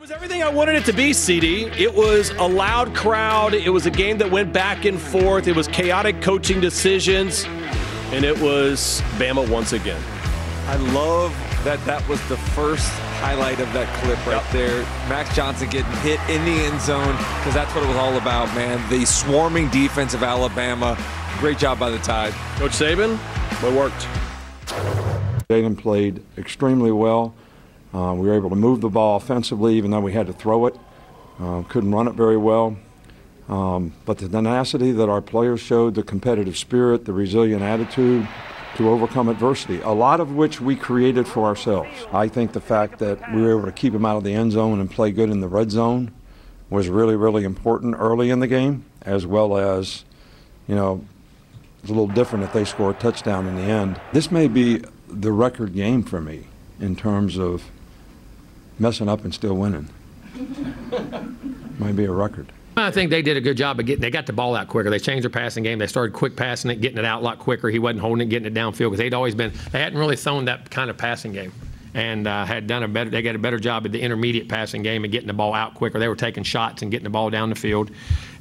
was everything I wanted it to be, CD. It was a loud crowd. It was a game that went back and forth. It was chaotic coaching decisions. And it was Bama once again. I love that was the first highlight of that clip right there. Max Johnson getting hit in the end zone, because that's what it was all about, man. The swarming defense of Alabama. Great job by the Tide. Coach Saban, it worked. Jalen played extremely well. We were able to move the ball offensively, even though we had to throw it. Couldn't run it very well. But the tenacity that our players showed, the competitive spirit, the resilient attitude to overcome adversity, a lot of which we created for ourselves. I think the fact that we were able to keep them out of the end zone and play good in the red zone was really, really important early in the game, as well as, you know, it's a little different if they score a touchdown in the end. This may be the record game for me in terms of messing up and still winning. Might be a record. I think they did a good job of they got the ball out quicker. They changed their passing game. They started quick passing it, getting it out a lot quicker. He wasn't holding it, getting it downfield, because they hadn't really thrown that kind of passing game, and had done they got a better job at the intermediate passing game and getting the ball out quicker. They were taking shots and getting the ball down the field.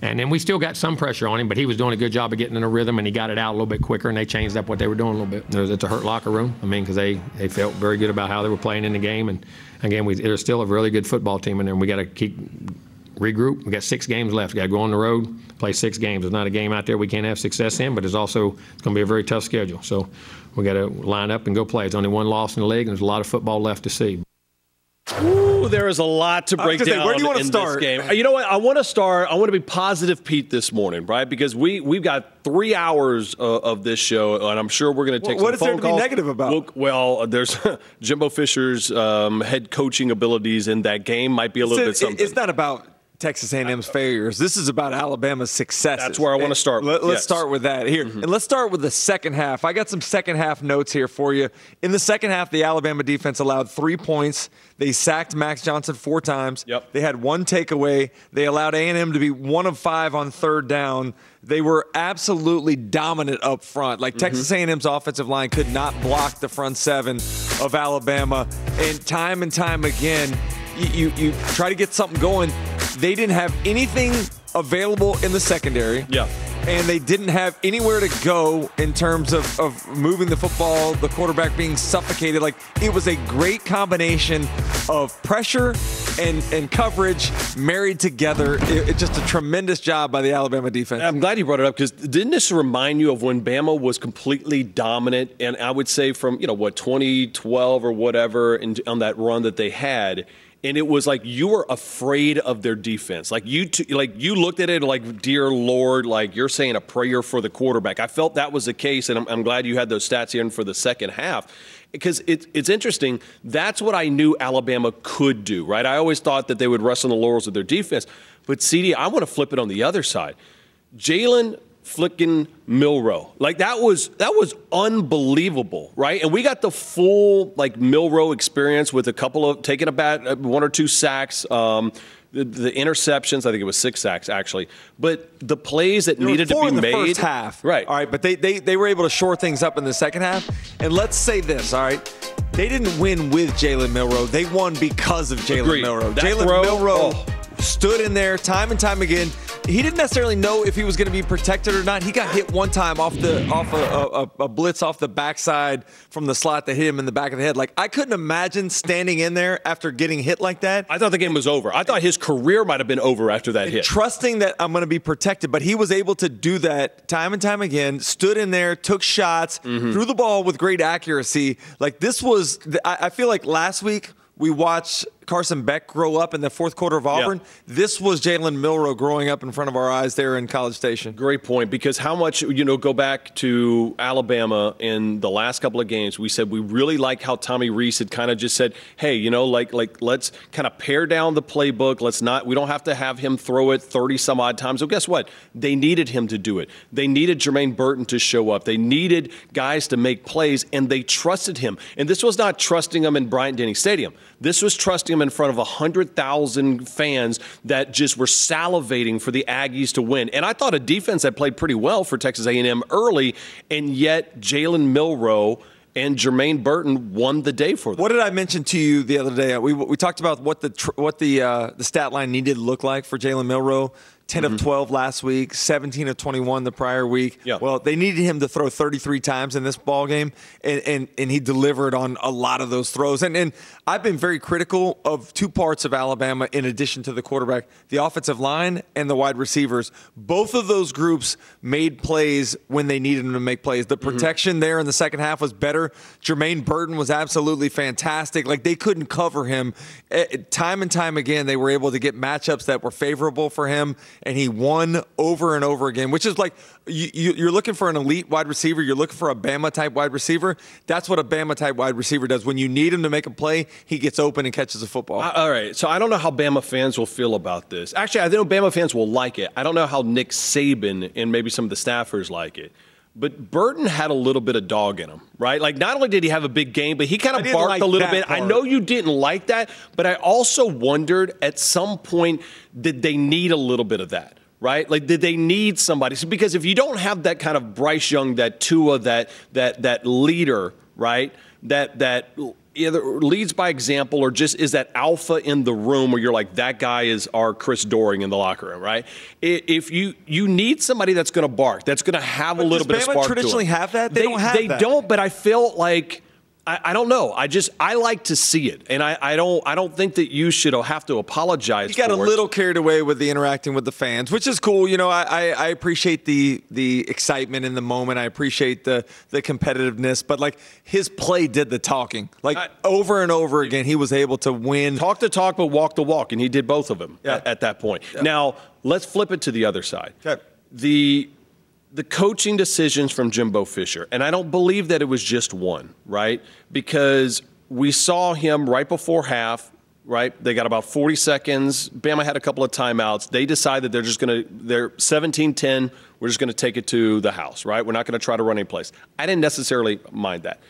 And then we still got some pressure on him, but he was doing a good job of getting in a rhythm, and he got it out a little bit quicker, and they changed up what they were doing a little bit. It's a hurt locker room. I mean, because they felt very good about how they were playing in the game. And again, they're still a really good football team in there, and we got to keep regroup. We got 6 games left. We got to go on the road, play 6 games. There's not a game out there we can't have success in, but it's going to be a very tough schedule. So we got to line up and go play. There's only 1 loss in the league, and there's a lot of football left to see. Ooh, there is a lot to break down where do you want to start? This game. You know what? I want to be positive Pete this morning, right? Because we've got 3 hours of this show, and I'm sure we're going to take some phone calls. What is there to be negative about? Well, there's Jimbo Fisher's head coaching abilities in that game might be a little bit something. It's not about Texas A&M's failures. This is about Alabama's successes. That's where I want to start. Let's start with that here. And let's start with the second half. I got some second half notes here for you. In the second half, the Alabama defense allowed 3 points. They sacked Max Johnson 4 times. Yep. They had 1 takeaway. They allowed A&M to be 1 of 5 on 3rd down. They were absolutely dominant up front. Like Texas A&M's offensive line could not block the front 7 of Alabama. And time again, you try to get something going. They didn't have anything available in the secondary. Yeah. And they didn't have anywhere to go in terms of moving the football, the quarterback being suffocated. Like, it was a great combination of pressure and coverage married together. It's just a tremendous job by the Alabama defense. I'm glad you brought it up, because didn't this remind you of when Bama was completely dominant? And I would say from, 2012 or whatever, on that run that they had. And it was like you were afraid of their defense. Like you looked at it like, dear Lord, like you're saying a prayer for the quarterback. I felt that was the case, and I'm glad you had those stats here for the second half, because it's interesting. That's what I knew Alabama could do, right? I always thought that they would rest on the laurels of their defense. But, CD, I want to flip it on the other side. Jalen flicking Milroe. Like, that was unbelievable, right? And we got the full, Milroe experience with taking 1 or 2 sacks, the interceptions. I think it was 6 sacks, actually. But the plays that needed to be made. 4 in the first half. Right. All right, but they were able to shore things up in the second half. And let's say this, all right? They didn't win with Jalen Milroe. They won because of Jalen Milroe. Jalen Milroe stood in there time and time again. He didn't necessarily know if he was going to be protected or not. He got hit one time off a blitz off the backside from the slot that hit him in the back of the head. Like, I couldn't imagine standing in there after getting hit like that. I thought the game was over. I thought his career might have been over after that hit. Trusting that I'm going to be protected, but he was able to do that time and time again. Stood in there, took shots, threw the ball with great accuracy. Like, this was, I feel like last week we watched Carson Beck grow up in the 4th quarter of Auburn. Yeah. This was Jalen Milroe growing up in front of our eyes there in College Station. Great point, because how much, go back to Alabama in the last couple of games, we said we really like how Tommy Rees had kind of just said, hey, let's kind of pare down the playbook. We don't have to have him throw it 30 some odd times. So guess what? They needed him to do it. They needed Jermaine Burton to show up. They needed guys to make plays, and they trusted him. And this was not trusting him in Bryant-Denny Stadium. This was trusting him in front of 100,000 fans that just were salivating for the Aggies to win. And I thought a defense that played pretty well for Texas A&M early, and yet Jalen Milroe and Jermaine Burton won the day for them. What did I mention to you the other day? We talked about what the stat line needed to look like for Jalen Milroe. 10 of 12 last week, 17 of 21 the prior week. Yeah. Well, they needed him to throw 33 times in this ball game, and he delivered on a lot of those throws. And I've been very critical of two parts of Alabama in addition to the quarterback, the offensive line and the wide receivers. Both of those groups made plays when they needed them to make plays. The protection there in the second half was better. Jermaine Burton was absolutely fantastic. Like, they couldn't cover him. Time and time again, they were able to get matchups that were favorable for him, and he won over and over again, which is like you're looking for an elite wide receiver. You're looking for a Bama-type wide receiver. That's what a Bama-type wide receiver does. When you need him to make a play, he gets open and catches a football. All right, so I don't know how Bama fans will feel about this. Actually, I know Bama fans will like it. I don't know how Nick Saban and maybe some of the staffers like it. But Burton had a little bit of dog in him, right? Like, not only did he have a big game, but he kind of barked a little bit. I know you didn't like that, but I also wondered at some point, did they need a little bit of that, right? Like, did they need somebody? So, because if you don't have that kind of Bryce Young, that Tua, that leader, right, that either leads by example or just is that alpha in the room where you're like, that guy is our Chris Doering in the locker room, right? If you need somebody that's going to bark, that's going to have a little bit of spark to it. Does Bama traditionally have that? They don't have that. They don't, but I feel like I don't know. I like to see it, and I don't think that you should have to apologize. You got a little carried away with the interacting with the fans, which is cool. You know, I appreciate the excitement in the moment. I appreciate the competitiveness, but like his play did the talking. Like over and over again, he was able to win. Talk the talk, but walk the walk, and he did both of them at that point. Yeah. Now let's flip it to the other side. Okay. The coaching decisions from Jimbo Fisher, and I don't believe that it was just one, right? Because we saw him right before half, right? They got about 40 seconds. Bama had a couple of timeouts. They decided they're 17-10. We're just going to take it to the house, right? We're not going to try to run any place. I didn't necessarily mind that.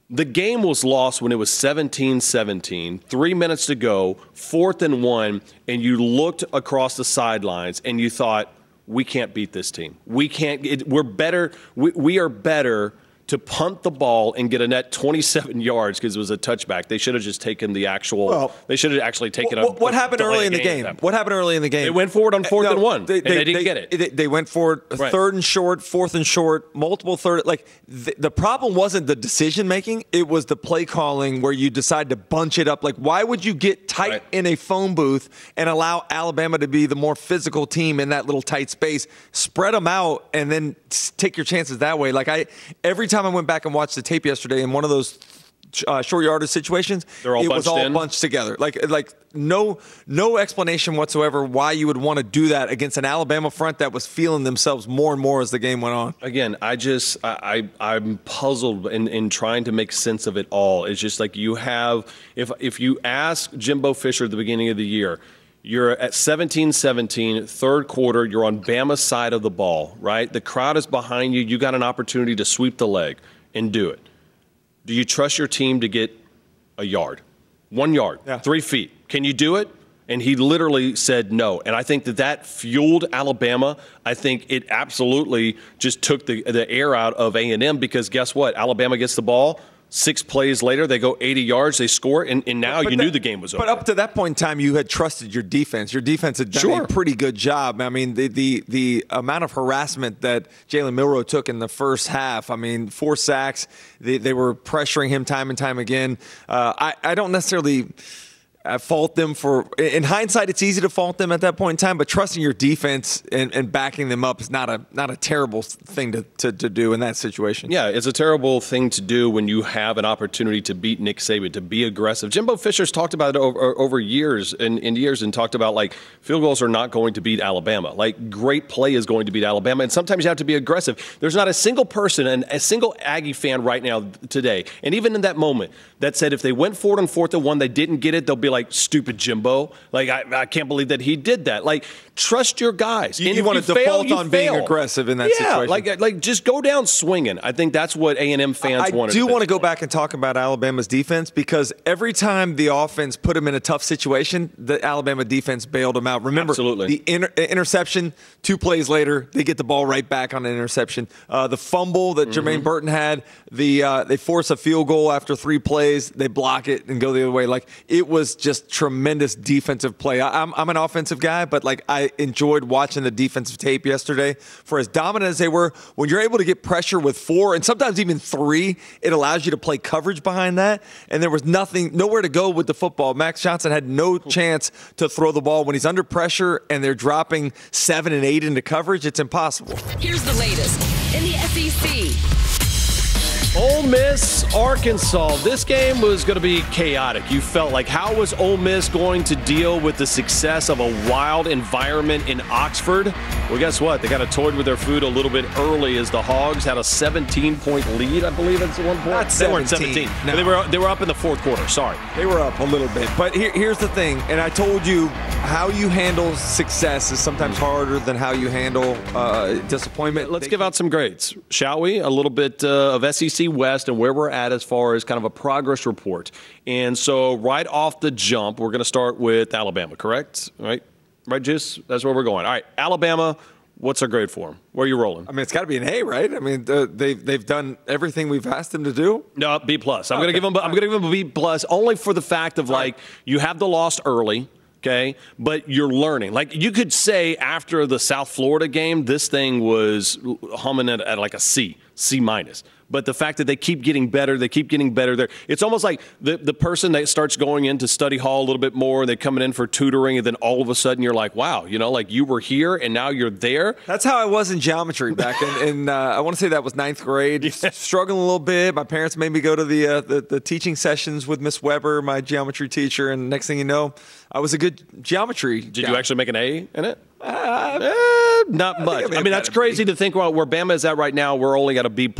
The game was lost when it was 17-17, 3 minutes to go, 4th and 1, and you looked across the sidelines and you thought, we can't beat this team. We can't. We're better. We are better to punt the ball and get a net 27 yards because it was a touchback. They should have just taken the actual. Well, they should have actually taken a. What happened early in the game? What happened early in the game? They went forward on 4th and 1. They didn't get it. They went forward 3rd and short, 4th and short, multiple third. Like the problem wasn't the decision making; it was the play calling where you decide to bunch it up. Like, why would you get tight in a phone booth and allow Alabama to be the more physical team in that little tight space? Spread them out and then take your chances that way. Like every time I went back and watched the tape yesterday in one of those short yardage situations, it was all bunched together. Like no explanation whatsoever why you would want to do that against an Alabama front that was feeling themselves more and more as the game went on. Again, I'm puzzled in trying to make sense of it all. It's just like you have, if you ask Jimbo Fisher at the beginning of the year, you're at 17-17, third quarter, you're on Bama's side of the ball, right? The crowd is behind you. You got an opportunity to sweep the leg and do it. Do you trust your team to get a yard? 1 yard, 3 feet. Can you do it? And he literally said no. And I think that fueled Alabama. I think it absolutely just took the air out of A&M because guess what? Alabama gets the ball. 6 plays later, they go 80 yards, they score, and now you knew the game was over. But up to that point in time, you had trusted your defense. Your defense had done a pretty good job. I mean, the amount of harassment that Jalen Milroe took in the first half, I mean, 4 sacks, they were pressuring him time and time again. I don't necessarily fault them for – in hindsight, it's easy to fault them at that point in time, but trusting your defense and backing them up is not a terrible thing to do in that situation. Yeah, it's a terrible thing to do when you have an opportunity to beat Nick Saban, to be aggressive. Jimbo Fisher's talked about it over years and years and talked about, like, field goals are not going to beat Alabama. Like, great play is going to beat Alabama, and sometimes you have to be aggressive. There's not a single person and a single Aggie fan right now today, and even in that moment, that said if they went forward on 4th and 1, they didn't get it, they'll be like, like, stupid Jimbo. Like, I can't believe that he did that. Like, trust your guys. You want to default on being aggressive in that situation. Yeah, like just go down swinging. I think that's what A&M fans want. I do want to go back and talk about Alabama's defense, because every time the offense put them in a tough situation, the Alabama defense bailed them out. Remember, absolutely. The interception, 2 plays later, they get the ball right back on an interception. The fumble that Jermaine Burton had, they force a field goal after 3 plays, they block it and go the other way. Like, it was just tremendous defensive play. I'm an offensive guy, but like, I enjoyed watching the defensive tape yesterday. For as dominant as they were, when you're able to get pressure with 4 and sometimes even 3, it allows you to play coverage behind that. And there was nowhere to go with the football. Max Johnson had no chance to throw the ball when he's under pressure and they're dropping 7 and 8 into coverage. It's impossible. Here's the latest in the SEC. Ole Miss, Arkansas. This game was going to be chaotic. You felt like, how was Ole Miss going to deal with the success of a wild environment in Oxford? Well, guess what? They got a toyed with their food a little bit early as the Hogs had a 17-point lead, I believe, at one point. Not 17. They weren't 17. No. They were up in the fourth quarter. Sorry. They were up a little bit. But here's the thing, and I told you, how you handle success is sometimes harder than how you handle disappointment. Let's give out some grades, shall we? A little bit of SEC West and where we're at as far as kind of a progress report. And so right off the jump, we're going to start with Alabama, correct? Right, Juice? That's where we're going. All right, Alabama, what's our grade for them? Where are you rolling? I mean, it's got to be an A, right? I mean, they've done everything we've asked them to do. No, B+. I'm going to give them a B+, only for the fact of, like, you have the loss early. Okay, but you're learning. Like, you could say after the South Florida game, this thing was humming at like a C-. But the fact that they keep getting better there. It's almost like the person that starts going into study hall a little bit more, and they're coming in for tutoring, and then all of a sudden you're like, wow, like you were here and now you're there. That's how I was in geometry back in I want to say that was 9th grade. Yeah. Struggling a little bit. My parents made me go to the teaching sessions with Miss Weber, my geometry teacher, and next thing you know, I was a good geometry guy. Did you actually make an A in it? Not much. I mean, that's crazy to think about where Bama is at right now. We're only at a B+.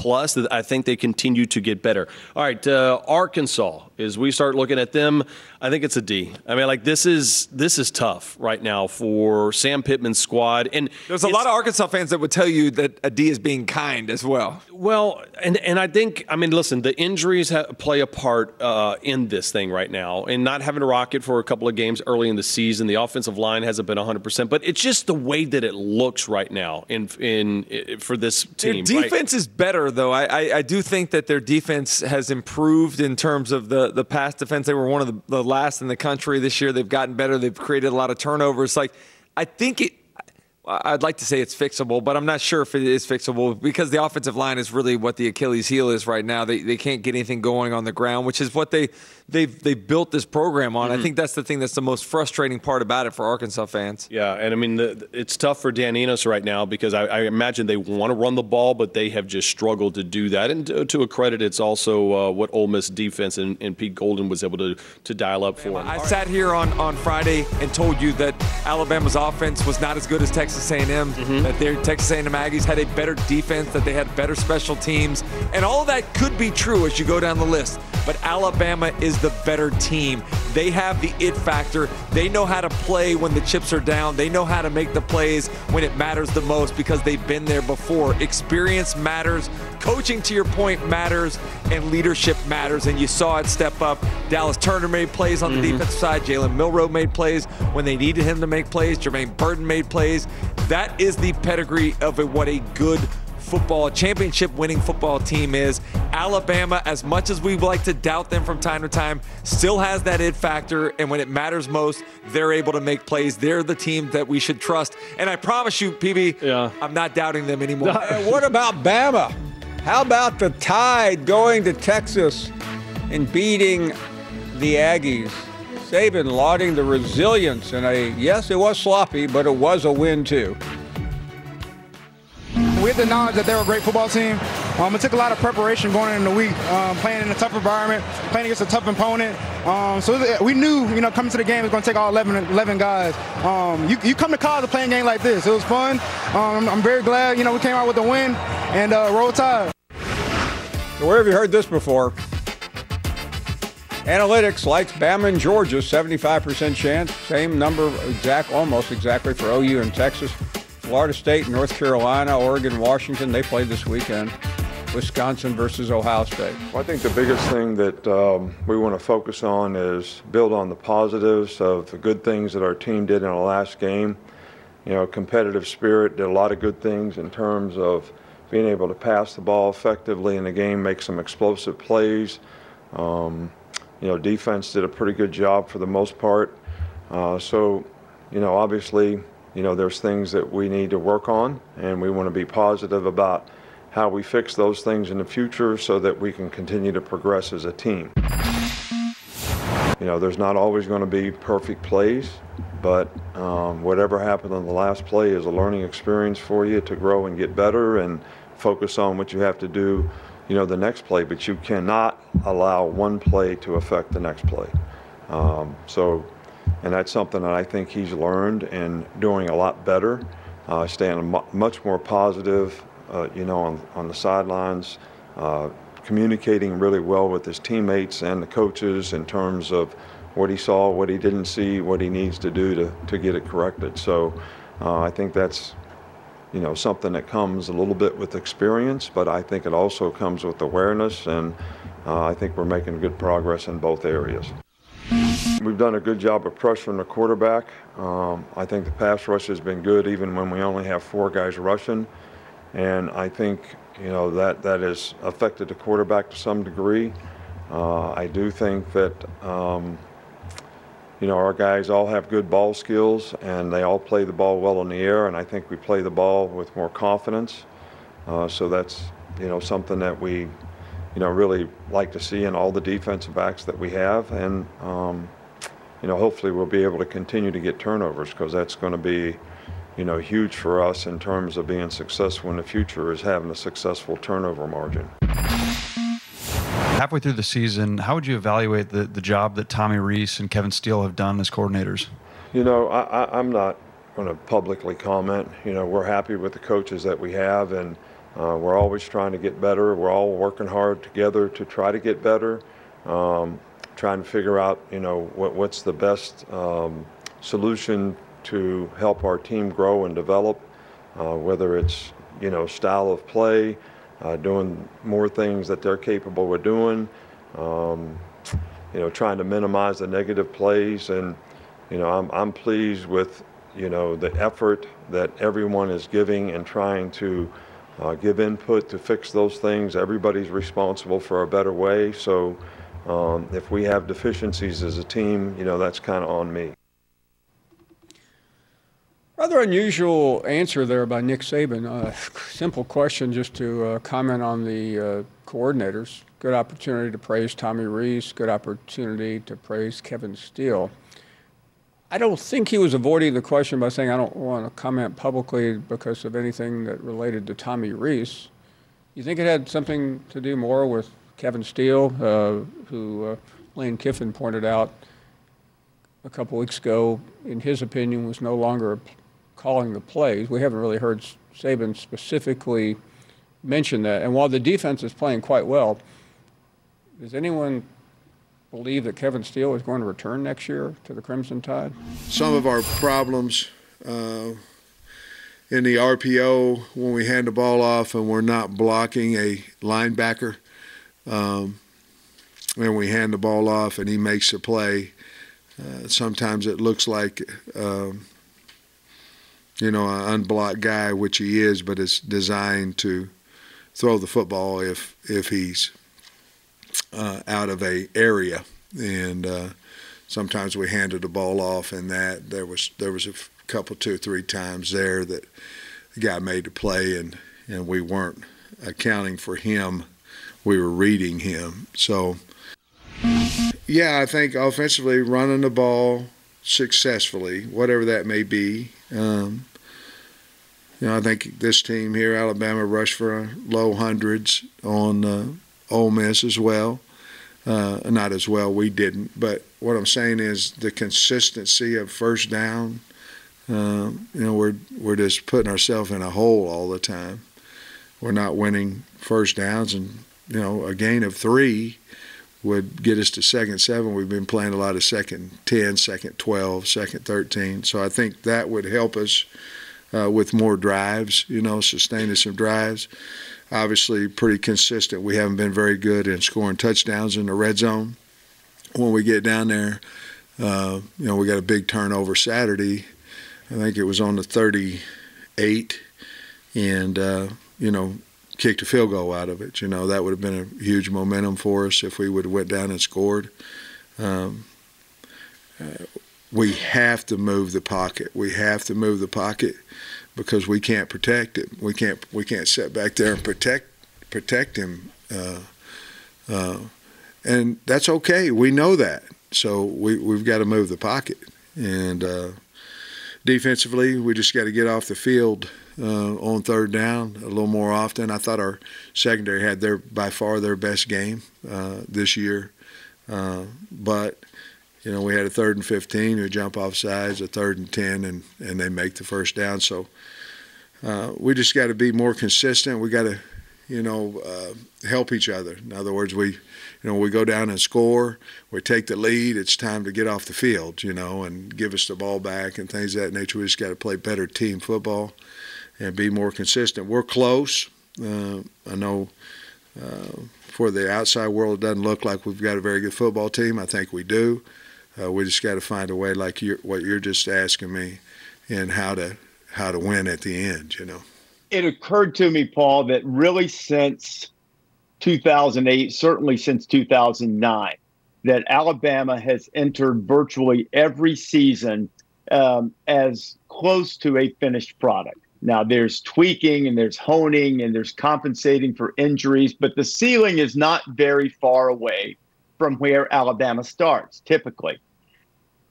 I think they continue to get better. All right, Arkansas, as we start looking at them, I think it's a D. I mean, like, this is tough right now for Sam Pittman's squad. And there's a lot of Arkansas fans that would tell you that a D is being kind as well. Well, and I think, I mean, listen, the injuries play a part in this thing right now. And not having a Rocket for a couple of games early in the season, the offensive line hasn't been 100%. But it's just the way that it looks right now for this team. Their defense is better, though. I do think that their defense has improved in terms of the pass defense. They were one of the last in the country this year. They've gotten better. They've created a lot of turnovers. Like, I think I'd like to say it's fixable, but I'm not sure if it is fixable, because the offensive line is really what the Achilles heel is right now. They can't get anything going on the ground, which is what they've built this program on. I think that's the thing that's the most frustrating part about it for Arkansas fans. Yeah, and I mean, it's tough for Dan Enos right now, because I imagine they want to run the ball, but they have just struggled to do that. And to a credit, it's also what Ole Miss defense and Pete Golden was able to dial up for them. I sat here on Friday and told you that Alabama's offense was not as good as Texas A&M, that their Texas A&M Aggies had a better defense, that they had better special teams, and all of that could be true as you go down the list. But Alabama is the better team. They have the it factor. They know how to play when the chips are down. They know how to make the plays when it matters the most, because they've been there before. Experience matters. Coaching, to your point, matters, and leadership matters, and you saw it step up. Dallas Turner made plays on the defensive side. Jalen Milroe made plays when they needed him to make plays. Jermaine Burton made plays. That is the pedigree of what a good football, championship-winning football team is. Alabama, as much as we like to doubt them from time to time, still has that it factor, and when it matters most, they're able to make plays. They're the team that we should trust, and I promise you, PB, I'm not doubting them anymore. What about Bama? How about the Tide going to Texas and beating the Aggies? Saban lauding the resilience, and yes, it was sloppy, but it was a win too. With the knowledge that they're a great football team, it took a lot of preparation going into the week, playing in a tough environment, playing against a tough opponent. So we knew, coming to the game, it was going to take all 11 guys. You come to college to play a game like this. It was fun. I'm very glad, we came out with a win and Roll Tide. So where have you heard this before? Analytics likes Bama and Georgia, 75% chance. Same number, almost exactly for OU and Texas. Florida State, North Carolina, Oregon, Washington, they played this weekend. Wisconsin versus Ohio State. Well, I think the biggest thing that we want to focus on is build on the positives of the good things that our team did in the last game. You know, competitive spirit, did a lot of good things in terms of being able to pass the ball effectively in the game, make some explosive plays. You know, defense did a pretty good job for the most part. So, you know, obviously, you know, there's things that we need to work on, and we want to be positive about how we fix those things in the future so that we can continue to progress as a team. You know, there's not always going to be perfect plays, but whatever happened on the last play is a learning experience for you to grow and get better and focus on what you have to do, you know, the next play. But you cannot allow one play to affect the next play. And that's something that I think he's learned and doing a lot better, staying much more positive, you know, on the sidelines, communicating really well with his teammates and the coaches in terms of what he saw, what he didn't see, what he needs to do to get it corrected. So I think that's, you know, something that comes a little bit with experience, but I think it also comes with awareness, and I think we're making good progress in both areas. We've done a good job of pressuring the quarterback. I think the pass rush has been good even when we only have 4 guys rushing. And I think, you know, that has affected the quarterback to some degree. I do think that, you know, our guys all have good ball skills and they all play the ball well in the air, and I think we play the ball with more confidence. So that's, you know, something that we, you know, really like to see in all the defensive backs that we have. And, you know, hopefully we'll be able to continue to get turnovers, because that's going to be, you know, huge for us in terms of being successful in the future, is having a successful turnover margin. Halfway through the season, how would you evaluate the job that Tommy Rees and Kevin Steele have done as coordinators? You know, I'm not going to publicly comment. You know, we're happy with the coaches that we have, and we're always trying to get better. We're all working hard together to try to get better, trying to figure out, you know, what's the best solution to help our team grow and develop, whether it's, you know, style of play, doing more things that they're capable of doing, you know, trying to minimize the negative plays. And, you know, I'm pleased with, you know, the effort that everyone is giving and trying to give input to fix those things. Everybody's responsible for a better way. So if we have deficiencies as a team, you know, that's kind of on me. Rather unusual answer there by Nick Saban. Simple question just to comment on the coordinators. Good opportunity to praise Tommy Rees. Good opportunity to praise Kevin Steele. I don't think he was avoiding the question by saying, I don't want to comment publicly because of anything that related to Tommy Rees. You think it had something to do more with Kevin Steele, who Lane Kiffin pointed out a couple weeks ago, in his opinion, was no longer calling the plays? We haven't really heard Saban specifically mention that. And while the defense is playing quite well, does anyone believe that Kevin Steele is going to return next year to the Crimson Tide? Some of our problems in the RPO, when we hand the ball off and we're not blocking a linebacker, and we hand the ball off and he makes a play, sometimes it looks like you know, an unblocked guy, which he is, but it's designed to throw the football if he's out of a area. And sometimes we handed the ball off, and that there was a couple, 2 or 3 times there that the guy made the play, and we weren't accounting for him. We were reading him. So, yeah, I think offensively running the ball successfully, whatever that may be. You know, I think this team here, Alabama, rushed for low hundreds on Ole Miss as well. Not as well, we didn't. But what I'm saying is the consistency of first down. You know, we're just putting ourselves in a hole all the time. We're not winning first downs, and you know, a gain of 3 would get us to second 7. We've been playing a lot of second 10, second 12, second 13. So I think that would help us with more drives, sustaining some drives. Obviously, pretty consistent. We haven't been very good in scoring touchdowns in the red zone. When we get down there, we got a big turnover Saturday. I think it was on the 38, and, kicked a field goal out of it. That would have been a huge momentum for us if we would have went down and scored. We have to move the pocket. We have to move the pocket because we can't protect it. We can't sit back there and protect him. And that's okay. We know that. So we've got to move the pocket. And defensively, we just got to get off the field on third down a little more often. I thought our secondary had by far their best game this year. But, we had a 3rd and 15 who jump off sides, a 3rd and 10, and they make the first down. So we just got to be more consistent. We got to, help each other. In other words, we go down and score, we take the lead, it's time to get off the field, and give us the ball back and things of that nature. We just got to play better team football and be more consistent. We're close. I know for the outside world, it doesn't look like we've got a very good football team. I think we do. We just got to find a way, like what you're just asking me, and how to win at the end, It occurred to me, Paul, that really since 2008, certainly since 2009, that Alabama has entered virtually every season as close to a finished product. Now, there's tweaking and there's honing and there's compensating for injuries, but the ceiling is not very far away from where Alabama starts, typically.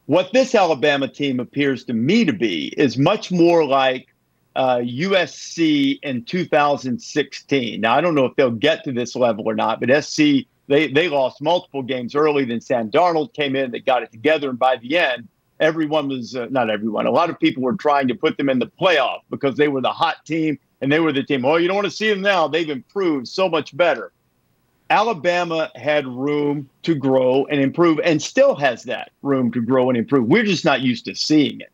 What this Alabama team appears to me to be is much more like USC in 2016. Now, I don't know if they'll get to this level or not, but SC, they lost multiple games early. Then Sam Darnold came in, they got it together, and by the end, everyone was, not everyone, a lot of people were trying to put them in the playoff because they were the hot team and they were the team. Oh, you don't want to see them now. They've improved so much better. Alabama had room to grow and improve and still has that room to grow and improve. We're just not used to seeing it.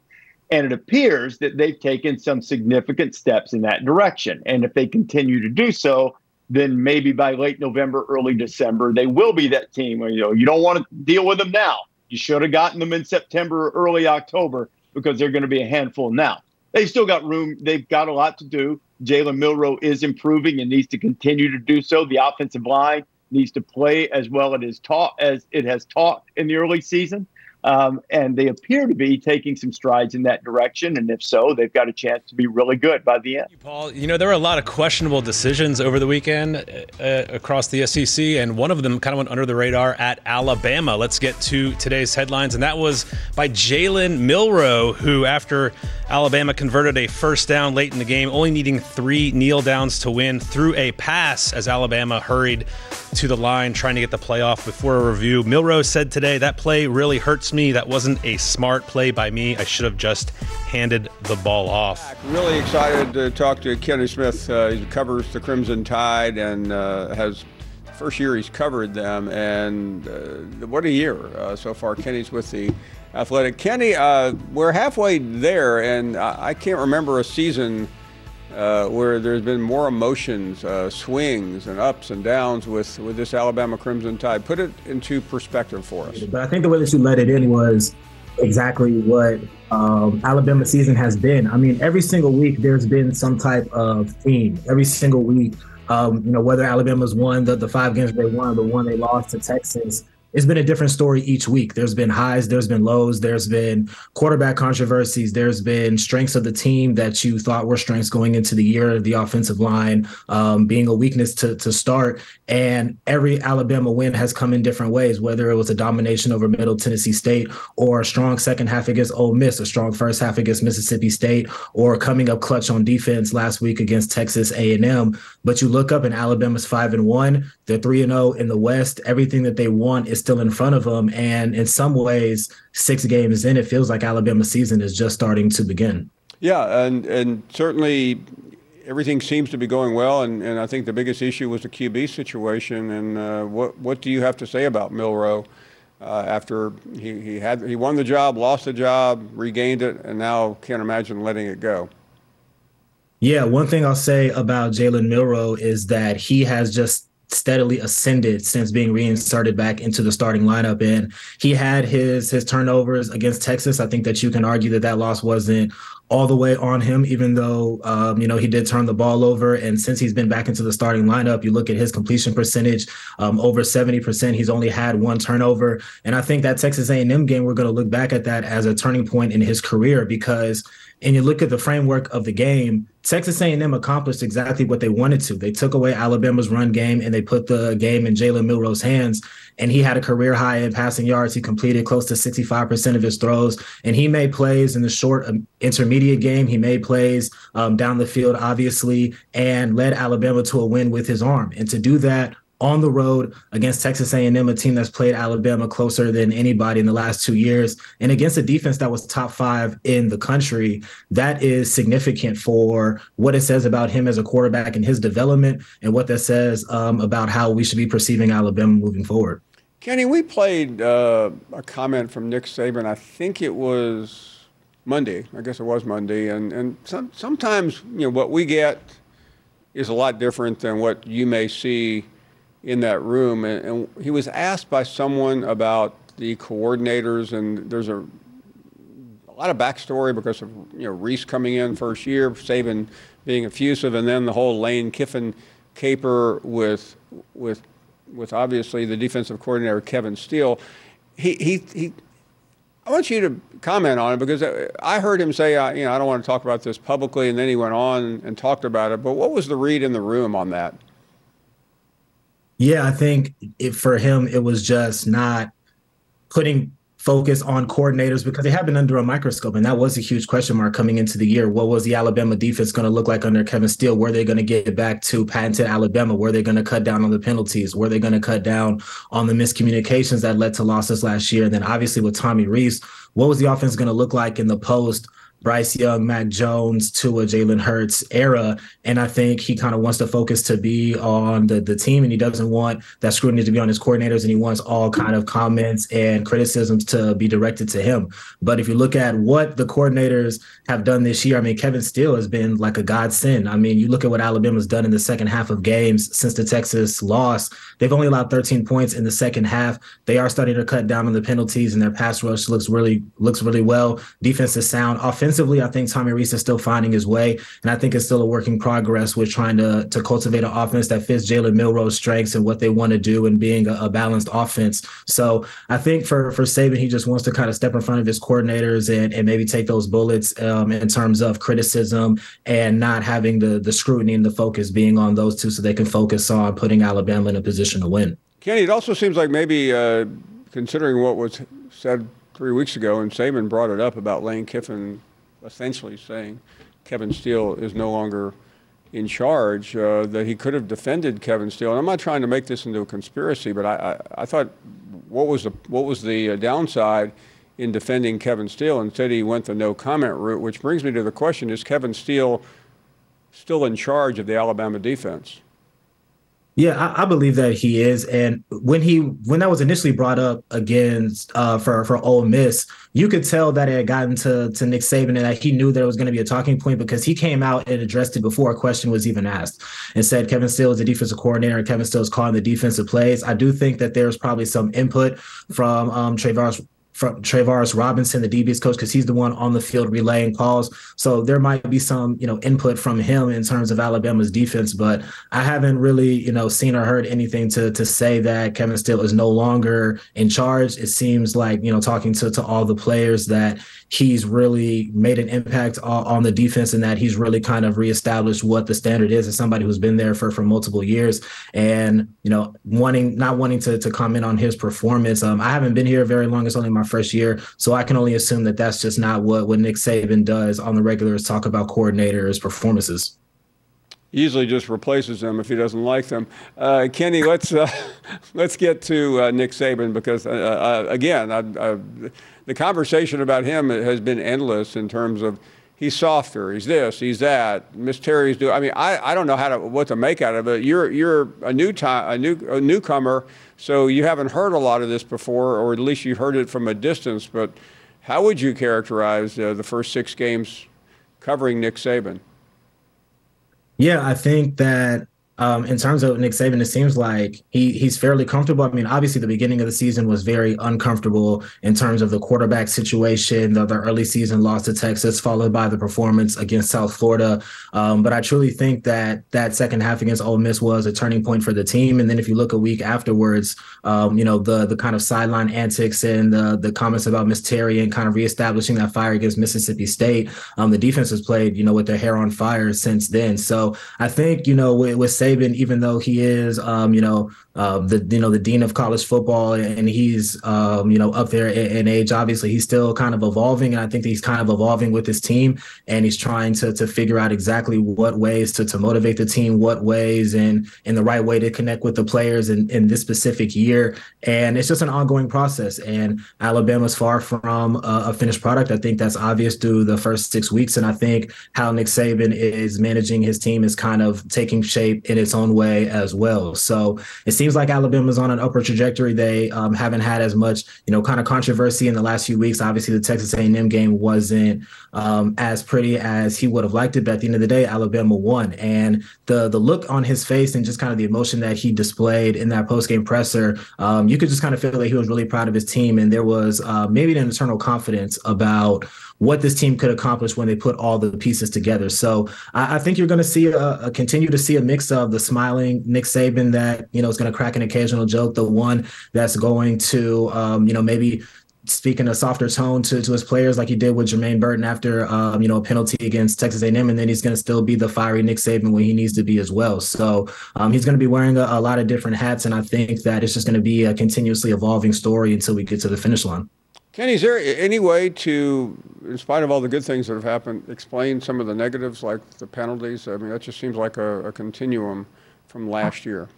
And it appears that they've taken some significant steps in that direction. And if they continue to do so, then maybe by late November, early December, they will be that team where, you don't want to deal with them now. You should have gotten them in September or early October because they're going to be a handful now. They've still got room. They've got a lot to do. Jalen Milroe is improving and needs to continue to do so. The offensive line needs to play as well as it has taught in the early season. And they appear to be taking some strides in that direction. And if so, they've got a chance to be really good by the end. Paul, there were a lot of questionable decisions over the weekend across the SEC, and one of them kind of went under the radar at Alabama. Let's get to today's headlines, and that was by Jalen Milroe, who, after Alabama converted a first down late in the game, only needing 3 kneel downs to win, threw a pass as Alabama hurried to the line trying to get the play off before a review. Milroe said today, "That play really hurts me. That wasn't a smart play by me. I should have just handed the ball off." Really excited to talk to Kenny Smith. He covers the Crimson Tide and has first year he's covered them. And what a year so far. Kenny's with the Athletic. Kenny, we're halfway there, and I can't remember a season where there's been more emotions, swings and ups and downs with this Alabama Crimson Tide. Put it into perspective for us. But I think the way that you let it in was exactly what Alabama season has been. I mean, every single week there's been some type of theme. Every single week, whether Alabama's won the 5 games they won, the one they lost to Texas, it's been a different story each week. There's been highs, there's been lows, there's been quarterback controversies, there's been strengths of the team that you thought were strengths going into the year, the offensive line being a weakness to start. And every Alabama win has come in different ways, whether it was a domination over Middle Tennessee State or a strong second half against Ole Miss, a strong first half against Mississippi State, or coming up clutch on defense last week against Texas A&M. But you look up and Alabama's 5-1, they're 3-0 in the West. Everything that they want is still in front of them. And in some ways, 6 games in, it feels like Alabama's season is just starting to begin. Yeah, and certainly everything seems to be going well, and I think the biggest issue was the QB situation. And what do you have to say about Milroe after he won the job, lost the job, regained it, and now can't imagine letting it go? Yeah, one thing I'll say about Jalen Milroe is that he has just steadily ascended since being reinserted back into the starting lineup. And he had his turnovers against Texas. I think that you can argue that loss wasn't all the way on him, even though, he did turn the ball over. And since he's been back into the starting lineup, you look at his completion percentage, over 70%. He's only had one turnover. And I think that Texas A&M game, we're going to look back at that as a turning point in his career, because and you look at the framework of the game, Texas A&M accomplished exactly what they wanted to. They took away Alabama's run game and they put the game in Jalen Milroe's hands. And he had a career high in passing yards. He completed close to 65% of his throws. And he made plays in the short intermediate game. He made plays down the field, obviously, and led Alabama to a win with his arm. And to do that on the road against Texas A&M, a team that's played Alabama closer than anybody in the last 2 years, and against a defense that was top 5 in the country, that is significant for what it says about him as a quarterback and his development, and what that says about how we should be perceiving Alabama moving forward. Kenny, we played a comment from Nick Saban. I think it was Monday. I guess it was Monday. And sometimes, what we get is a lot different than what you may see in that room. And he was asked by someone about the coordinators, and there's a lot of backstory because of Reese coming in first year, Saban being effusive, and then the whole Lane Kiffin caper with obviously the defensive coordinator Kevin Steele. I want you to comment on it, because I heard him say, I don't want to talk about this publicly, and then he went on and talked about it. But what was the read in the room on that? Yeah, I think for him, it was just not putting focus on coordinators, because they have been under a microscope. And that was a huge question mark coming into the year. What was the Alabama defense going to look like under Kevin Steele? Were they going to get back to patented Alabama? Were they going to cut down on the penalties? Were they going to cut down on the miscommunications that led to losses last year? And then obviously with Tommy Reese, what was the offense going to look like in the post Bryce Young, Mac Jones, Tua, Jalen Hurts era? And I think he kind of wants the focus to be on the team, and he doesn't want that scrutiny to be on his coordinators, and he wants all kind of comments and criticisms to be directed to him. But if you look at what the coordinators have done this year, I mean, Kevin Steele has been like a godsend. I mean, you look at what Alabama's done in the second half of games since the Texas loss. They've only allowed 13 points in the second half. They are starting to cut down on the penalties, and their pass rush looks really well. Defense is sound. Offensively, I think Tommy Reese is still finding his way, and I think it's still a work in progress with trying to cultivate an offense that fits Jalen Milroe's strengths and what they want to do, and being a balanced offense. So I think for Saban, he just wants to kind of step in front of his coordinators and maybe take those bullets in terms of criticism, and not having the scrutiny and the focus being on those two, so they can focus on putting Alabama in a position to win. Kenny, it also seems like maybe considering what was said 3 weeks ago, and Saban brought it up about Lane Kiffin essentially saying Kevin Steele is no longer in charge, that he could have defended Kevin Steele. And I'm not trying to make this into a conspiracy, but I thought, what was the downside in defending Kevin Steele? Instead, he went the no comment route, which brings me to the question: is Kevin Steele still in charge of the Alabama defense? Yeah, I believe that he is. And when that was initially brought up against for Ole Miss, you could tell that it had gotten to Nick Saban, and that he knew there was going to be a talking point, because he came out and addressed it before a question was even asked, and said Kevin Steele is the defensive coordinator and Kevin Steele is calling the defensive plays. I do think that there's probably some input from Travaris Robinson, the DB's coach, because he's the one on the field relaying calls. So there might be some, input from him in terms of Alabama's defense, but I haven't really, seen or heard anything to say that Kevin Steele is no longer in charge. It seems like, talking to all the players, that he's really made an impact on the defense, and that he's really kind of reestablished what the standard is as somebody who's been there for multiple years. And, not wanting to comment on his performance. I haven't been here very long. It's only my first year, so I can only assume that that's just not what Nick Saban does on the regular, is talk about coordinators' performances. He usually just replaces them if he doesn't like them. Kenny, let's get to Nick Saban, because again, the conversation about him has been endless in terms of he's softer, he's this, he's that. Miss Terry's doing. I mean, I don't know what to make out of it. You're a newcomer, so you haven't heard a lot of this before, or at least you've heard it from a distance. But how would you characterize the first 6 games covering Nick Saban? Yeah, I think that in terms of Nick Saban, it seems like he's fairly comfortable. I mean, obviously, the beginning of the season was very uncomfortable in terms of the quarterback situation, the early season loss to Texas, followed by the performance against South Florida. But I truly think that second half against Ole Miss was a turning point for the team. And then if you look a week afterwards, the kind of sideline antics and the comments about Miss Terry and kind of reestablishing that fire against Mississippi State, the defense has played, with their hair on fire since then. So I think, with Saban, even though he is, the dean of college football, and he's, up there in age, obviously he's still kind of evolving. And I think that he's kind of evolving with his team, and he's trying to figure out exactly what ways to motivate the team, what ways and the right way to connect with the players in this specific year. And it's just an ongoing process. And Alabama's far from a finished product. I think that's obvious through the first 6 weeks. And I think how Nick Saban is managing his team is kind of taking shape in its own way as well. So it seems like Alabama's on an upward trajectory. They haven't had as much, kind of controversy in the last few weeks. Obviously, the Texas A&M game wasn't as pretty as he would have liked it, but at the end of the day, Alabama won. And the look on his face and just kind of the emotion that he displayed in that post-game presser, you could just kind of feel that he was really proud of his team. And there was maybe an internal confidence about what this team could accomplish when they put all the pieces together. So I think you're going to see continue to see a mix of the smiling Nick Saban that, is going to crack an occasional joke, the one that's going to, maybe speak in a softer tone to his players like he did with Jermaine Burton after, a penalty against Texas A&M, and then he's going to still be the fiery Nick Saban when he needs to be as well. So he's going to be wearing a lot of different hats, and I think that it's just going to be a continuously evolving story until we get to the finish line. Kenny, is there any way to, in spite of all the good things that have happened, explain some of the negatives like the penalties? I mean, that just seems like a continuum from last year.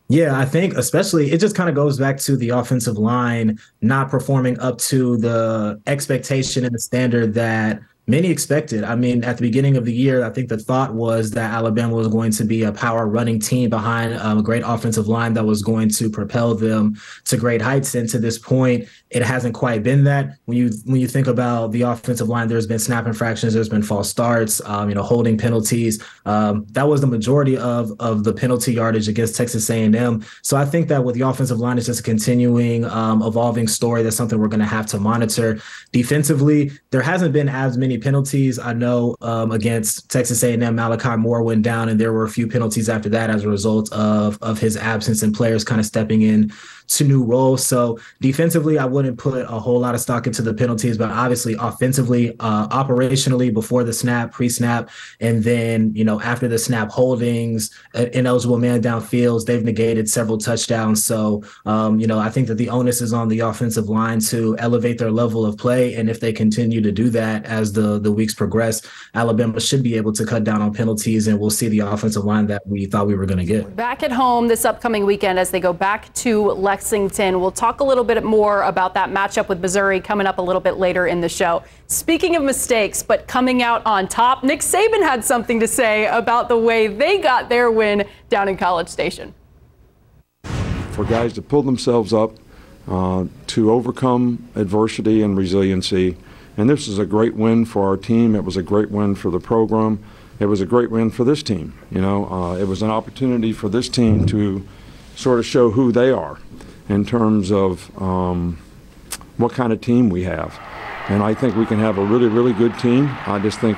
Yeah, I think especially it just kind of goes back to the offensive line not performing up to the expectation and the standard that many expected. I mean, at the beginning of the year, I think the thought was that Alabama was going to be a power running team behind a great offensive line that was going to propel them to great heights. And to this point, it hasn't quite been that. When you think about the offensive line, there's been snap infractions, there's been false starts, holding penalties. That was the majority of the penalty yardage against Texas A&M. So I think that with the offensive line, it's just a continuing, evolving story. That's something we're going to have to monitor. Defensively, there hasn't been as many penalties. I know against Texas A&M, Malachi Moore went down, and there were a few penalties after that as a result of his absence and players kind of stepping in to new roles. So defensively, I wouldn't put a whole lot of stock into the penalties, but obviously offensively, operationally, before the snap, pre-snap, and then, after the snap, holdings, ineligible man downfields, they've negated several touchdowns. So, I think that the onus is on the offensive line to elevate their level of play. And if they continue to do that as the weeks progress, Alabama should be able to cut down on penalties, and we'll see the offensive line that we thought we were going to get. Back at home this upcoming weekend as they go back to Lexington. We'll talk a little bit more about that matchup with Missouri coming up a little bit later in the show. Speaking of mistakes, but coming out on top, Nick Saban had something to say about the way they got their win down in College Station. For guys to pull themselves up, to overcome adversity and resiliency, and this is a great win for our team. It was a great win for the program. It was a great win for this team. It was an opportunity for this team to sort of show who they are in terms of what kind of team we have. And I think we can have a really, really good team. I just think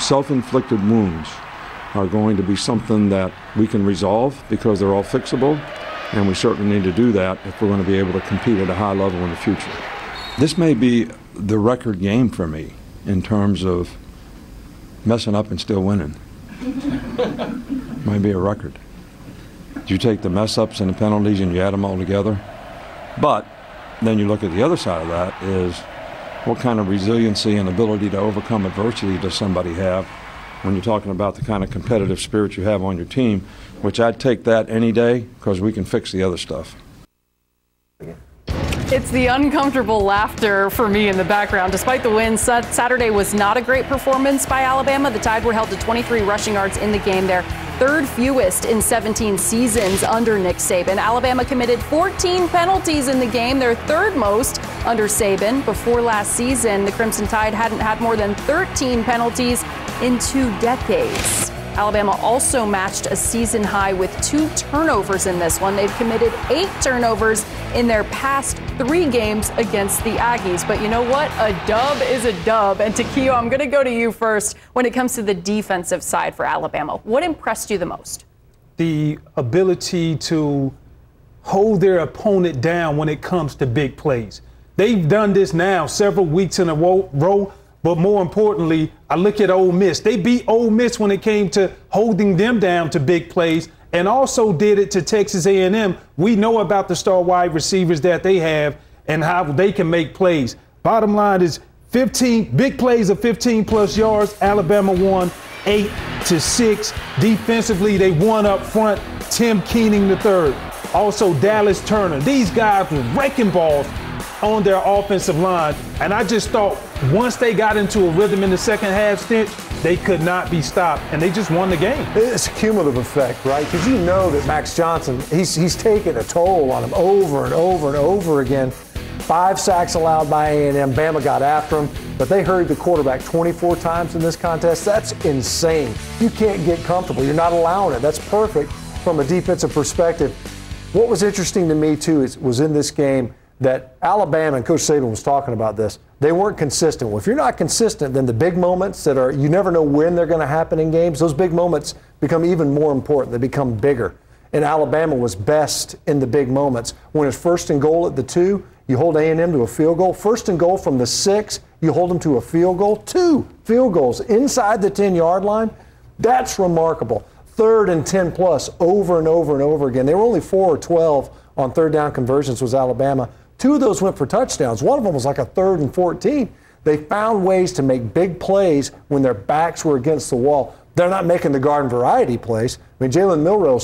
self-inflicted wounds are going to be something that we can resolve because they're all fixable, and we certainly need to do that if we're going to be able to compete at a high level in the future. This may be the record game for me in terms of messing up and still winning. Might be a record. You take the mess-ups and the penalties and you add them all together. But then you look at the other side of that is what kind of resiliency and ability to overcome adversity does somebody have when you're talking about the kind of competitive spirit you have on your team, which I'd take that any day because we can fix the other stuff. It's the uncomfortable laughter for me in the background. Despite the win, Saturday was not a great performance by Alabama. The Tide were held to 23 rushing yards in the game, their third fewest in 17 seasons under Nick Saban. Alabama committed 14 penalties in the game, their third most under Saban. Before last season, the Crimson Tide hadn't had more than 13 penalties in 2 decades. Alabama also matched a season high with 2 turnovers in this one. They've committed 8 turnovers in their past 3 games against the Aggies. But you know what? A dub is a dub. And Takeo, I'm going to go to you first when it comes to the defensive side for Alabama. What impressed you the most? The ability to hold their opponent down when it comes to big plays. They've done this now several weeks in a row. But more importantly, I look at Ole Miss. They beat Ole Miss when it came to holding them down to big plays, and also did it to Texas A&M. We know about the star wide receivers that they have and how they can make plays. Bottom line is 15 big plays of 15-plus yards. Alabama won 8-6. Defensively, they won up front. Tim Keening III. Also Dallas Turner. These guys were wrecking balls on their offensive line, and I just thought once they got into a rhythm in the second half stint, they could not be stopped, and they just won the game. It's a cumulative effect, right? Because you know that Max Johnson, he's taken a toll on him over and over and over again. 5 sacks allowed by A&M. Bama got after him, but they hurried the quarterback 24 times in this contest. That's insane. You can't get comfortable. You're not allowing it. That's perfect from a defensive perspective. What was interesting to me, too, was in this game that Alabama, and Coach Saban was talking about this, they weren't consistent. Well, if you're not consistent, then the big moments that are, you never know when they're going to happen in games, those big moments become even more important. They become bigger. And Alabama was best in the big moments. When it's 1st and goal at the 2, you hold A&M to a field goal. 1st and goal from the 6, you hold them to a field goal. 2 field goals inside the 10-yard line. That's remarkable. 3rd and 10-plus over and over and over again. They were only 4 or 12 on 3rd down conversions was Alabama. 2 of those went for touchdowns. One of them was like a 3rd and 14. They found ways to make big plays when their backs were against the wall. They're not making the garden variety plays. I mean, Jalen Milroe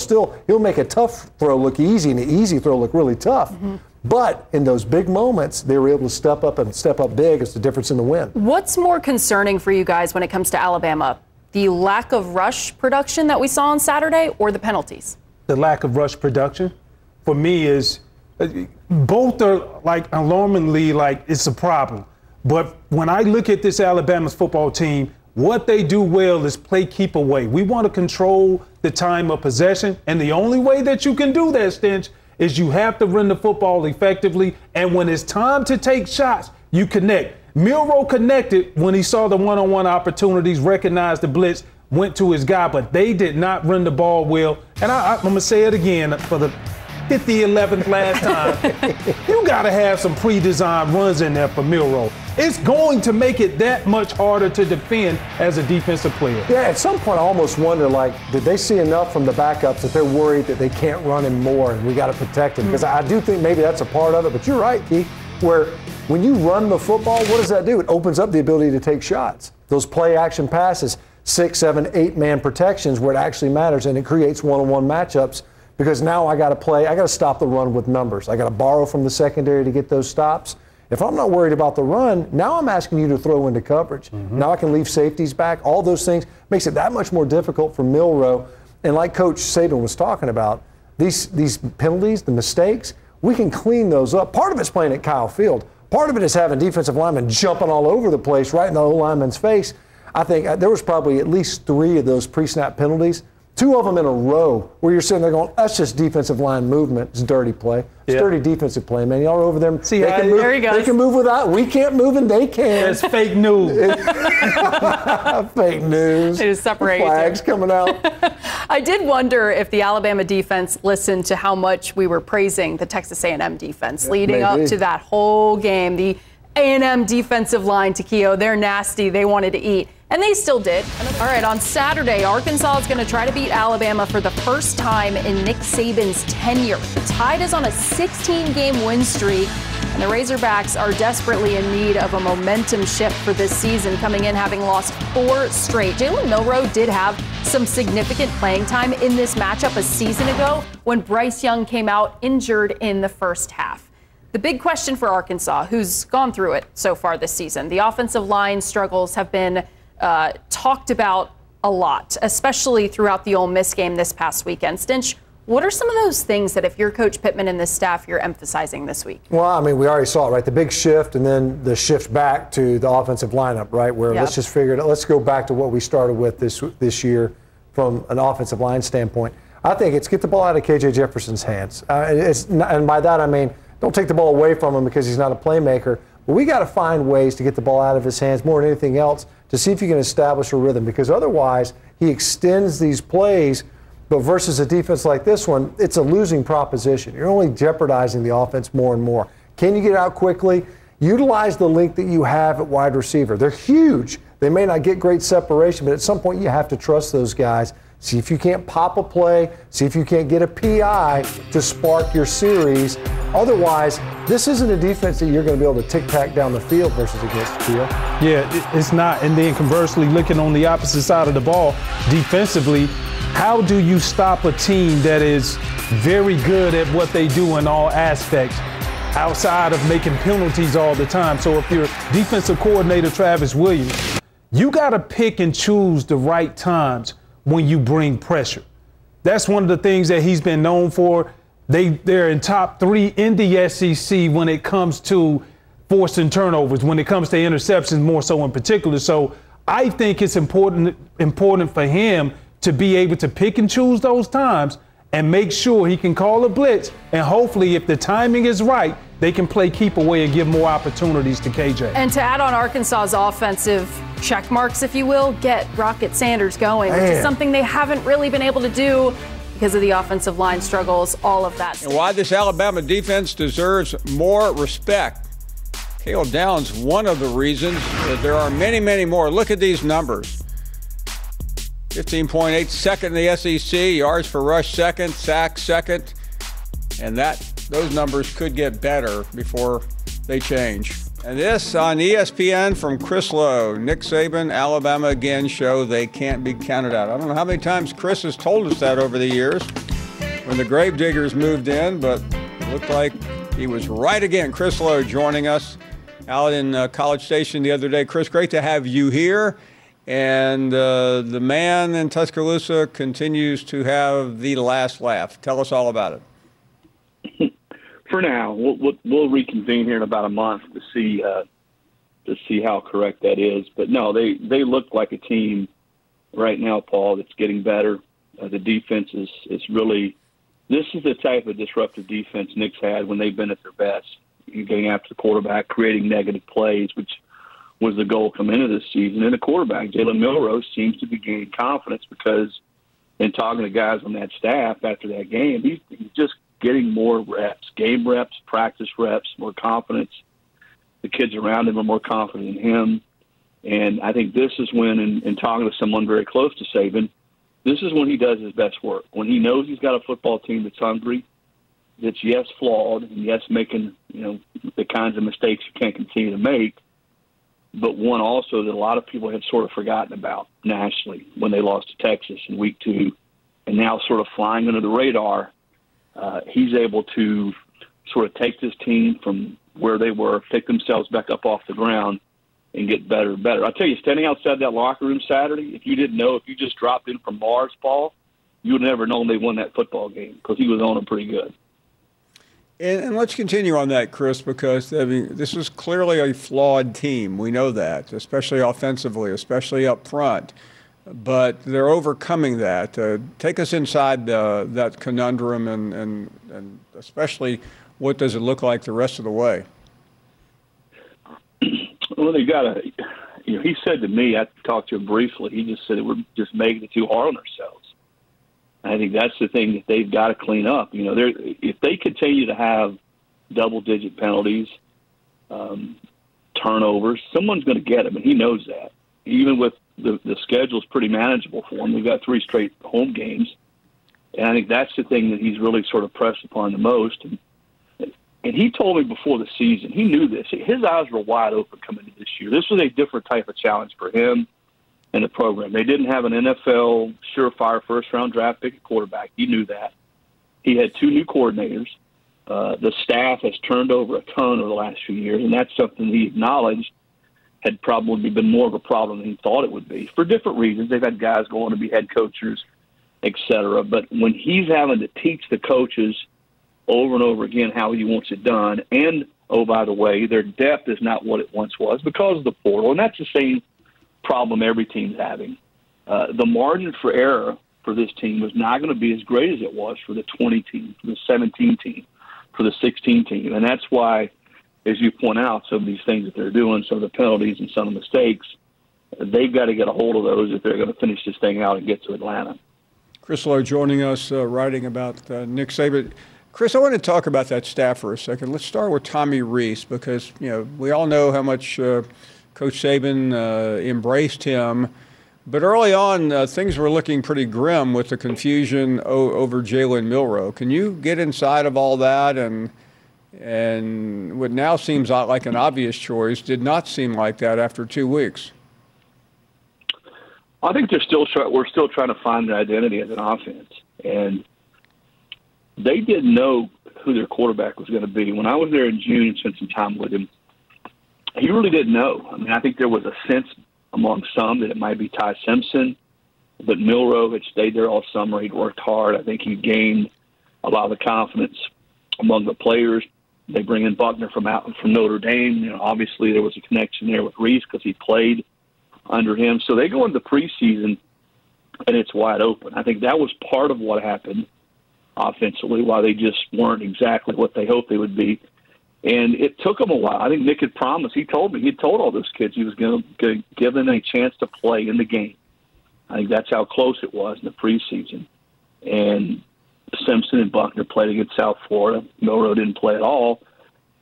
he'll make a tough throw look easy and the easy throw look really tough. Mm-hmm. But in those big moments, they were able to step up and step up big. It's the difference in the win. What's more concerning for you guys when it comes to Alabama? The lack of rush production that we saw on Saturday or the penalties? The lack of rush production for me is both are like alarmingly like it's a problem. But when I look at this Alabama's football team, what they do well is play keep away. We want to control the time of possession. And the only way that you can do that, Stinch, is you have to run the football effectively. And when it's time to take shots, you connect. Milroe connected when he saw the one-on-one opportunities, recognized the blitz, went to his guy, but they did not run the ball well. And I'm going to say it again for the 11th last time. You got to have some pre-designed runs in there for Milroe. It's going to make it that much harder to defend as a defensive player. Yeah, at some point I almost wonder, like, did they see enough from the backups that they're worried that they can't run him more and we got to protect him? Because I do think maybe that's a part of it. But you're right, Keith, where when you run the football, what does that do? It opens up the ability to take shots. Those play-action passes, 6, 7, 8-man protections where it actually matters, and it creates one-on-one matchups. Because now I got to stop the run with numbers. I got to borrow from the secondary to get those stops. If I'm not worried about the run, now I'm asking you to throw into coverage. Mm-hmm. Now I can leave safeties back. All those things makes it that much more difficult for Milroe. And like Coach Saban was talking about, these penalties, the mistakes, we can clean those up. Part of it's playing at Kyle Field. Part of it is having defensive linemen jumping all over the place right in the O-lineman's face. I think there was probably at least 3 of those pre-snap penalties. 2 of them in a row where you're sitting there going, that's just defensive line movement. It's dirty play. It's dirty defensive play, man. Y'all are over there. See, there he goes. They can move without. We can't move and they can. It's fake news. Fake news. It is separated. Flags coming out. I did wonder if the Alabama defense listened to how much we were praising the Texas A&M defense leading up to that whole game. The A&M defensive line, Takeo, they're nasty. They wanted to eat. And they still did. All right, on Saturday, Arkansas is going to try to beat Alabama for the first time in Nick Saban's tenure. The Tide is on a 16-game win streak, and the Razorbacks are desperately in need of a momentum shift for this season, coming in having lost 4 straight. Jalen Milroe did have some significant playing time in this matchup a season ago when Bryce Young came out injured in the first half. The big question for Arkansas, who's gone through it so far this season, the offensive line struggles have been talked about a lot, especially throughout the Ole Miss game this past weekend. Stinch, what are some of those things that if you're Coach Pittman and this staff, you're emphasizing this week? Well, I mean, we already saw it, right? The big shift and then the shift back to the offensive lineup, right? Where let's just figure it out. Let's go back to what we started with this year from an offensive line standpoint. I think it's get the ball out of KJ Jefferson's hands. And by that I mean, don't take the ball away from him because he's not a playmaker. But we got to find ways to get the ball out of his hands more than anything else to see if you can establish a rhythm, because otherwise he extends these plays. But versus a defense like this one, it's a losing proposition. You're only jeopardizing the offense more and more. Can you get out quickly? Utilize the length that you have at wide receiver. They're huge. They may not get great separation, but at some point you have to trust those guys. See if you can't pop a play. See if you can't get a PI to spark your series. Otherwise, this isn't a defense that you're going to be able to tic-tac down the field versus against the field. Yeah, it's not. And then conversely, looking on the opposite side of the ball, defensively, how do you stop a team that is very good at what they do in all aspects outside of making penalties all the time? So if you're defensive coordinator Travis Williams, you got to pick and choose the right times when you bring pressure. That's one of the things that he's been known for. They're in top 3 in the SEC when it comes to forcing turnovers, when it comes to interceptions more so in particular. So I think it's important for him to be able to pick and choose those times and make sure he can call a blitz. And hopefully, if the timing is right, they can play keep away and give more opportunities to KJ. And to add on Arkansas's offensive check marks, if you will, get Rocket Sanders going, which is something they haven't really been able to do because of the offensive line struggles, all of that. And why this Alabama defense deserves more respect. Caleb Downs, one of the reasons, but there are many, many more. Look at these numbers. 15.8, second in the SEC, yards per rush second, sacks second, and those numbers could get better before they change. And this on ESPN from Chris Lowe, Nick Saban, Alabama again show they can't be counted out. I don't know how many times Chris has told us that over the years when the Gravediggers moved in, but it looked like he was right again. Chris Lowe joining us out in College Station the other day. Chris, great to have you here. And the man in Tuscaloosa continues to have the last laugh. Tell us all about it. For now, we'll reconvene here in about a month to see how correct that is. But no, they look like a team right now, Paul, that's getting better. The defense is really – this is the type of disruptive defense Nick's had when they've been at their best, getting after the quarterback, creating negative plays, which – was the goal coming into this season. And the quarterback, Jalen Milroe, seems to be gaining confidence because in talking to guys on that staff after that game, he's just getting more reps, game reps, practice reps, more confidence. The kids around him are more confident in him. And I think this is when, in talking to someone very close to Saban, this is when he does his best work. When he knows he's got a football team that's hungry, that's, yes, flawed, and, yes, making, the kinds of mistakes you can't continue to make, but one also that a lot of people have sort of forgotten about nationally when they lost to Texas in week 2, and now sort of flying under the radar. He's able to sort of take this team from where they were, pick themselves back up off the ground, and get better and better. I'll tell you, standing outside that locker room Saturday, if you didn't know, if you just dropped in from Mars, Paul, you would never known they won that football game because he was on them pretty good. And let's continue on that, Chris, because this is clearly a flawed team. We know that, especially offensively, especially up front. But they're overcoming that. Take us inside that conundrum and especially what does it look like the rest of the way? Well, they got to, he said to me, I talked to him briefly, he just said we're just making it too hard on ourselves. I think that's the thing that they've got to clean up. If they continue to have double-digit penalties, turnovers, someone's going to get them, and he knows that. Even with the schedule's pretty manageable for him. We've got 3 straight home games, and I think that's the thing that he's really sort of pressed upon the most. And he told me before the season, he knew this. His eyes were wide open coming into this year. This was a different type of challenge for him and the program. They didn't have an NFL surefire first-round draft pick at quarterback. He knew that. He had 2 new coordinators. The staff has turned over a ton over the last few years, and that's something he acknowledged had probably been more of a problem than he thought it would be for different reasons. They've had guys going to be head coaches, et cetera. But when he's having to teach the coaches over and over again how he wants it done, and, oh, by the way, their depth is not what it once was because of the portal, and that's the same problem every team's having. The margin for error for this team was not going to be as great as it was for the 20 team, for the 17 team, for the 16 team. And that's why, as you point out, some of these things that they're doing, some of the penalties and some of the mistakes, they've got to get a hold of those if they're going to finish this thing out and get to Atlanta. Chris Low joining us, writing about Nick Saban. Chris, I want to talk about that staff for a second. Let's start with Tommy Rees because, we all know how much Coach Saban embraced him. But early on, things were looking pretty grim with the confusion over Jalen Milroe. Can you get inside of all that? And what now seems like an obvious choice did not seem like that after 2 weeks. I think we're still trying to find their identity as an offense. And they didn't know who their quarterback was going to be. When I was there in June and spent some time with him, he really didn't know. I mean, I think there was a sense among some that it might be Ty Simpson, but Milroe had stayed there all summer. He'd worked hard. I think he gained a lot of the confidence among the players. They bring in Buckner from Notre Dame. Obviously there was a connection there with Reese because he played under him. So they go into the preseason, and it's wide open. I think that was part of what happened offensively, why they just weren't exactly what they hoped they would be. And it took them a while. I think Nick had promised. He told all those kids he was going to give them a chance to play in the game. I think that's how close it was in the preseason. And Simpson and Buckner played against South Florida. Milroe didn't play at all.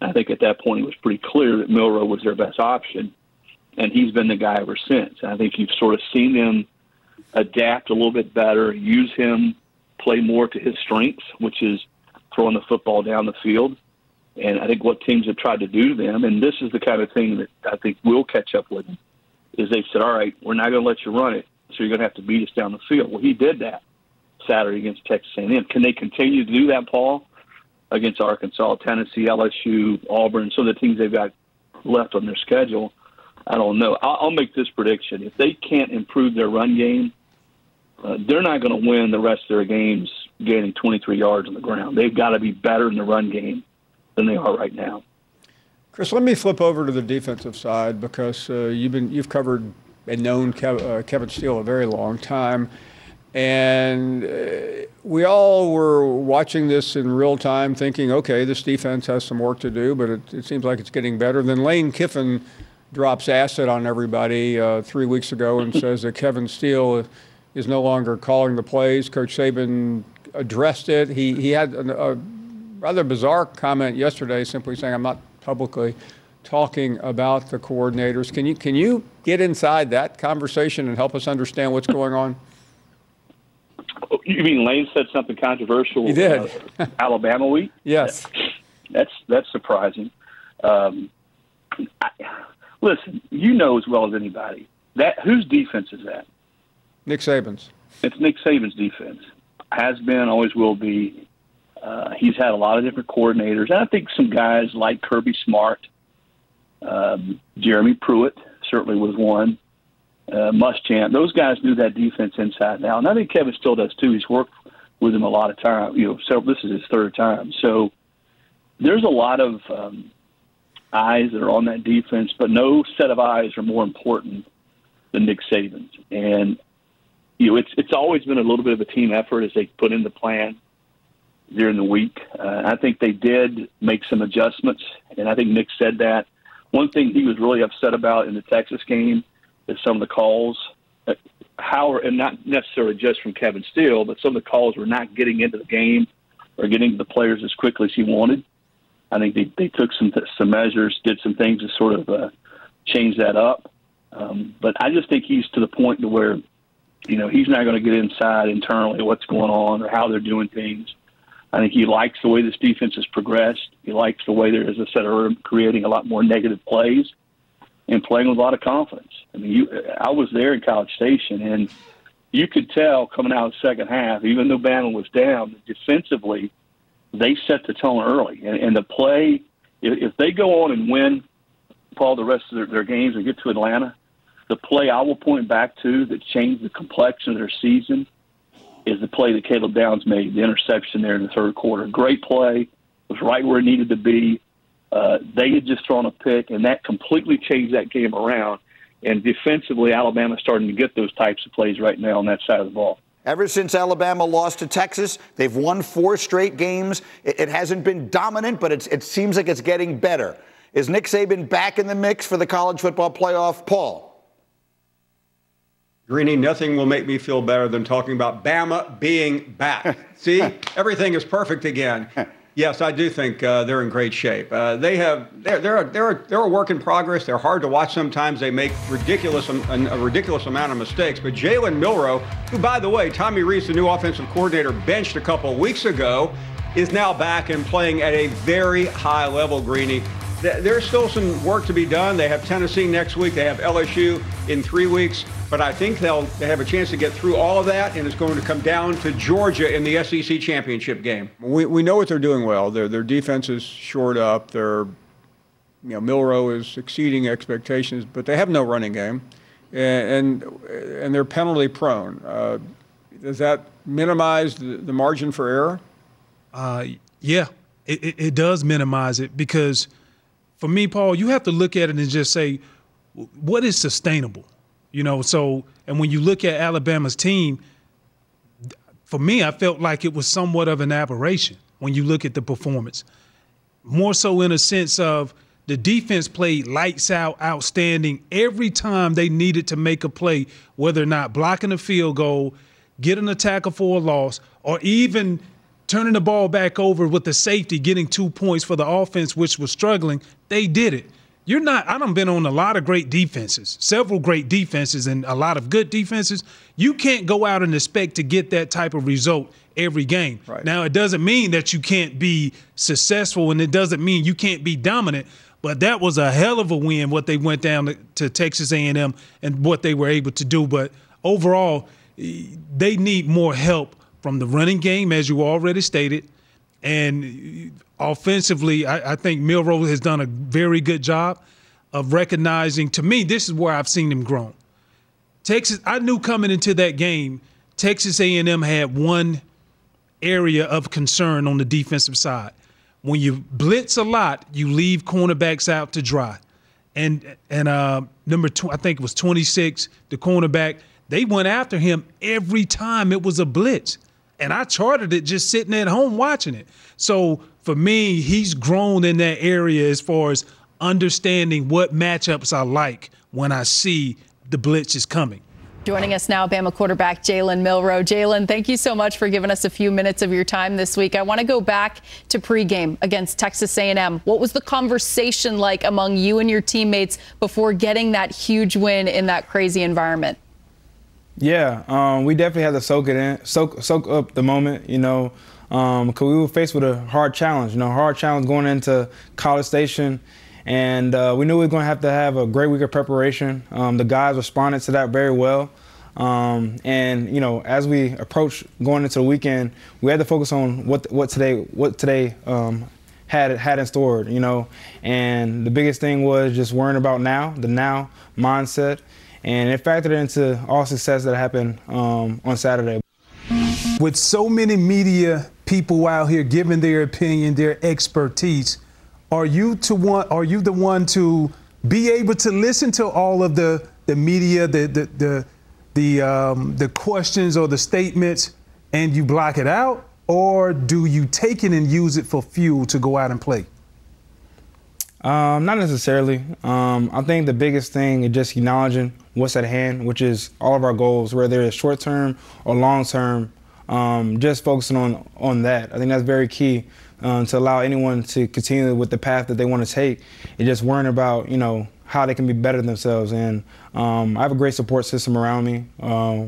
I think at that point it was pretty clear that Milroe was their best option, and he's been the guy ever since. And I think you've sort of seen them adapt a little bit better, use him, play more to his strengths, which is throwing the football down the field. And I think what teams have tried to do to them, and this is the kind of thing that I think will catch up with them, is they've said, all right, we're not going to let you run it, so you're going to have to beat us down the field. Well, he did that Saturday against Texas A&M. Can they continue to do that, Paul, against Arkansas, Tennessee, LSU, Auburn, some of the teams they've got left on their schedule? I don't know. I'll make this prediction. If they can't improve their run game, they're not going to win the rest of their games gaining 23 yards on the ground. They've got to be better in the run game than they are right now. Chris, let me flip over to the defensive side because you've covered and known Kevin Steele a very long time. And we all were watching this in real time thinking, okay, this defense has some work to do, but it seems like it's getting better. Then Lane Kiffin drops acid on everybody 3 weeks ago and says that Kevin Steele is no longer calling the plays. Coach Saban addressed it. He had a rather bizarre comment yesterday simply saying, I'm not publicly talking about the coordinators. Can you get inside that conversation and help us understand what's going on? You mean Lane said something controversial? He did. Alabama week? Yes. That's surprising. Listen, you know as well as anybody, whose defense is that? Nick Saban's. It's Nick Saban's defense. Has been, always will be. He's had a lot of different coordinators. And I think some guys like Kirby Smart, Jeremy Pruitt certainly was one, Muschamp. Those guys knew that defense inside and out. And I think Kevin still does too. He's worked with him a lot of time. So this is his third time. So there's a lot of eyes that are on that defense, but no set of eyes are more important than Nick Saban's. And it's always been a little bit of a team effort as they put in the plan during the week. I think they did make some adjustments, and I think Nick said that. One thing he was really upset about in the Texas game is some of the calls, and not necessarily just from Kevin Steele, but some of the calls were not getting into the game or getting to the players as quickly as he wanted. I think they took some measures, did some things to sort of change that up. But I just think he's to the point to where, he's not going to get inside internally what's going on or how they're doing things. I think he likes the way this defense has progressed. He likes the way they're, as I said earlier, creating a lot more negative plays and playing with a lot of confidence. I mean, I was there in College Station, and you could tell coming out of the second half, even though Bama was down, defensively they set the tone early. And the play, if they go on and win, Paul, the rest of their games and get to Atlanta, the play I will point back to that changed the complexion of their season is the play that Caleb Downs made, the interception there in the third quarter. Great play. Was right where it needed to be. They had just thrown a pick, and that completely changed that game around. And defensively, Alabama's starting to get those types of plays right now on that side of the ball. Ever since Alabama lost to Texas, they've won 4 straight games. It hasn't been dominant, but it seems like it's getting better. Is Nick Saban back in the mix for the college football playoff? Paul? Greeny, nothing will make me feel better than talking about Bama being back. See, everything is perfect again. Yes, I do think they're in great shape. They're a work in progress. They're hard to watch sometimes. They make a ridiculous amount of mistakes. But Jalen Milroe, who, by the way, Tommy Rees, the new offensive coordinator, benched a couple of weeks ago, is now back and playing at a very high level, Greeny. There's still some work to be done. They have Tennessee next week. They have LSU in 3 weeks. But I think they have a chance to get through all of that, and it's going to come down to Georgia in the SEC championship game. We know what they're doing well. Their defense is shored up. Milroe is exceeding expectations, but they have no running game, and they're penalty prone. Does that minimize the margin for error? Yeah, it does minimize it, because for me, Paul, you have to look at it and just say, what is sustainable? So, and when you look at Alabama's team, for me, I felt like it was somewhat of an aberration when you look at the performance. More so in a sense of the defense played lights out, outstanding every time they needed to make a play, whether or not blocking a field goal, getting a tackle for a loss, or even turning the ball back over with the safety, getting 2 points for the offense, which was struggling. They did it. I done been on a lot of great defenses, several great defenses and a lot of good defenses. You can't go out and expect to get that type of result every game. Right. Now, it doesn't mean that you can't be successful, and it doesn't mean you can't be dominant, but that was a hell of a win, what they went down to Texas A&M and what they were able to do. But overall, they need more help from the running game, as you already stated, and offensively, I think Milroe has done a very good job of recognizing. To me, this is where I've seen him grow. Texas, I knew coming into that game, Texas A&M had one area of concern on the defensive side. When you blitz a lot, you leave cornerbacks out to dry. And number 2, I think it was 26, the cornerback, they went after him every time it was a blitz. And I charted it just sitting at home watching it. So for me, he's grown in that area as far as understanding what matchups I like when I see the blitz is coming. Joining us now, Bama quarterback Jalen Milroe. Jalen, thank you so much for giving us a few minutes of your time this week. I want to go back to pregame against Texas A&M. What was the conversation like among you and your teammates before getting that huge win in that crazy environment? Yeah, we definitely had to soak it in, soak up the moment, because we were faced with a hard challenge, going into College Station. And we knew we were going to have a great week of preparation. The guys responded to that very well. And, as we approached going into the weekend, we had to focus on what today had in store, And the biggest thing was just worrying about the now mindset. And it factored into all success that happened on Saturday. With so many media people out here giving their opinion, their expertise, are you the one to be able to listen to all of the media, the questions or the statements, and you block it out, or do you take it and use it for fuel to go out and play? Not necessarily. I think the biggest thing is just acknowledging what's at hand, which is all of our goals, whether it's short-term or long-term, just focusing on that. I think that's very key to allow anyone to continue with the path that they want to take and just worrying about, how they can be better themselves. And I have a great support system around me,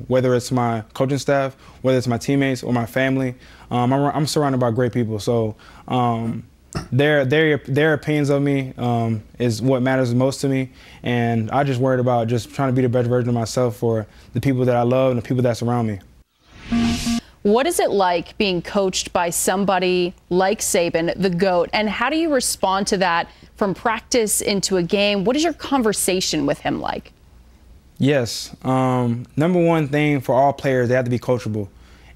whether it's my coaching staff, whether it's my teammates or my family. I'm surrounded by great people. So their opinions of me is what matters most to me, and I just worried about just trying to be the best version of myself for the people that I love and the people that surround me. What is it like being coached by somebody like Saban, the GOAT? And how do you respond to that from practice into a game? What is your conversation with him like? Yes. Number one thing for all players, they have to be coachable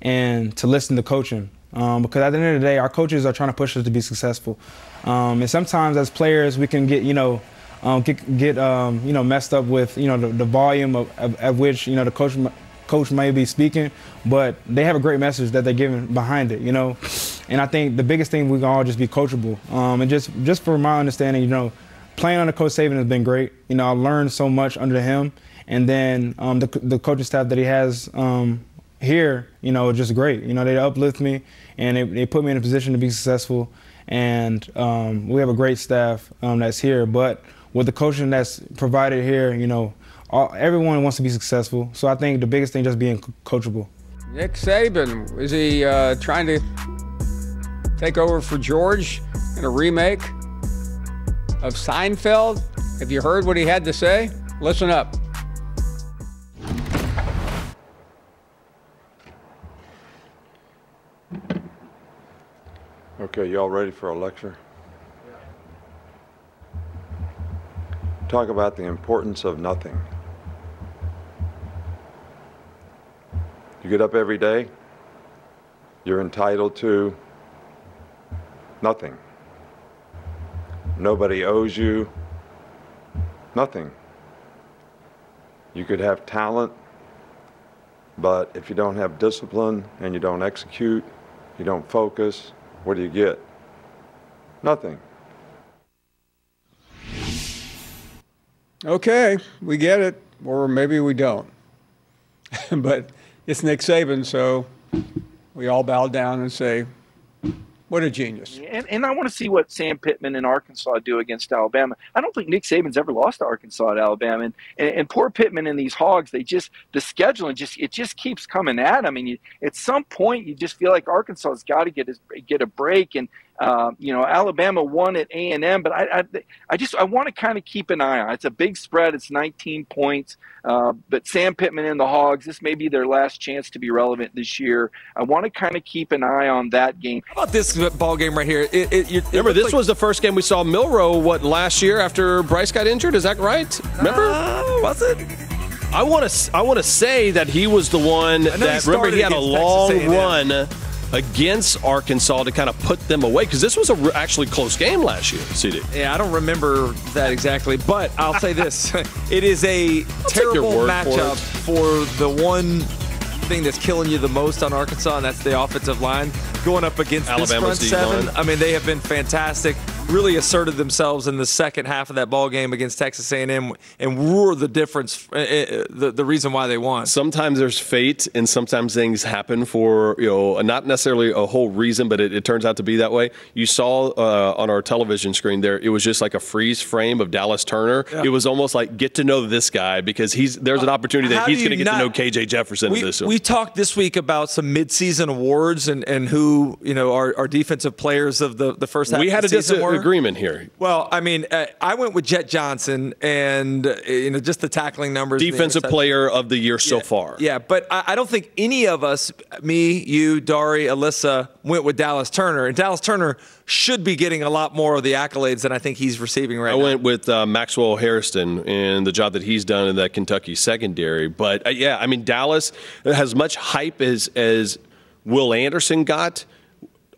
and to listen to coaching. Because at the end of the day, our coaches are trying to push us to be successful. And sometimes as players, we can get, messed up with, the volume of which, the coach may be speaking, but they have a great message that they're giving behind it, And I think the biggest thing, we can all just be coachable. And just for my understanding, playing under Coach Saban has been great. I learned so much under him. And then the coaching staff that he has here, just great. They uplift me and they put me in a position to be successful. And we have a great staff that's here. But with the coaching that's provided here, everyone wants to be successful. So I think the biggest thing just being coachable. Nick Saban, is he trying to take over for George in a remake of Seinfeld? Have you heard what he had to say? Listen up. Okay, y'all ready for a lecture? Talk about the importance of nothing. You get up every day, you're entitled to nothing. Nobody owes you nothing. You could have talent, but if you don't have discipline and you don't execute, you don't focus, what do you get? Nothing. Okay, we get it, or maybe we don't. But it's Nick Saban, so we all bow down and say, what a genius. And I want to see what Sam Pittman and Arkansas do against Alabama. I don't think Nick Saban's ever lost to Arkansas at Alabama. And poor Pittman and these Hogs, the scheduling just keeps coming at them. I mean, at some point, you just feel like Arkansas has got to get a break. And Alabama won at A&M, but I want to kind of keep an eye on it. It's a big spread. It's 19 points. But Sam Pittman and the Hogs, this may be their last chance to be relevant this year. I want to kind of keep an eye on that game. How about this ball game right here? Remember, this was the first game we saw Milroe, last year after Bryce got injured? Is that right? Remember? Was it? I want to say that he was the one that, remember, he had a long run against Arkansas to kind of put them away, because this was a actually close game last year, CD. Yeah, I don't remember that exactly, but I'll say this. It is a terrible matchup for the one thing that's killing you the most on Arkansas, and that's the offensive line going up against Alabama's this front seven. D-line. I mean, they have been fantastic. Really asserted themselves in the second half of that ball game against Texas A&M and were the difference, the reason why they won. Sometimes there's fate, and sometimes things happen for, not necessarily a whole reason, but it turns out to be that way. You saw on our television screen there, it was just like a freeze frame of Dallas Turner. Yeah. It was almost like, get to know this guy, because there's an opportunity that he's going to get to know KJ Jefferson in this. We talked this week about some midseason awards and who, our defensive players of the first half we had of the season were. Agreement here. Well, I mean, I went with Jet Johnson, and just the tackling numbers. Defensive player of the year so far. Yeah, but I don't think any of us, me, you, Dari, Alyssa, went with Dallas Turner, and Dallas Turner should be getting a lot more of the accolades than I think he's receiving right now. I went with Maxwell Hairston and the job that he's done in that Kentucky secondary. But Dallas, as much hype as Will Anderson got,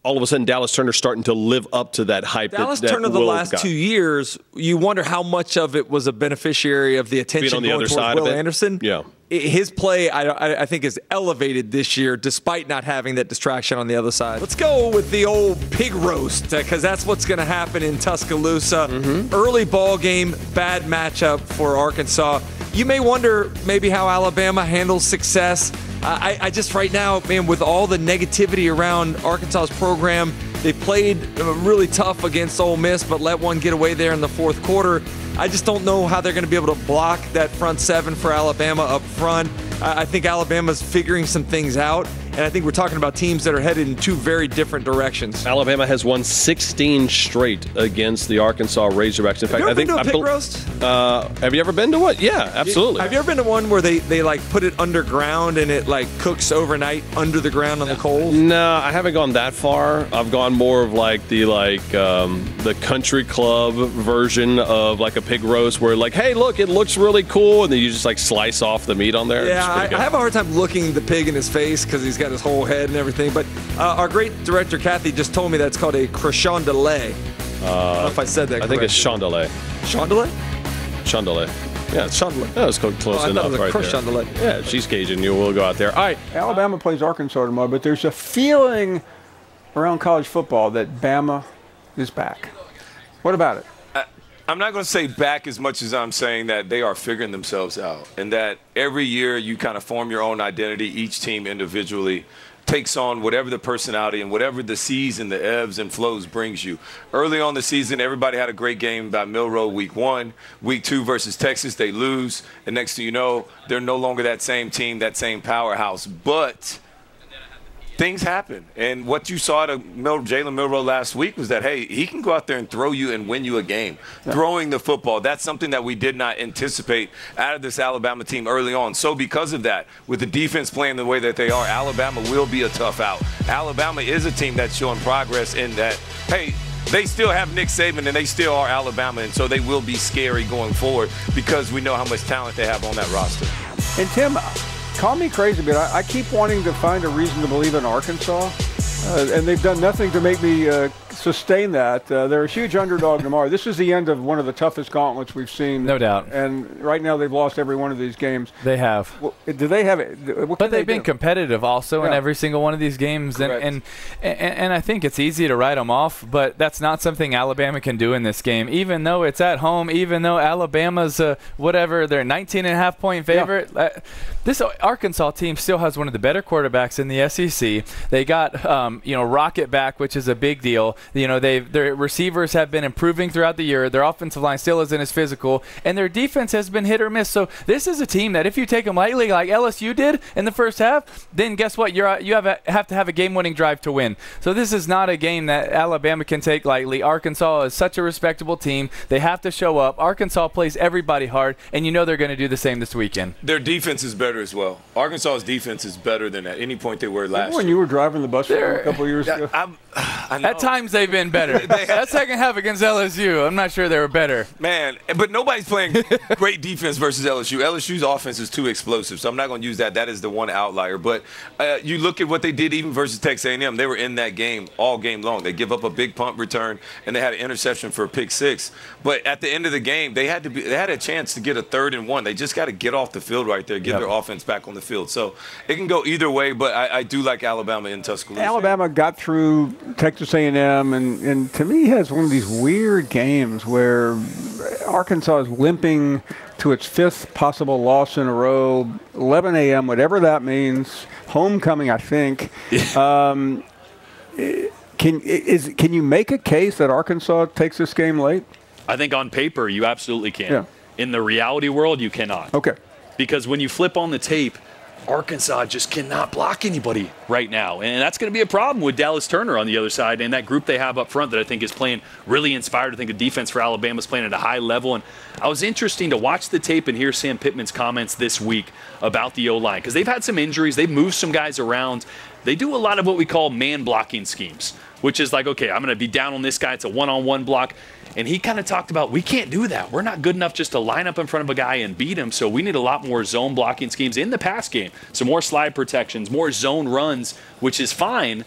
all of a sudden Dallas Turner starting to live up to that hype. Dallas that Turner the Will last got. 2 years, you wonder how much of it was a beneficiary of the attention on the going other towards side Will of it. Anderson. Yeah. His play, I think, is elevated this year despite not having that distraction on the other side. Let's go with the old pig roast, because that's what's going to happen in Tuscaloosa. Early ball game, bad matchup for Arkansas. You may wonder maybe how Alabama handles success. I just right now, man, with all the negativity around Arkansas's program, they played really tough against Ole Miss, but let one get away there in the fourth quarter. I just don't know how they're going to be able to block that front seven for Alabama up front. I think Alabama's figuring some things out. And I think we're talking about teams that are headed in two very different directions. Alabama has won 16 straight against the Arkansas Razorbacks. In fact, I think. Have you ever been to a pig roast? Have you ever been to one? Yeah, absolutely. Have you ever been to one where they like put it underground and it like cooks overnight under the ground on the coals? No, I haven't gone that far. I've gone more of like the country club version of like a pig roast where like, hey, look, it looks really cool, and then you just like slice off the meat on there. Yeah, I have a hard time looking the pig in his face because he's got his whole head and everything. But our great director Kathy just told me that's called a crescendolay. I don't know if I said that correctly. I think it's chandelier. Chandelier? Chandelier. Yeah, it's chandelier. That was close enough right there. Yeah, she's Cajun. You will go out there. All right. Alabama plays Arkansas tomorrow, but there's a feeling around college football that Bama is back. What about it? I'm not going to say back as much as I'm saying that they are figuring themselves out, and that every year you kind of form your own identity. Each team individually takes on whatever the personality and whatever the season, the ebbs and flows brings you. Early on the season, everybody had a great game by Milroe week 1. Week 2 versus Texas, they lose. And next thing you know, they're no longer that same team, that same powerhouse. But things happen. And what you saw to Jalen Milroe last week was that, hey, he can go out there and throw you and win you a game. Yeah. Throwing the football, that's something that we did not anticipate out of this Alabama team early on. So because of that, with the defense playing the way that they are, Alabama will be a tough out. Alabama is a team that's showing progress in that, hey, they still have Nick Saban and they still are Alabama, and so they will be scary going forward because we know how much talent they have on that roster. And Tim, call me crazy, but I keep wanting to find a reason to believe in Arkansas, and they've done nothing to make me sustain that. They're a huge underdog tomorrow. This is the end of one of the toughest gauntlets we've seen. No doubt. And right now they've lost every one of these games. They have. Well, do they have it? But they've been competitive also in every single one of these games. And I think it's easy to write them off, but that's not something Alabama can do in this game. Even though it's at home, even though Alabama's whatever, they're 19.5-point favorite. Yeah. This Arkansas team still has one of the better quarterbacks in the SEC. They got Rocket back, which is a big deal. Their receivers have been improving throughout the year. Their offensive line still isn't as physical, and their defense has been hit or miss. So this is a team that if you take them lightly, like LSU did in the first half, then guess what? You have to have a game-winning drive to win. So this is not a game that Alabama can take lightly. Arkansas is such a respectable team. They have to show up. Arkansas plays everybody hard, and you know they're going to do the same this weekend. Their defense is better as well. Arkansas's defense is better than at any point they were last year. When you were driving the bus a couple of years ago? At times they've been better. That second half against LSU, I'm not sure they were better. Man, but nobody's playing great defense versus LSU. LSU's offense is too explosive, so I'm not going to use that. That is the one outlier. But you look at what they did even versus Texas A&M. They were in that game all game long. They give up a big punt return, and they had an interception for a pick 6. But at the end of the game, they had a chance to get a 3rd and 1. They just got to get off the field right there, get their offense back on the field. So it can go either way, but I do like Alabama in Tuscaloosa. Alabama got through Texas A&M, and to me has one of these weird games where Arkansas is limping to its 5th possible loss in a row, 11 a.m., whatever that means, homecoming, I think. Can you make a case that Arkansas takes this game late? I think on paper you absolutely can. Yeah. In the reality world, you cannot. Okay. Because when you flip on the tape, Arkansas just cannot block anybody right now. And that's going to be a problem with Dallas Turner on the other side and that group they have up front that I think is playing really inspired. I think the defense for Alabama is playing at a high level. And I was interesting to watch the tape and hear Sam Pittman's comments this week about the O-line because they've had some injuries. They've moved some guys around. They do a lot of what we call man blocking schemes, which is like, okay, I'm going to be down on this guy. It's a one-on-one block. And he kind of talked about, we can't do that. We're not good enough just to line up in front of a guy and beat him. So we need a lot more zone blocking schemes in the pass game. So more slide protections, more zone runs, which is fine,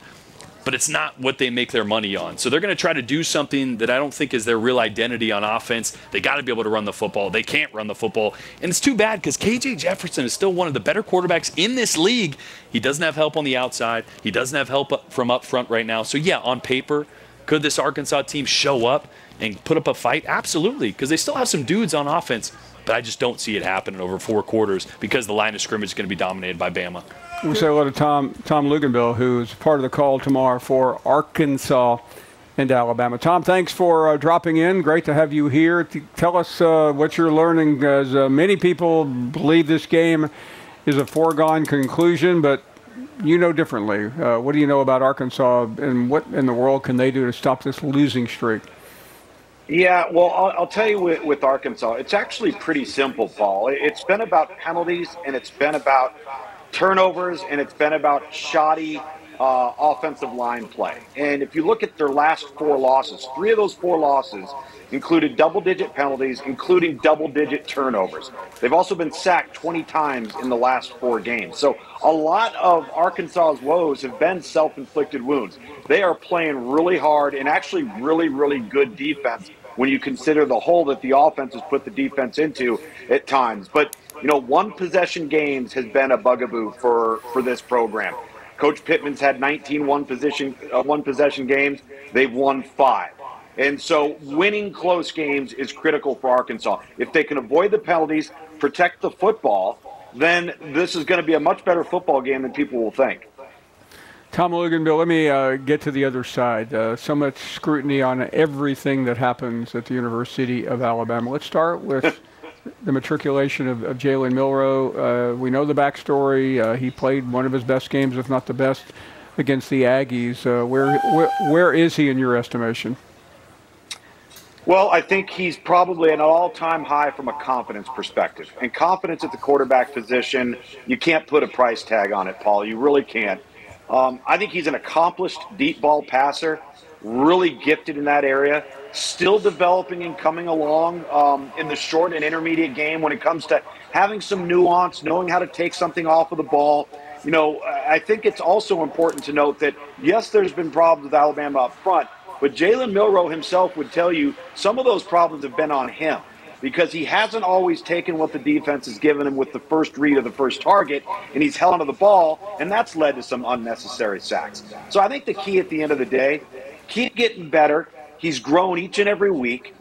but it's not what they make their money on. So they're going to try to do something that I don't think is their real identity on offense. They got to be able to run the football. They can't run the football. And it's too bad because KJ Jefferson is still one of the better quarterbacks in this league. He doesn't have help on the outside. He doesn't have help from up front right now. So yeah, on paper, could this Arkansas team show up and put up a fight? Absolutely, because they still have some dudes on offense, but I just don't see it happening over 4 quarters because the line of scrimmage is going to be dominated by Bama. We say hello to Tom Luginbill, who's part of the call tomorrow for Arkansas and Alabama. Tom, thanks for dropping in. Great to have you here. Tell us what you're learning, as many people believe this game is a foregone conclusion, but you know differently. What do you know about Arkansas, and what in the world can they do to stop this losing streak? Yeah, well, I'll tell you with Arkansas, it's actually pretty simple, Paul. It's been about penalties, and it's been about turnovers, and it's been about shoddy offensive line play. And if you look at their last 4 losses, 3 of those 4 losses included double-digit penalties, including double-digit turnovers. They've also been sacked 20 times in the last 4 games. So a lot of Arkansas's woes have been self-inflicted wounds. They are playing really hard and actually really, really good defense when you consider the hole that the offense has put the defense into at times. But, you know, one-possession games has been a bugaboo for this program. Coach Pittman's had 19 one-possession games. They've won 5. And so winning close games is critical for Arkansas. If they can avoid the penalties, protect the football, then this is going to be a much better football game than people will think. Tom Luginbill, let me get to the other side. So much scrutiny on everything that happens at the University of Alabama. Let's start with the matriculation of Jalen Milroe. We know the backstory. He played one of his best games, if not the best, against the Aggies. Where is he in your estimation? Well, I think he's probably at an all-time high from a confidence perspective. And confidence at the quarterback position, you can't put a price tag on it, Paul. You really can't. I think he's an accomplished deep ball passer, really gifted in that area, still developing and coming along in the short and intermediate game when it comes to having some nuance, knowing how to take something off of the ball. You know, I think it's also important to note that, yes, there's been problems with Alabama up front, but Jalen Milroe himself would tell you some of those problems have been on him because he hasn't always taken what the defense has given him with the first read of the first target, and he's held onto the ball, and that's led to some unnecessary sacks. So I think the key at the end of the day, keep getting better. He's grown each and every week.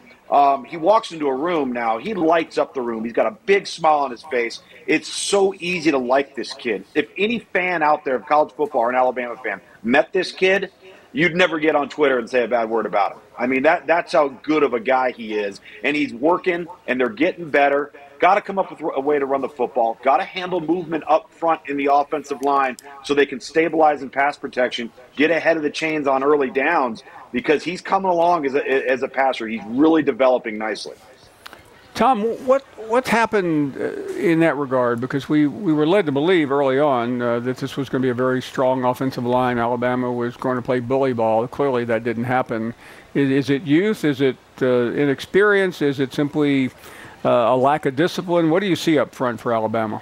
He walks into a room now. He lights up the room. He's got a big smile on his face. It's so easy to like this kid. If any fan out there of college football or an Alabama fan met this kid, you'd never get on Twitter and say a bad word about him. I mean, that's how good of a guy he is. And he's working, and they're getting better. Got to come up with a way to run the football. Got to handle movement up front in the offensive line so they can stabilize in pass protection, get ahead of the chains on early downs, because he's coming along as a passer. He's really developing nicely. Tom, what's happened in that regard? Because we were led to believe early on that this was going to be a very strong offensive line. Alabama was going to play bully ball. Clearly that didn't happen. Is it youth? Is it inexperience? Is it simply a lack of discipline? What do you see up front for Alabama?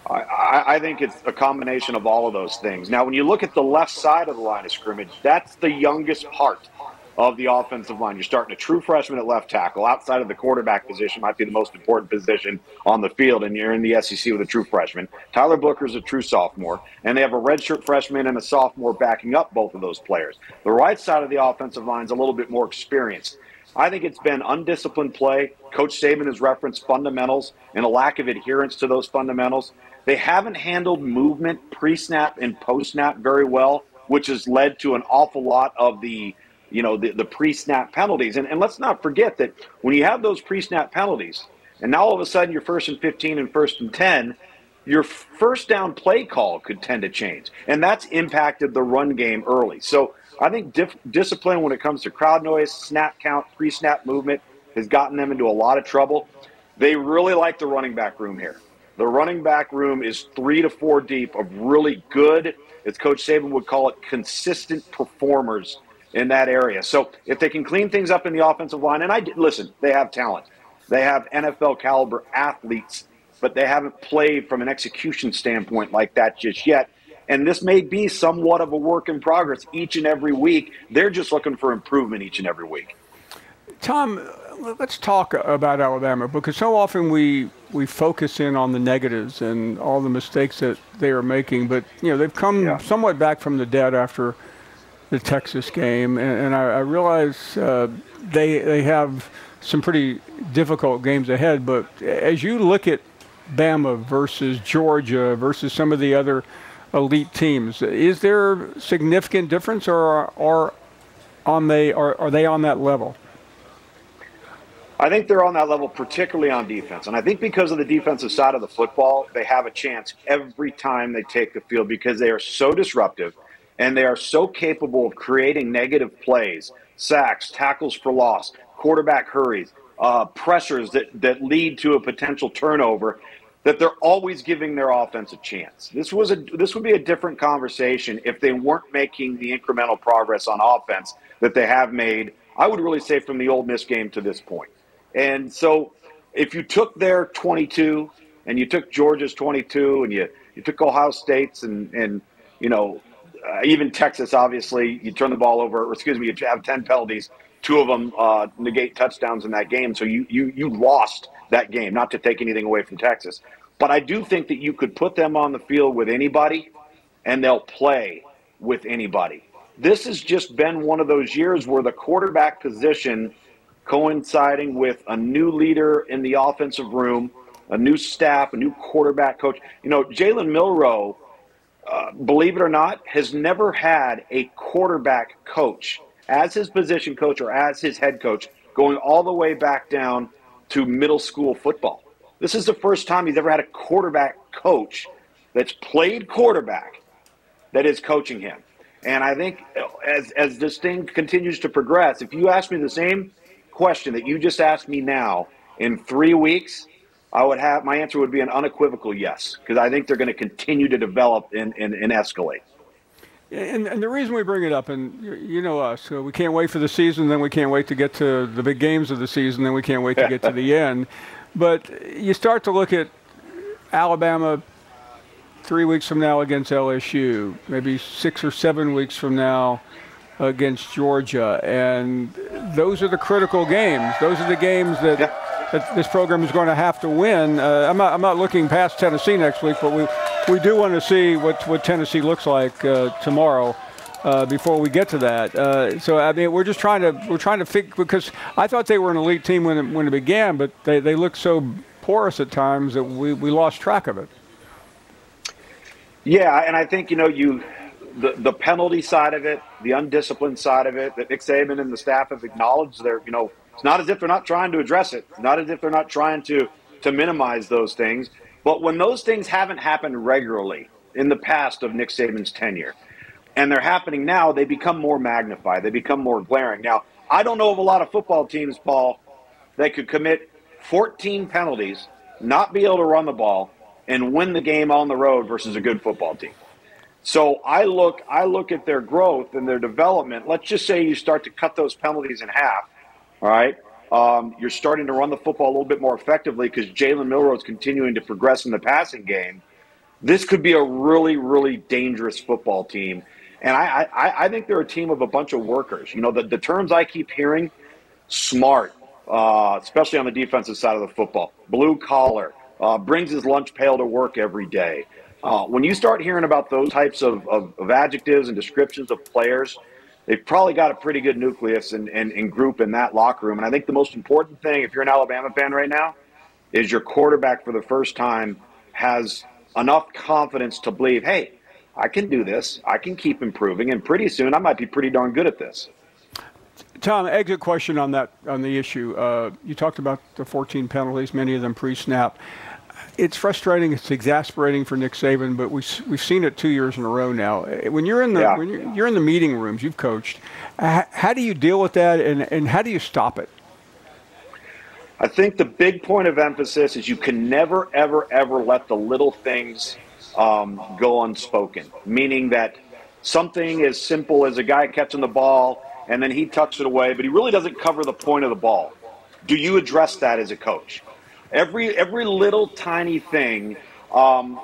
I think it's a combination of all of those things. Now, when you look at the left side of the line of scrimmage, that's the youngest part of the offensive line. You're starting a true freshman at left tackle. Outside of the quarterback position might be the most important position on the field, and you're in the SEC with a true freshman. Tyler Booker's a true sophomore, and they have a redshirt freshman and a sophomore backing up both of those players. The right side of the offensive line is a little bit more experienced. I think it's been undisciplined play. Coach Saban has referenced fundamentals and a lack of adherence to those fundamentals. They haven't handled movement pre-snap and post-snap very well, which has led to an awful lot of the pre-snap penalties. And let's not forget that when you have those pre-snap penalties, and now all of a sudden you're 1st and 15 and 1st and 10, your first down play call could tend to change. And that's impacted the run game early. So I think discipline when it comes to crowd noise, snap count, pre-snap movement has gotten them into a lot of trouble. They really like the running back room here. The running back room is 3 to 4 deep of really good, as Coach Saban would call it, consistent performers in that area. So if they can clean things up in the offensive line, and listen, they have talent. They have NFL caliber athletes, but they haven't played from an execution standpoint like that just yet. And this may be somewhat of a work in progress each and every week. They're just looking for improvement each and every week. Tom, let's talk about Alabama, because so often we focus in on the negatives and all the mistakes that they are making. But, they've come somewhat back from the dead after the Texas game. And I realize they have some pretty difficult games ahead. But as you look at Bama versus Georgia versus some of the other elite teams, is there significant difference, or are they on that level? I think they're on that level, particularly on defense. And I think because of the defensive side of the football, they have a chance every time they take the field because they are so disruptive and they are so capable of creating negative plays, sacks, tackles for loss, quarterback hurries, pressures that lead to a potential turnover, that they're always giving their offense a chance. This would be a different conversation if they weren't making the incremental progress on offense that they have made, I would really say, from the Ole Miss game to this point. And so if you took their 22 and you took Georgia's 22 and you took Ohio State's and even Texas, obviously, you turn the ball over, or excuse me, you have 10 penalties, 2 of them negate touchdowns in that game. So you lost that game, not to take anything away from Texas. But I do think that you could put them on the field with anybody and they'll play with anybody. This has just been one of those years where the quarterback position, coinciding with a new leader in the offensive room, a new staff, a new quarterback coach. Jalen Milroe, believe it or not, has never had a quarterback coach as his position coach or as his head coach going all the way back down to middle school football. This is the first time he's ever had a quarterback coach that's played quarterback that is coaching him. And I think as this thing continues to progress, if you ask me the same question that you just asked me now in 3 weeks, my answer would be an unequivocal yes, because I think they're going to continue to develop and escalate. And the reason we bring it up, and you know us, we can't wait for the season, then we can't wait to get to the big games of the season, then we can't wait to get to the end. But you start to look at Alabama 3 weeks from now against LSU, maybe 6 or 7 weeks from now against Georgia, and those are the critical games. Those are the games that this program is going to have to win. I'm not looking past Tennessee next week, but we do want to see what Tennessee looks like tomorrow before we get to that. So I mean, we're trying to figure, because I thought they were an elite team when it began, but they looked so porous at times that we lost track of it. Yeah, and I think the penalty side of it, the undisciplined side of it, that Nick Saban and the staff have acknowledged. It's not as if they're not trying to address it. It's not as if they're not trying to minimize those things. But when those things haven't happened regularly in the past of Nick Saban's tenure, and they're happening now, they become more magnified. They become more glaring. Now, I don't know of a lot of football teams, Paul, that could commit 14 penalties, not be able to run the ball, and win the game on the road versus a good football team. So I look at their growth and their development. Let's just say you start to cut those penalties in half, all right? You're starting to run the football a little bit more effectively because Jalen Milroe is continuing to progress in the passing game. This could be a really, really dangerous football team. And I think they're a team of a bunch of workers. The terms I keep hearing, smart, especially on the defensive side of the football, blue collar, brings his lunch pail to work every day. When you start hearing about those types of adjectives and descriptions of players, they've probably got a pretty good nucleus and group in that locker room. And I think the most important thing, if you're an Alabama fan right now, is your quarterback for the first time has enough confidence to believe, hey, I can do this. I can keep improving. And pretty soon I might be pretty darn good at this. Tom, exit question on the issue. You talked about the 14 penalties, many of them pre-snap. It's frustrating. It's exasperating for Nick Saban, but we've seen it 2 years in a row now. When you're in the meeting rooms, you've coached. How do you deal with that, and how do you stop it? I think the big point of emphasis is you can never, ever, ever let the little things go unspoken. Meaning that something as simple as a guy catching the ball and then he tucks it away, but he really doesn't cover the point of the ball. Do you address that as a coach? Every little tiny thing,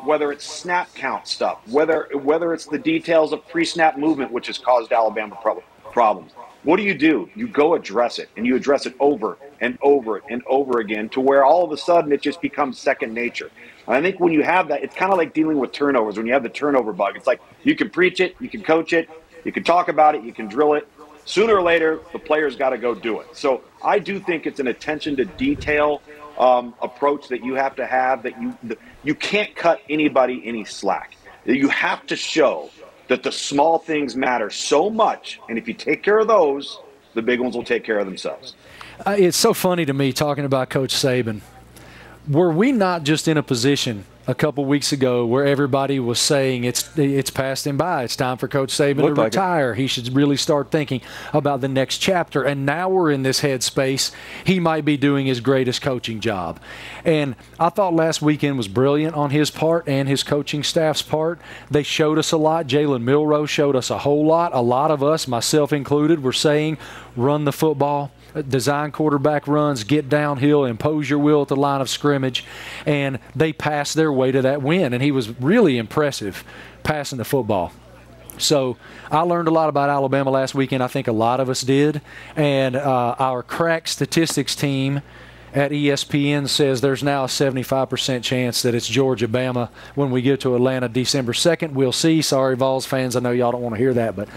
whether it's snap count stuff, whether it's the details of pre-snap movement, which has caused Alabama problems. What do? You go address it, and you address it over and over and over again to where all of a sudden it just becomes second nature. And I think when you have that, it's kind of like dealing with turnovers. When you have the turnover bug, it's like you can preach it, you can coach it, you can talk about it, you can drill it. Sooner or later, the player's got to go do it. So I do think it's an attention to detail approach that you have to have, that you can't cut anybody any slack. You have to show that the small things matter so much, and if you take care of those, the big ones will take care of themselves. It's so funny to me talking about Coach Saban. Were we not just in a position a couple weeks ago where everybody was saying it's passed him by, it's time for Coach Saban to retire, he should really start thinking about the next chapter, and now we're in this headspace, he might be doing his greatest coaching job. And I thought last weekend was brilliant on his part and his coaching staff's part. They showed us a lot. Jalen Milroe showed us a whole lot. A lot of us, myself included, were saying run the football, design quarterback runs, get downhill, impose your will at the line of scrimmage, and they passed their way to that win. And he was really impressive passing the football. So I learned a lot about Alabama last weekend. I think a lot of us did. And our crack statistics team at ESPN says there's now a 75% chance that it's Georgia-Bama when we get to Atlanta December 2nd. We'll see. Sorry, Vols fans. I know y'all don't want to hear that, but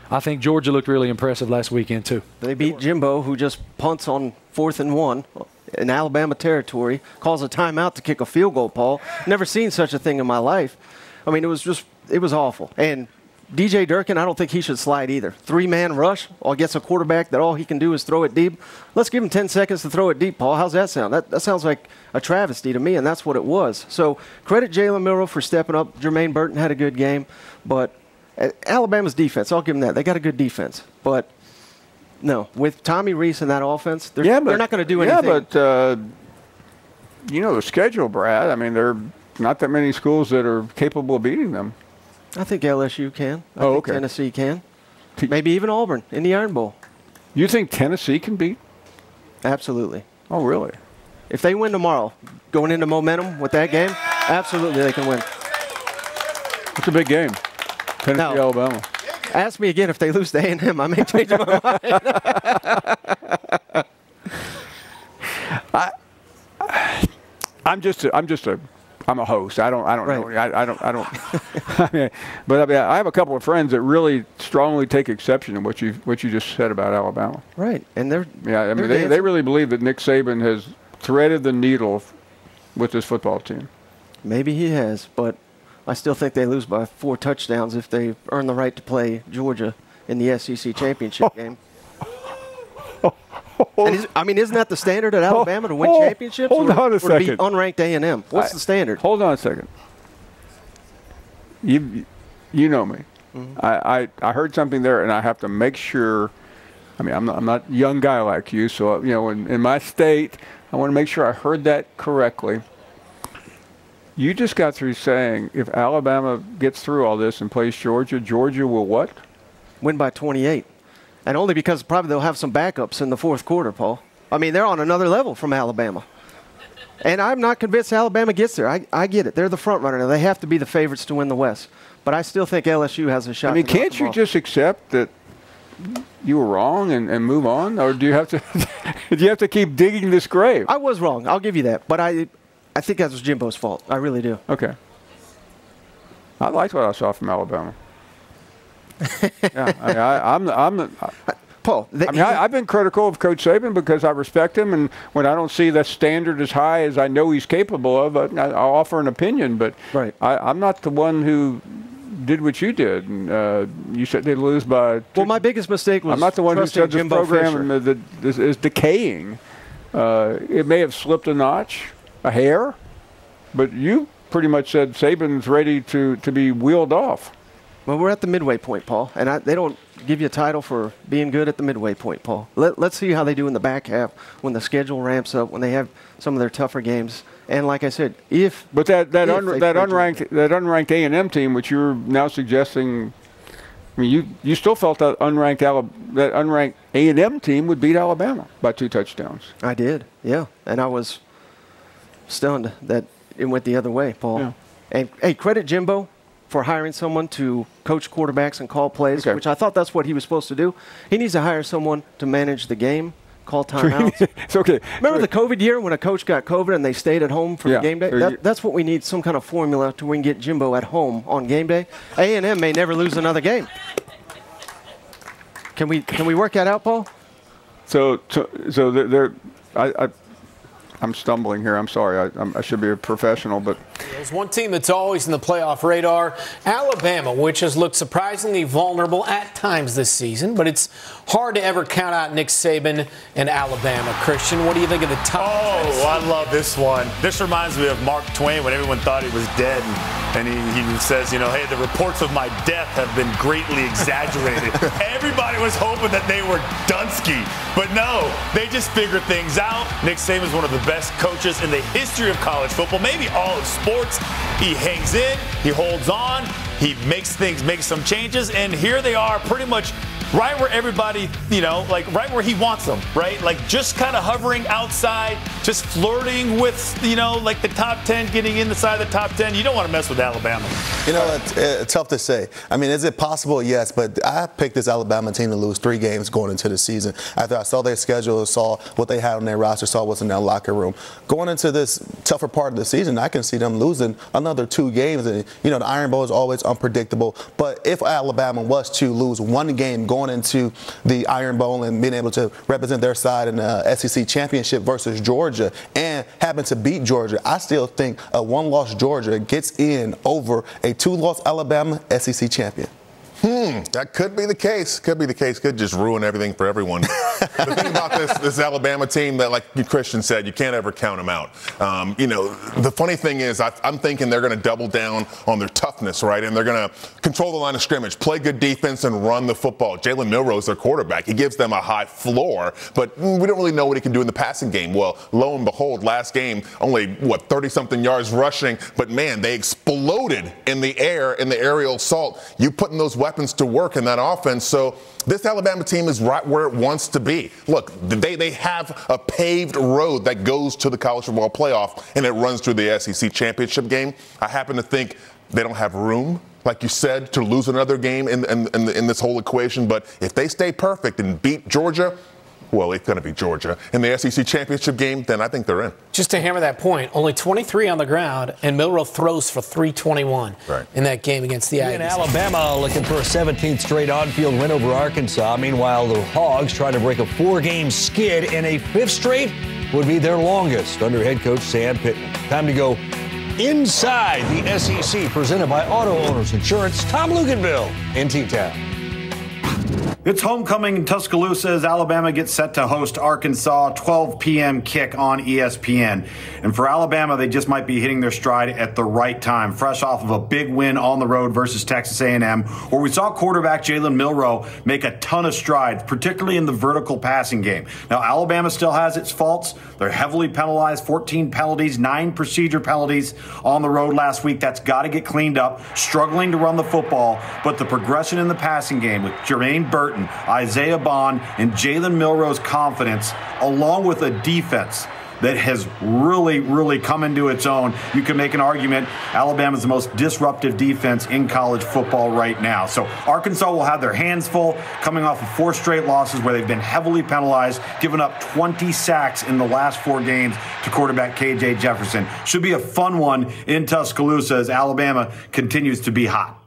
I think Georgia looked really impressive last weekend, too. They beat Jimbo, who just punts on 4th and 1 in Alabama territory, calls a timeout to kick a field goal, Paul. Never seen such a thing in my life. I mean, it was awful. And DJ Durkin, I don't think he should slide either. 3-man rush against a quarterback that all he can do is throw it deep. Let's give him 10 seconds to throw it deep, Paul. How's that sound? That sounds like a travesty to me, and that's what it was. So credit Jalen Milroe for stepping up. Jermaine Burton had a good game, but Alabama's defense, I'll give them that. They got a good defense. But, no, with Tommy Rees in that offense, they're not going to do anything. Yeah, but, you know the schedule, Brad. I mean, there are not that many schools that are capable of beating them. I think LSU can. I think Tennessee can. Maybe even Auburn in the Iron Bowl. You think Tennessee can beat? Absolutely. Oh, really? If they win tomorrow, going into momentum with that game, absolutely they can win. It's a big game. Tennessee, Alabama. Ask me again if they lose to A&M. I may change my mind. I'm a host. I don't know. I mean, but I have a couple of friends that really strongly take exception to what you just said about Alabama. Right, and they really believe that Nick Saban has threaded the needle with this football team. Maybe he has, but I still think they lose by 4 touchdowns if they earn the right to play Georgia in the SEC championship game. And isn't that the standard at Alabama to win championships? Hold on a second. Or beat unranked A&M? What's the standard? Hold on a second. You know me. Mm-hmm. I heard something there, and I have to make sure. I mean, I'm not a young guy like you, so in my state, I want to make sure I heard that correctly. You just got through saying if Alabama gets through all this and plays Georgia, Georgia will what? Win by 28. And only because probably they'll have some backups in the fourth quarter, Paul. I mean, they're on another level from Alabama. And I'm not convinced Alabama gets there. I get it. They're the front runner. They have to be the favorites to win the West. But I still think LSU has a shot. I mean, can't you just accept that you were wrong and move on? Or do you have to keep digging this grave? I was wrong. I'll give you that. But I think that was Jimbo's fault. I really do. Okay. I liked what I saw from Alabama. Yeah, Paul. I've been critical of Coach Saban because I respect him, and when I don't see that standard as high as I know he's capable of, I'll offer an opinion. But I'm not the one who did what you did. And, you said they lose by. Well, my biggest mistake was. I'm not the one who said this Jimbo program is decaying. It may have slipped a notch, a hair, but you pretty much said Saban's ready to be wheeled off. Well, we're at the midway point, Paul, and they don't give you a title for being good at the midway point, Paul. Let's see how they do in the back half when the schedule ramps up, when they have some of their tougher games. And like I said, that unranked A&M team, which you're now suggesting, I mean, you still felt that unranked A&M team would beat Alabama by 2 touchdowns. I did, yeah, and I was stunned that it went the other way, Paul. Yeah. And hey, credit Jimbo for hiring someone to coach quarterbacks and call plays, which I thought that's what he was supposed to do. He needs to hire someone to manage the game, call timeouts. It's okay. Remember the COVID year when a coach got COVID and they stayed at home for the game day? That's what we need, some kind of formula to we can get Jimbo at home on game day. A&M may never lose another game. Can we work that out, Paul? I'm stumbling here. I'm sorry. I should be a professional, but – There's one team that's always in the playoff radar, Alabama, which has looked surprisingly vulnerable at times this season, but it's hard to ever count out Nick Saban and Alabama. Christian, what do you think of the top? Oh, I love this one. This reminds me of Mark Twain when everyone thought he was dead, and he says, you know, hey, the reports of my death have been greatly exaggerated. Everybody was hoping that they were Dunsky, but no, they just figured things out. Nick Saban is one of the best coaches in the history of college football, maybe all of sports. He hangs in, he holds on, he makes some changes, and here they are pretty much right where everybody, you know, like right where he wants them, right? Like just kind of hovering outside, just flirting with, you know, like the top 10, getting inside the top 10. You don't want to mess with Alabama. You know, it's tough to say. I mean, is it possible? Yes, but I picked this Alabama team to lose 3 games going into the season. After I saw their schedule, saw what they had on their roster, saw what's in their locker room. Going into this tougher part of the season, I can see them losing another 2 games. And, you know, the Iron Bowl is always unpredictable. But if Alabama was to lose 1 game going into the Iron Bowl and being able to represent their side in the SEC championship versus Georgia and happen to beat Georgia, I still think a 1-loss Georgia gets in over a 2-loss Alabama SEC champion. That could be the case. Could be the case. Could just ruin everything for everyone. The thing about this Alabama team that, like Christian said, you can't ever count them out. You know, the funny thing is I'm thinking they're going to double down on their toughness, right? And they're going to control the line of scrimmage, play good defense, and run the football. Jalen Milroe, their quarterback, he gives them a high floor, but we don't really know what he can do in the passing game. Well, lo and behold, last game, only, 30-something yards rushing, but, man, they exploded in the air in the aerial assault. You putting those weapons to work in that offense. So this Alabama team is right where it wants to be. Look, they have a paved road that goes to the college football playoff, and it runs through the SEC championship game. I happen to think they don't have room, like you said, to lose another game in this whole equation. But if they stay perfect and beat Georgia, well, it's going to be Georgia in the SEC championship game, then I think they're in. Just to hammer that point, only 23 on the ground, and Milroe throws for 321 in that game against the Aggies. And Alabama looking for a 17th straight on-field win over Arkansas. Meanwhile, the Hogs trying to break a 4-game skid, and a 5th straight would be their longest under head coach Sam Pittman. Time to go inside the SEC, presented by Auto Owners Insurance. Tom Luganville in T-Town. It's homecoming in Tuscaloosa as Alabama gets set to host Arkansas, 12 p.m. kick on ESPN. And for Alabama, they just might be hitting their stride at the right time, fresh off of a big win on the road versus Texas A&M, where we saw quarterback Jalen Milroe make a ton of strides, particularly in the vertical passing game. Now, Alabama still has its faults. They're heavily penalized, 14 penalties, 9 procedure penalties on the road last week. That's got to get cleaned up, struggling to run the football. But the progression in the passing game with Jermaine Burton, Isaiah Bond, and Jalen Milroe's confidence, along with a defense that has really, really come into its own. You can make an argument Alabama's the most disruptive defense in college football right now. So Arkansas will have their hands full, coming off of 4 straight losses where they've been heavily penalized, giving up 20 sacks in the last 4 games to quarterback KJ Jefferson. Should be a fun one in Tuscaloosa as Alabama continues to be hot.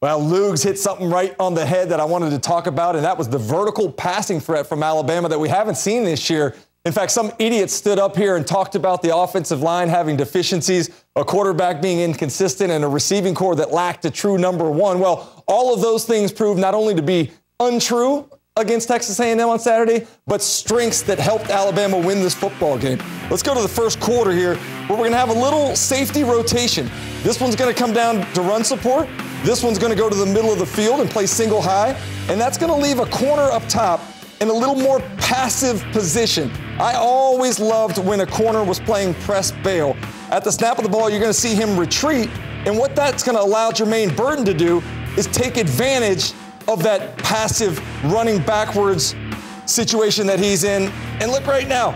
Well, Lugs hit something right on the head that I wanted to talk about, and that was the vertical passing threat from Alabama that we haven't seen this year. In fact, some idiot stood up here and talked about the offensive line having deficiencies, a quarterback being inconsistent, and a receiving core that lacked a true number 1. Well, all of those things proved not only to be untrue against Texas A&M on Saturday, but strengths that helped Alabama win this football game. Let's go to the first quarter here, where we're going to have a little safety rotation. This one's going to come down to run support. This one's going to go to the middle of the field and play single high, and that's going to leave a corner up top in a little more passive position. I always loved when a corner was playing press bail. At the snap of the ball, you're going to see him retreat, and what that's going to allow Jermaine Burton to do is take advantage of that passive running backwards situation that he's in. And look right now,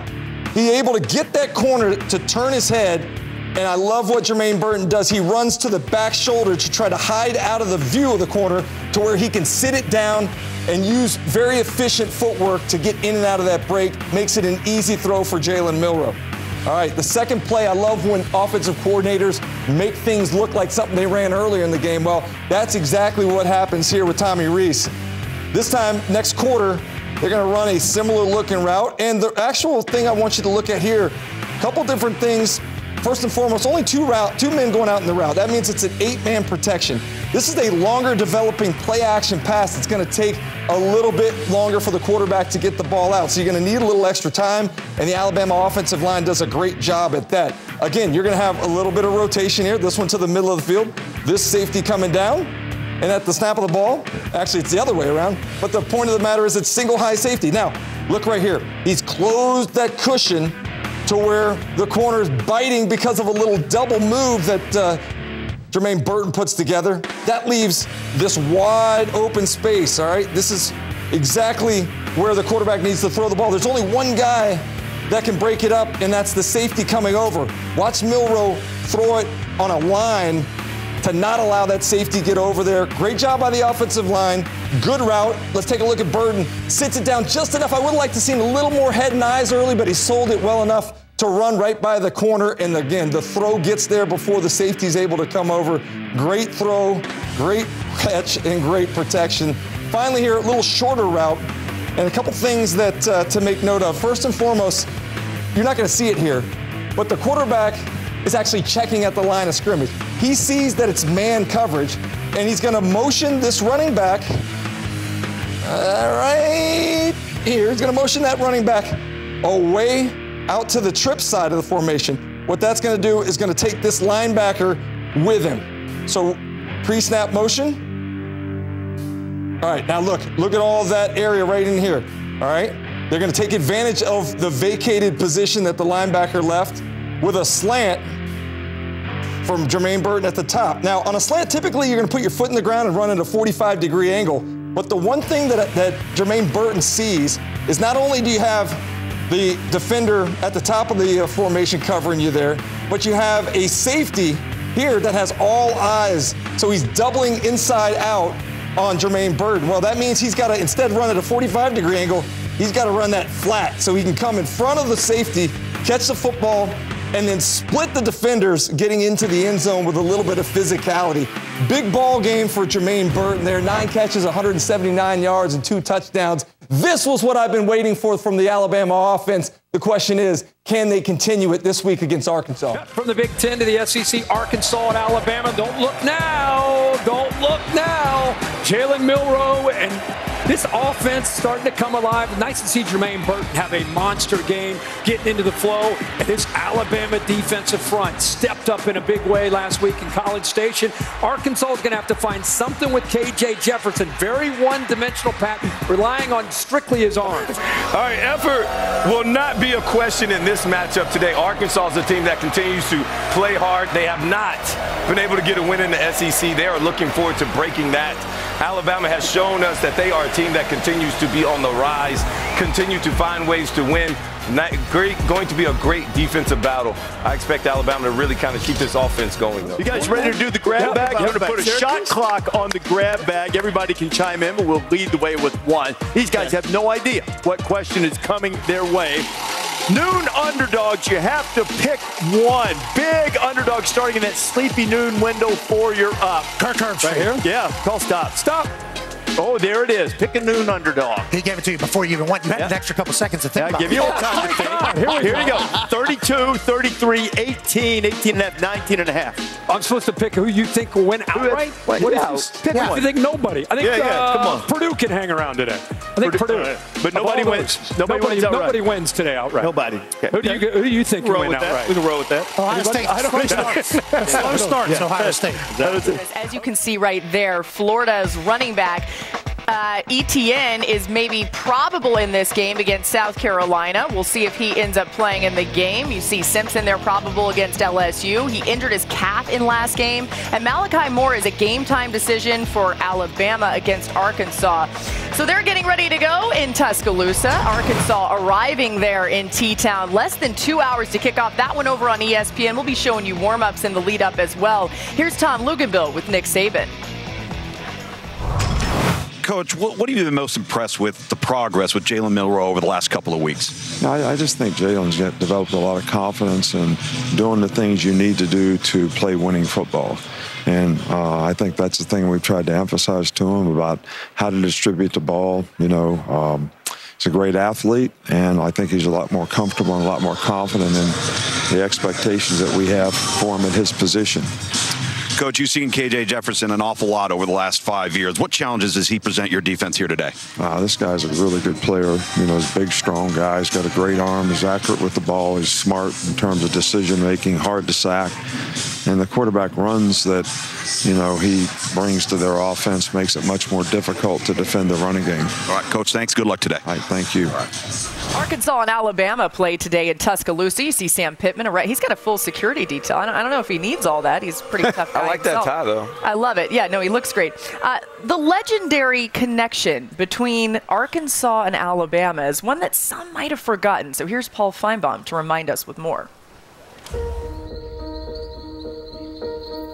he's able to get that corner to turn his head. And I love what Jermaine Burton does. He runs to the back shoulder to try to hide out of the view of the corner to where he can sit it down and use very efficient footwork to get in and out of that break. Makes it an easy throw for Jalen Milroe. All right, the second play, I love when offensive coordinators make things look like something they ran earlier in the game. Well, that's exactly what happens here with Tommy Rees. This time, next quarter, they're going to run a similar looking route. And the actual thing I want you to look at here, a couple different things first and foremost, only two men going out in the route. That means it's an 8-man protection. This is a longer developing play action pass. It's going to take a little bit longer for the quarterback to get the ball out. So you're going to need a little extra time, and the Alabama offensive line does a great job at that. Again, you're going to have a little bit of rotation here. This one to the middle of the field. This safety coming down. And at the snap of the ball, actually it's the other way around, but the point of the matter is it's single high safety. Now, look right here. He's closed that cushion to where the corner is biting because of a little double move that Jermaine Burton puts together. That leaves this wide open space, all right? This is exactly where the quarterback needs to throw the ball. There's only one guy that can break it up, and that's the safety coming over. Watch Milroe throw it on a line to not allow that safety get over there. Great job by the offensive line. Good route. Let's take a look at Burton. Sits it down just enough. I would like to see a little more head and eyes early, but he sold it well enough to run right by the corner. And again, the throw gets there before the safety is able to come over. Great throw, great catch, and great protection. Finally here, a little shorter route. And a couple things that to make note of. First and foremost, you're not going to see it here, but the quarterback is actually checking at the line of scrimmage. He sees that it's man coverage, and he's going to motion this running back right here. He's going to motion that running back away out to the trip side of the formation. What that's going to do is going to take this linebacker with him. So pre-snap motion. All right, now look at all of that area right in here. All right, they're going to take advantage of the vacated position that the linebacker left with a slant from Jermaine Burton at the top. Now, on a slant, typically you're going to put your foot in the ground and run at a 45-degree angle. But the one thing that Jermaine Burton sees is not only do you have the defender at the top of the formation covering you there, but you have a safety here that has all eyes. So he's doubling inside out on Jermaine Burton. Well, that means he's got to instead run at a 45-degree angle, he's got to run that flat so he can come in front of the safety, catch the football, and then split the defenders getting into the end zone with a little bit of physicality. Big ball game for Jermaine Burton there. 9 catches, 179 yards, and 2 touchdowns. This was what I've been waiting for from the Alabama offense. The question is, can they continue it this week against Arkansas? From the Big Ten to the SEC, Arkansas and Alabama. Don't look now. Don't look now. Jalen Milroe and this offense starting to come alive. Nice to see Jermaine Burton have a monster game, getting into the flow. And this Alabama defensive front stepped up in a big way last week in College Station. Arkansas is going to have to find something with K.J. Jefferson. Very one-dimensional, Pat, relying on strictly his arms. All right, effort will not be a question in this matchup today. Arkansas is a team that continues to play hard. They have not been able to get a win in the SEC. They are looking forward to breaking that. Alabama has shown us that they are a team that continues to be on the rise, continue to find ways to win. Going to be a great defensive battle. I expect Alabama to really kind of keep this offense going, though. You guys ready to do the grab bag? I'm going to put a shot clock on the grab bag. Everybody can chime in, but we'll lead the way with one. These guys have no idea what question is coming their way. Noon underdogs, you have to pick one. Big underdog starting in that sleepy noon window for your up. Kirk Herbstreit. Right here? Yeah, call stop. Stop. Oh, there it is. Pick a noon underdog. He gave it to you before you even went. You had an extra couple seconds to think about it. Give you all time to think. Here we go. 32, 33, 18, 18 and a half, 19 and a half. I'm supposed to pick who you think will win outright? What Pick one. I think nobody. I think come on. Purdue can hang around today. I think Purdue. But nobody wins. Nobody wins today outright. Nobody. Okay. Who do you think can win outright? We can roll with that. Ohio State. Slow start in Ohio State. As you can see right there, Florida's running back Etienne is maybe probable in this game against South Carolina. We'll see if he ends up playing in the game. You see Simpson there probable against LSU. He injured his calf in last game. And Malachi Moore is a game-time decision for Alabama against Arkansas. So they're getting ready to go in Tuscaloosa. Arkansas arriving there in T-Town. Less than 2 hours to kick off that one over on ESPN. We'll be showing you warm-ups in the lead-up as well. Here's Tom Luginbill with Nick Saban. Coach, what have you been most impressed with the progress with Jalen Milroe over the last couple of weeks? I just think Jalen's developed a lot of confidence and doing the things you need to do to play winning football. And I think that's the thing we've tried to emphasize to him about how to distribute the ball, He's a great athlete, and I think he's a lot more comfortable and a lot more confident in the expectations that we have for him at his position. Coach, you've seen KJ Jefferson an awful lot over the last 5 years. What challenges does he present your defense here today? This guy's a really good player. You know, he's a big, strong guy. He's got a great arm. He's accurate with the ball. He's smart in terms of decision-making, hard to sack. And the quarterback runs that, you know, he brings to their offense makes it much more difficult to defend the running game. All right, Coach, thanks. Good luck today. All right, thank you. Arkansas and Alabama play today in Tuscaloosa. You see Sam Pittman. He's got a full security detail. I don't know if he needs all that. He's a pretty tough guy. I like that tie, though. I love it. Yeah, no, he looks great. The legendary connection between Arkansas and Alabama is one that some might have forgotten. So here's Paul Feinbaum to remind us with more.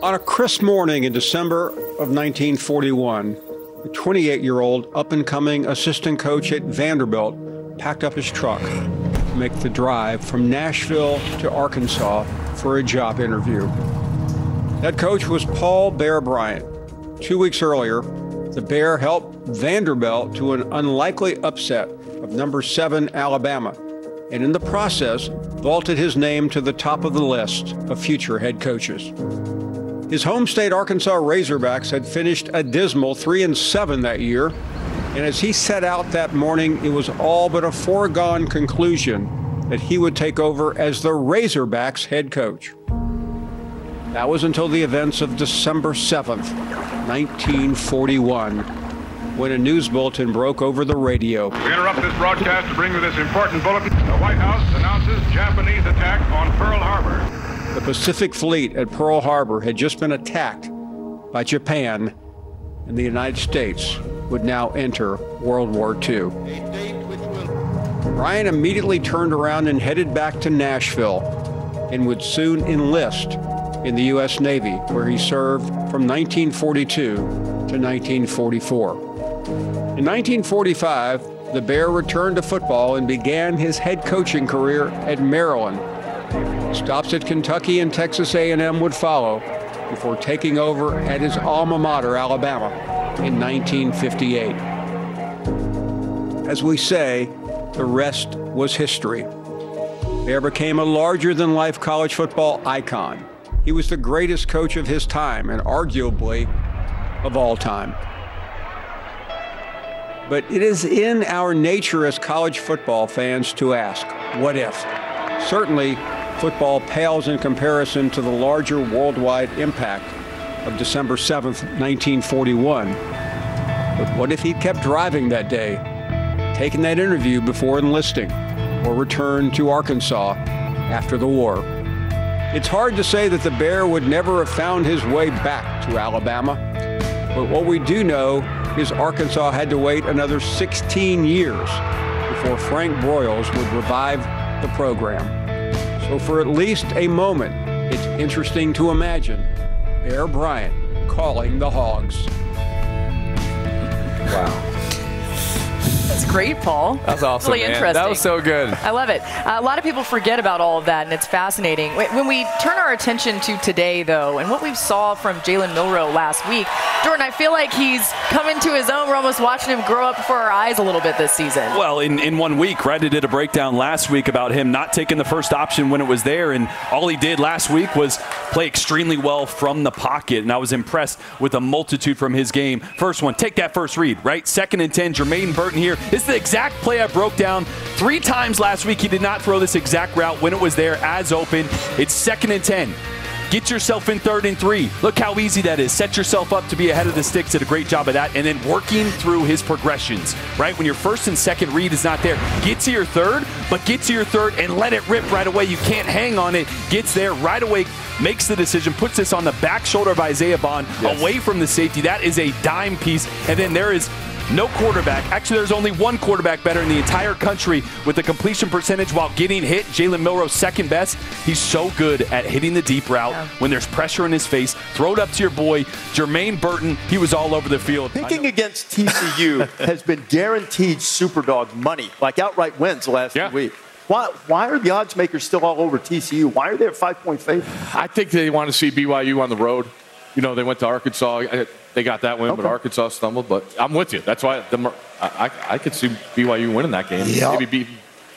On a crisp morning in December of 1941, the 28-year-old up-and-coming assistant coach at Vanderbilt packed up his truck to make the drive from Nashville to Arkansas for a job interview. That coach was Paul Bear Bryant. 2 weeks earlier, the Bear helped Vanderbilt to an unlikely upset of number 7 Alabama, and in the process, vaulted his name to the top of the list of future head coaches. His home state Arkansas Razorbacks had finished a dismal 3-7 that year, and as he set out that morning, it was all but a foregone conclusion that he would take over as the Razorbacks head coach. That was until the events of December 7th, 1941, when a news bulletin broke over the radio. We interrupt this broadcast to bring you this important bulletin. The White House announces Japanese attack on Pearl Harbor. The Pacific Fleet at Pearl Harbor had just been attacked by Japan, and the United States would now enter World War II. Ryan immediately turned around and headed back to Nashville and would soon enlist in the U.S. Navy, where he served from 1942 to 1944. In 1945, the Bear returned to football and began his head coaching career at Maryland. Stops at Kentucky and Texas A&M would follow before taking over at his alma mater, Alabama, in 1958. As we say, the rest was history. Bear became a larger-than-life college football icon. He was the greatest coach of his time and arguably of all time. But it is in our nature as college football fans to ask, what if? Certainly, football pales in comparison to the larger worldwide impact of December 7th, 1941. But what if he kept driving that day, taking that interview before enlisting, or returned to Arkansas after the war? It's hard to say that the Bear would never have found his way back to Alabama, but what we do know is Arkansas had to wait another 16 years before Frank Broyles would revive the program. So for at least a moment, it's interesting to imagine Bear Bryant calling the Hogs. Wow. That's great, Paul. That's awesome, really man. Interesting. That was so good. I love it. A lot of people forget about all of that, and it's fascinating. When we turn our attention to today, though, and what we saw from Jalen Milroe last week, Jordan, I feel like he's come into his own. We're almost watching him grow up before our eyes a little bit this season. Well, in 1 week, right? I did a breakdown last week about him not taking the first option when it was there, and all he did last week was play extremely well from the pocket, and I was impressed with a multitude from his game. First one, take that first read, right? 2nd and 10, Jermaine Burton here. This is the exact play I broke down 3 times last week. He did not throw this exact route when it was there as open. It's 2nd and 10. Get yourself in 3rd and 3. Look how easy that is. Set yourself up to be ahead of the sticks. Did a great job of that. And then working through his progressions, right? When your 1st and 2nd read is not there, get to your 3rd, but get to your 3rd and let it rip right away. You can't hang on it. Gets there right away, makes the decision, puts this on the back shoulder of Isaiah Bond, away from the safety. That is a dime piece. And then there is no quarterback. Actually, there's only one quarterback better in the entire country with the completion percentage while getting hit. Jalen Milroe, 2nd best. He's so good at hitting the deep route when there's pressure in his face. Throw it up to your boy, Jermaine Burton. He was all over the field. Picking against TCU has been guaranteed Superdog money, like outright wins the last 2 weeks. Why are the odds makers still all over TCU? Why are they a 5-point favorite? I think they want to see BYU on the road. they went to Arkansas. They got that win, but Arkansas stumbled. But I'm with you. That's why I could see BYU winning that game. Yep. Maybe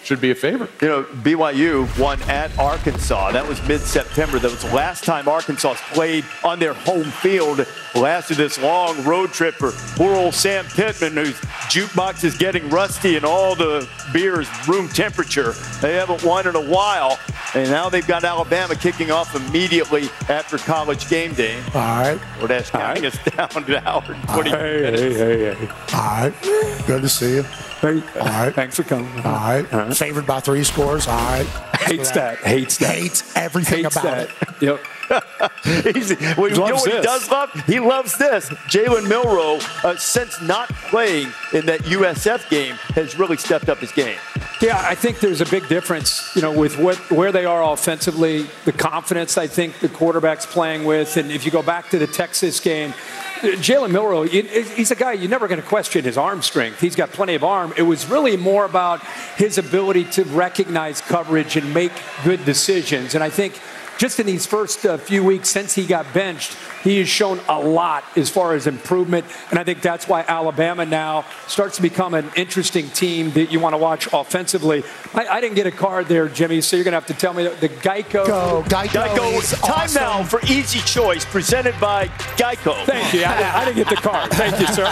should be a favorite. BYU won at Arkansas. That was mid-September. That was the last time Arkansas played on their home field. Lasted this long road trip for poor old Sam Pittman, whose jukebox is getting rusty and all the beer is room temperature. They haven't won in a while, and now they've got Alabama kicking off immediately after College Game Day. All right. Or that's counting us down to an hour and 20 minutes. Hey. All right. Good to see you. Hey. All right. Thanks for coming. All right. Favored by 3 scores. All right. Hates that. Hates everything about it. Yep. You know what he does love? He loves this. Jalen Milroe, since not playing in that USF game, has really stepped up his game. Yeah, I think there's a big difference, with where they are offensively, the confidence I think the quarterback's playing with. And if you go back to the Texas game, Jalen Milroe, he's a guy you're never going to question his arm strength. He's got plenty of arm. It was really more about his ability to recognize coverage and make good decisions. And I think just in these first few weeks since he got benched, he has shown a lot as far as improvement. And I think that's why Alabama now starts to become an interesting team that you want to watch offensively. I didn't get a card there, Jimmy, so you're going to have to tell me the Geico. Geico is time awesome. Now for Easy Choice, presented by Geico. Thank you. I didn't get the card. Thank you, sir.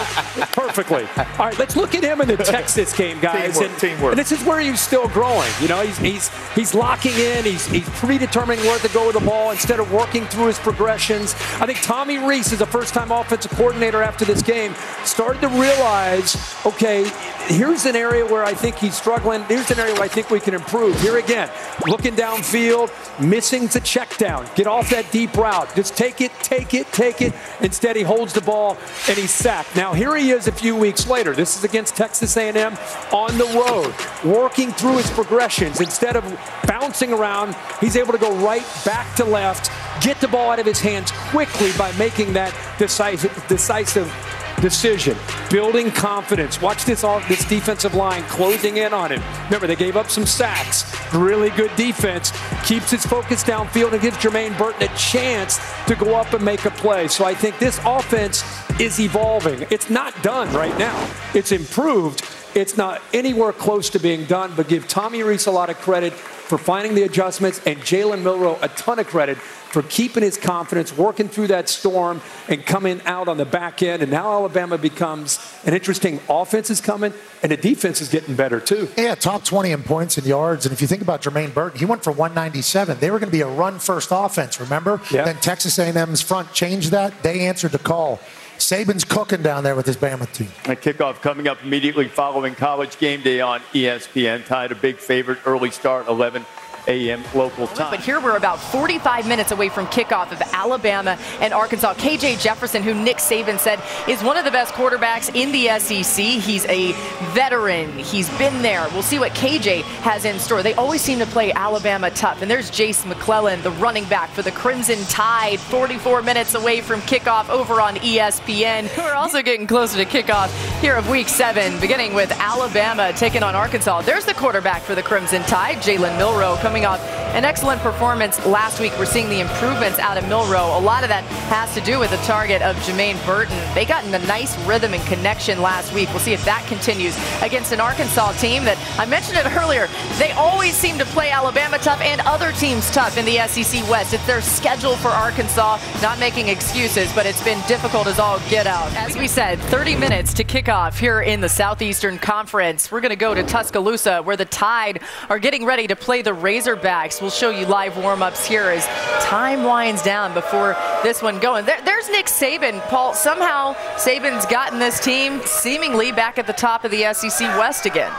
Perfectly. All right, let's look at him in the Texas game, guys. Teamwork. And this is where he's still growing. He's locking in. He's predetermining where to go with the ball instead of working through his progressions. I think Tommy Rees is a first-time offensive coordinator after this game, started to realize, okay, here's an area where I think he's struggling. Here's an area where I think we can improve. Here again, looking downfield, missing the check down. Get off that deep route. Just take it. Instead, he holds the ball, and he's sacked. Now, here he is a few weeks later. This is against Texas A&M on the road, working through his progressions. Instead of bouncing around, he's able to go right back to left, get the ball out of his hands quickly by making that decisive decision, building confidence. Watch this defensive line closing in on him. Remember, they gave up some sacks. Really good defense. Keeps his focus downfield and gives Jermaine Burton a chance to go up and make a play. So I think this offense is evolving. It's not done right now. It's improved. It's not anywhere close to being done, but give Tommy Rees a lot of credit for finding the adjustments and Jalen Milroe a ton of credit for keeping his confidence, working through that storm, and coming out on the back end. And now Alabama becomes an interesting offense is coming, and the defense is getting better too. Yeah, top 20 in points and yards. And if you think about Jermaine Burton, he went for 197. They were going to be a run-first offense, remember? Yeah. Then Texas A&M's front changed that. They answered the call. Saban's cooking down there with his Bama team. A kickoff coming up immediately following College Game Day on ESPN. Tied a big favorite, early start, 11 a.m. local time. But here we're about 45 minutes away from kickoff of Alabama and Arkansas. KJ Jefferson, who Nick Saban said is one of the best quarterbacks in the SEC. He's a veteran. He's been there. We'll see what KJ has in store. They always seem to play Alabama tough. And there's Jace McClellan, the running back for the Crimson Tide, 44 minutes away from kickoff over on ESPN. We're also getting closer to kickoff here of Week 7, beginning with Alabama taking on Arkansas. There's the quarterback for the Crimson Tide, Jalen Milroe, coming off an excellent performance last week. We're seeing the improvements out of Milroe. A lot of that has to do with the target of Jermaine Burton. They got in a nice rhythm and connection last week. We'll see if that continues against an Arkansas team that, I mentioned it earlier, they always seem to play Alabama tough and other teams tough in the SEC West. It's their schedule for Arkansas, not making excuses, but it's been difficult as all get out. As we said, 30 minutes to kick off here in the Southeastern Conference. We're going to go to Tuscaloosa, where the Tide are getting ready to play the Razorbacks. We'll show you live warm-ups here as time winds down before this one going. There's Nick Saban. Paul, somehow Saban's gotten this team seemingly back at the top of the SEC West again.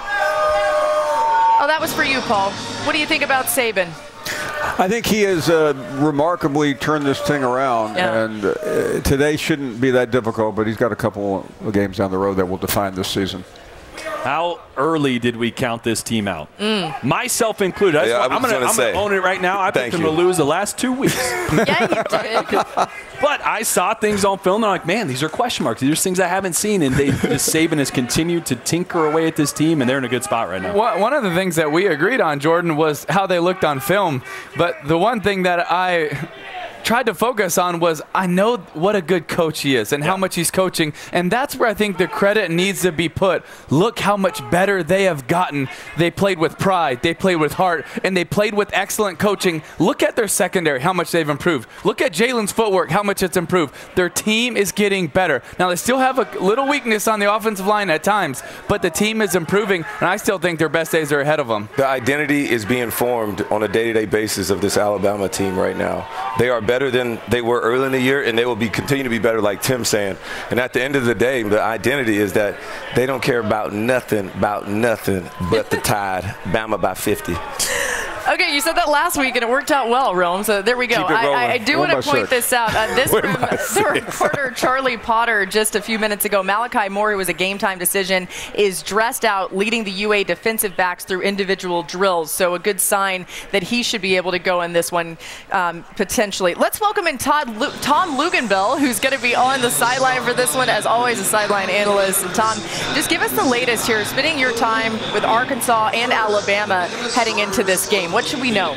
Oh, that was for you, Paul. What do you think about Saban? I think he has remarkably turned this thing around, and today shouldn't be that difficult, but he's got a couple of games down the road that will define this season. How early did we count this team out? Myself included. I'm going to own it right now. I picked them to lose the last 2 weeks. Yeah, you did. But I saw things on film, and I'm like, man, these are question marks. These are things I haven't seen, and Saban has continued to tinker away at this team, and they're in a good spot right now. One of the things that we agreed on, Jordan, was how they looked on film. But the one thing that I tried to focus on was I know what a good coach he is and how much he's coaching, and that's where I think the credit needs to be put. Look how much better they have gotten. They played with pride, they played with heart, and they played with excellent coaching. Look at their secondary, how much they've improved. Look at Jalen's footwork, how much it's improved. Their team is getting better. Now, they still have a little weakness on the offensive line at times, but the team is improving, and I still think their best days are ahead of them. The identity is being formed on a day-to-day basis of this Alabama team right now. They are better than they were early in the year, and they will continue to be better, like Tim's saying. And at the end of the day, the identity is that they don't care about nothing but the Tide. Bama by 50. Okay, you said that last week, and it worked out well, Rome. So there we go. I do want to point this out. The reporter Charlie Potter just a few minutes ago, Malachi Moore, who was a game-time decision, is dressed out leading the UA defensive backs through individual drills. So a good sign that he should be able to go in this one potentially. Let's welcome in Tom Luginbill, who's going to be on the sideline for this one, as always, a sideline analyst. And Tom, just give us the latest here, spending your time with Arkansas and Alabama heading into this game. What should we know?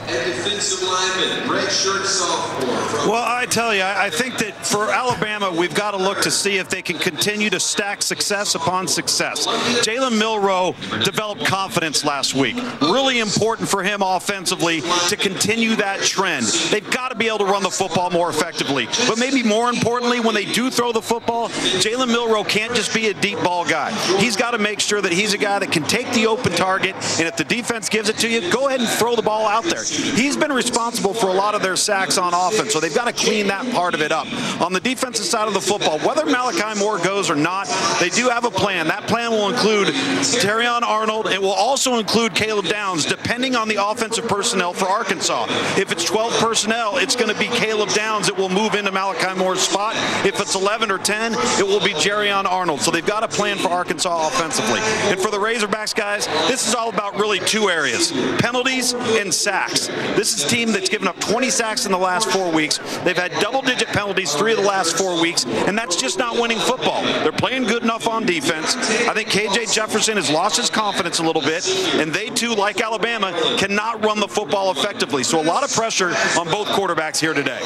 Defensive lineman, redshirt sophomore. Well, I tell you, I think that for Alabama, we've got to look to see if they can continue to stack success upon success. Jalen Milroe developed confidence last week. Really important for him offensively to continue that trend. They've got to be able to run the football more effectively. But maybe more importantly, when they do throw the football, Jalen Milroe can't just be a deep ball guy. He's got to make sure that he's a guy that can take the open target, and if the defense gives it to you, go ahead and throw the ball out there. He's been responsible for a lot of their sacks on offense, so they've got to clean that part of it up. On the defensive side of the football, whether Malachi Moore goes or not, they do have a plan. That plan will include Terrion Arnold. It will also include Caleb Downs, depending on the offensive personnel for Arkansas. If it's 12 personnel, it's going to be Caleb Downs that will move into Malachi Moore's spot. If it's 11 or 10, it will be Terrion Arnold. So they've got a plan for Arkansas offensively. And for the Razorbacks, guys, this is all about really two areas, penalties and sacks. This is a team that's given up 20 sacks in the last 4 weeks. They've had double-digit penalties 3 of the last 4 weeks, and that's just not winning football. They're playing good enough on defense. I think KJ Jefferson has lost his confidence a little bit, and they too, like Alabama, cannot run the football effectively. So a lot of pressure on both quarterbacks here today.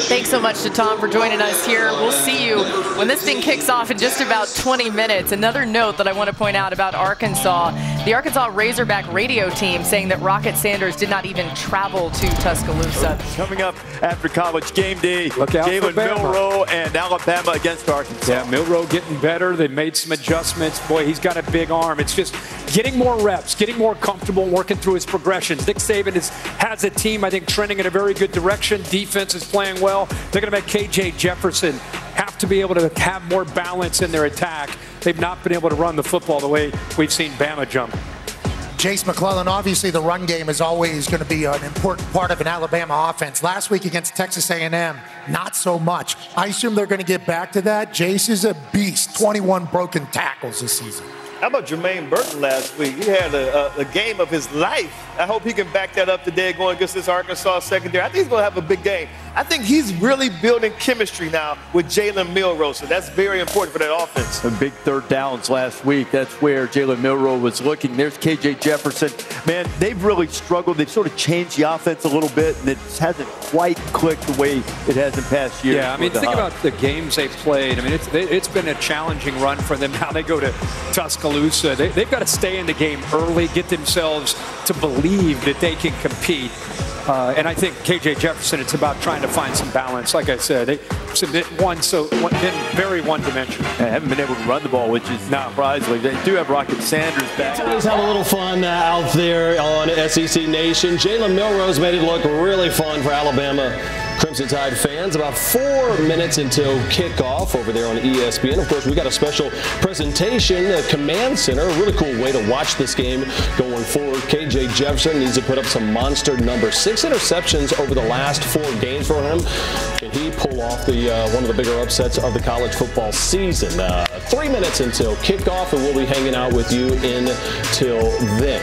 Thanks so much to Tom for joining us here. We'll see you when this thing kicks off in just about 20 minutes. Another note that I want to point out about Arkansas, the Arkansas Razorback radio team saying that Rocket Sanders did not even travel to Tuscaloosa. Coming up after College game day, Look out Jalen for Bama. Milroe and Alabama against Arkansas. Yeah, Milroe getting better. They made some adjustments. Boy, he's got a big arm. It's just getting more reps, getting more comfortable, working through his progressions. Nick Saban has a team, I think, trending in a very good direction. Defense is playing well. They're going to make KJ Jefferson have to be able to have more balance in their attack. They've not been able to run the football the way we've seen Bama jump. Chase McClellan, obviously the run game is always going to be an important part of an Alabama offense. Last week against Texas A&M, not so much. I assume they're going to get back to that. Jace is a beast, 21 broken tackles this season. How about Jermaine Burton last week? He had a game of his life. I hope he can back that up today going against this Arkansas secondary. I think he's going to have a big game. I think he's really building chemistry now with Jalen Milroe, so that's very important for that offense. The big third downs last week, that's where Jalen Milroe was looking. There's KJ Jefferson. Man, they've really struggled. They've sort of changed the offense a little bit, and it hasn't quite clicked the way it has in past years. Yeah, I mean, think about the games they've played. I mean, it's been a challenging run for them. Now they go to Tuscaloosa. They've got to stay in the game early, get themselves to believe that they can compete. And I think KJ Jefferson, it's about trying to find some balance. Like I said, they submit been very one-dimensional. They haven't been able to run the ball, which is not surprising. They do have Rocket Sanders back. Let's have a little fun out there on SEC Nation. Jalen Milroe's made it look really fun for Alabama Crimson Tide fans. About 4 minutes until kickoff over there on ESPN. Of course, we got a special presentation, the Command Center. A really cool way to watch this game going forward. KJ Jefferson needs to put up some monster numbers. 6 interceptions over the last 4 games for him. Can he pull off one of the bigger upsets of the college football season? 3 minutes until kickoff, and we'll be hanging out with you until then.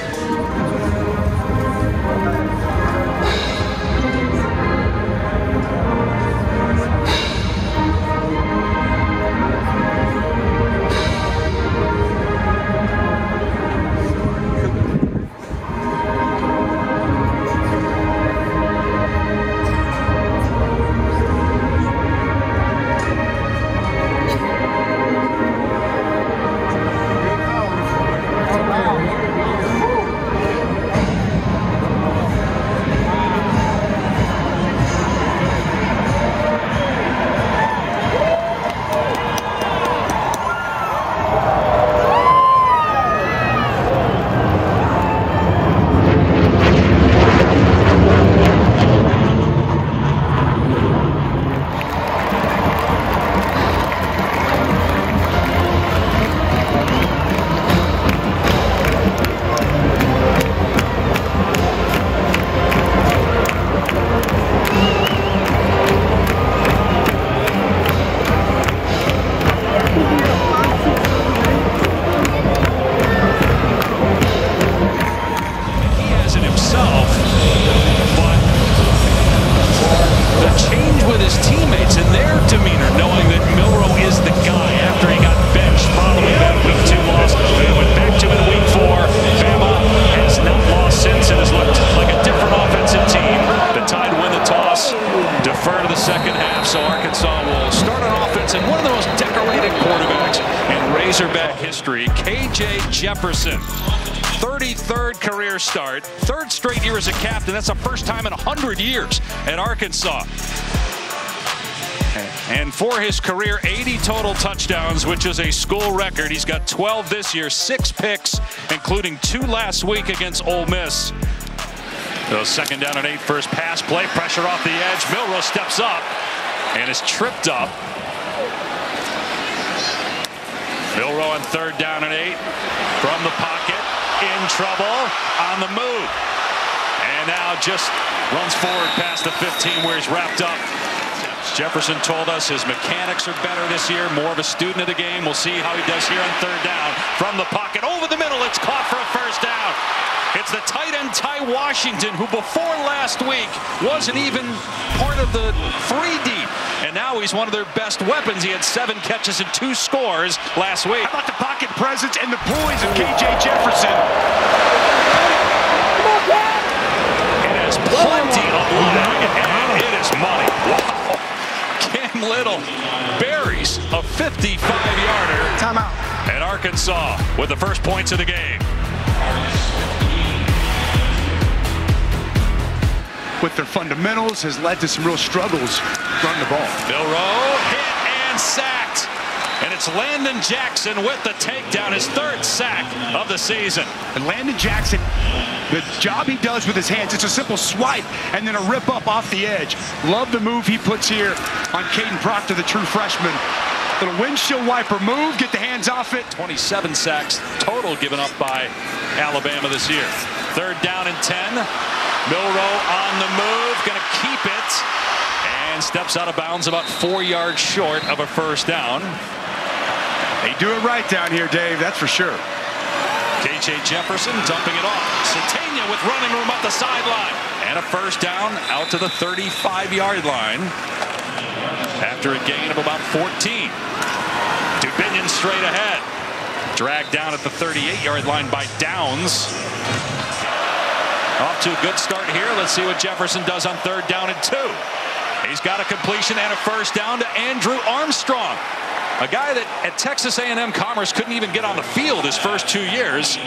second half, so Arkansas will start on offense, and one of the most decorated quarterbacks in Razorback history, K.J. Jefferson. 33rd career start, 3rd straight year as a captain. That's the first time in 100 years at Arkansas. And for his career, 80 total touchdowns, which is a school record. He's got 12 this year, 6 picks, including 2 last week against Ole Miss. So 2nd down and 8, first pass play, pressure off the edge. Milroe steps up and is tripped up. Milroe on 3rd down and 8 from the pocket, in trouble, on the move. And now just runs forward past the 15 where he's wrapped up. Jefferson told us his mechanics are better this year, more of a student of the game. We'll see how he does here on 3rd down. From the pocket, over the middle, it's caught for a first down. It's the tight end Ty Washington, who before last week wasn't even part of the 3 deep. And now he's one of their best weapons. He had 7 catches and 2 scores last week. How about the pocket presence and the poise of K.J. Jefferson? It has plenty of leg, and it is money. Wow. Cam Little buries a 55-yarder. Timeout. And Arkansas with the first points of the game. With their fundamentals has led to some real struggles running the ball. Milroe hit and sacked. And it's Landon Jackson with the takedown, his 3rd sack of the season. And Landon Jackson, the job he does with his hands, it's a simple swipe and then a rip up off the edge. Love the move he puts here on Caden Proctor, the true freshman. Little windshield wiper move, get the hands off it. 27 sacks total given up by Alabama this year. 3rd down and 10. Milroe on the move, going to keep it. And steps out of bounds about 4 yards short of a first down. They do it right down here, Dave, that's for sure. K.J. Jefferson dumping it off. Satania with running room up the sideline. And a first down out to the 35-yard line. After a gain of about 14. Dubinion straight ahead. Dragged down at the 38-yard line by Downs. Off to a good start here. Let's see what Jefferson does on 3rd down and 2. He's got a completion and a first down to Andrew Armstrong. A guy that at Texas A&M Commerce couldn't even get on the field his first 2 years.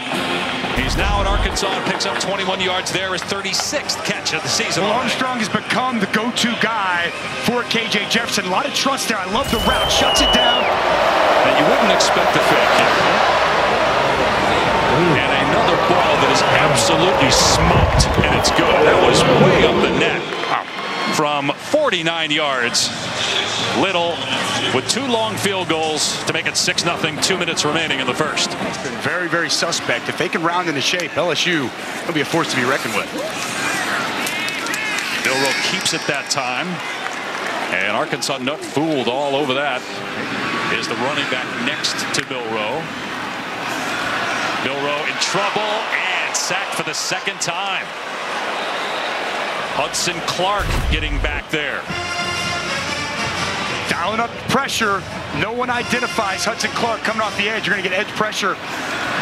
He's now at Arkansas and picks up 21 yards there, his 36th catch of the season. Well, Armstrong has become the go-to guy for K.J. Jefferson. A lot of trust there. I love the route. Shuts it down. And you wouldn't expect the fake here. And another ball that is absolutely smoked, and it's good. That was way up the net from 49 yards. Little with 2 long field goals to make it 6-0, 2 minutes remaining in the first. It's been very, very suspect. If they can round into shape, LSU will be a force to be reckoned with. Milroe keeps it that time. And Arkansas not fooled all over that. Is the running back next to Milroe. Milroe in trouble and sacked for the 2nd time. Hudson Clark getting back there. Dialing up pressure. No one identifies Hudson Clark coming off the edge. You're going to get edge pressure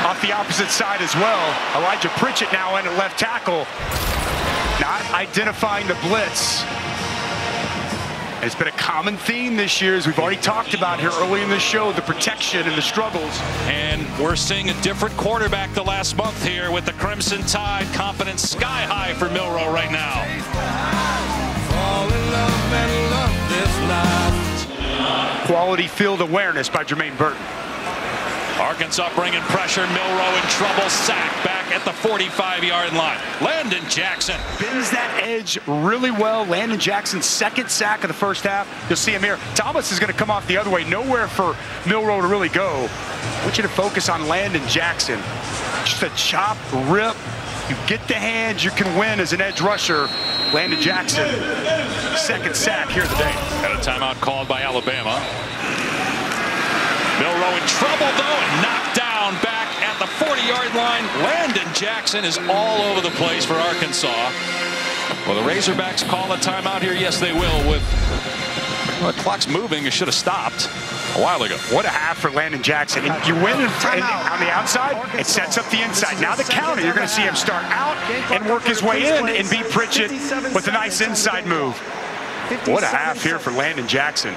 off the opposite side as well. Elijah Pritchett now in at left tackle. Not identifying the blitz. It's been a common theme this year, as we've already talked about here early in the show, the protection and the struggles. And we're seeing a different quarterback the last month here with the Crimson Tide. Confidence sky high for Milroe right now. Quality field awareness by Jermaine Burton. Arkansas bringing pressure. Milroe in trouble. Sack back at the 45-yard line. Landon Jackson bends that edge really well. Landon Jackson's 2nd sack of the first half. You'll see him here. Thomas is going to come off the other way. Nowhere for Milroe to really go. I want you to focus on Landon Jackson. Just a chop, rip. You get the hands, you can win as an edge rusher. Landon Jackson, 2nd sack here today. Got a timeout called by Alabama. Milroe in trouble, though, and knocked down back at the 40-yard line. Landon Jackson is all over the place for Arkansas. Well, the Razorbacks call a timeout here. Yes, they will. With the clock's moving, it should have stopped a while ago. What a half for Landon Jackson. And you win on the outside, it sets up the inside. Now the counter, you're going to see him start out and work his way in and beat Pritchett with a nice inside move. What a half here for Landon Jackson.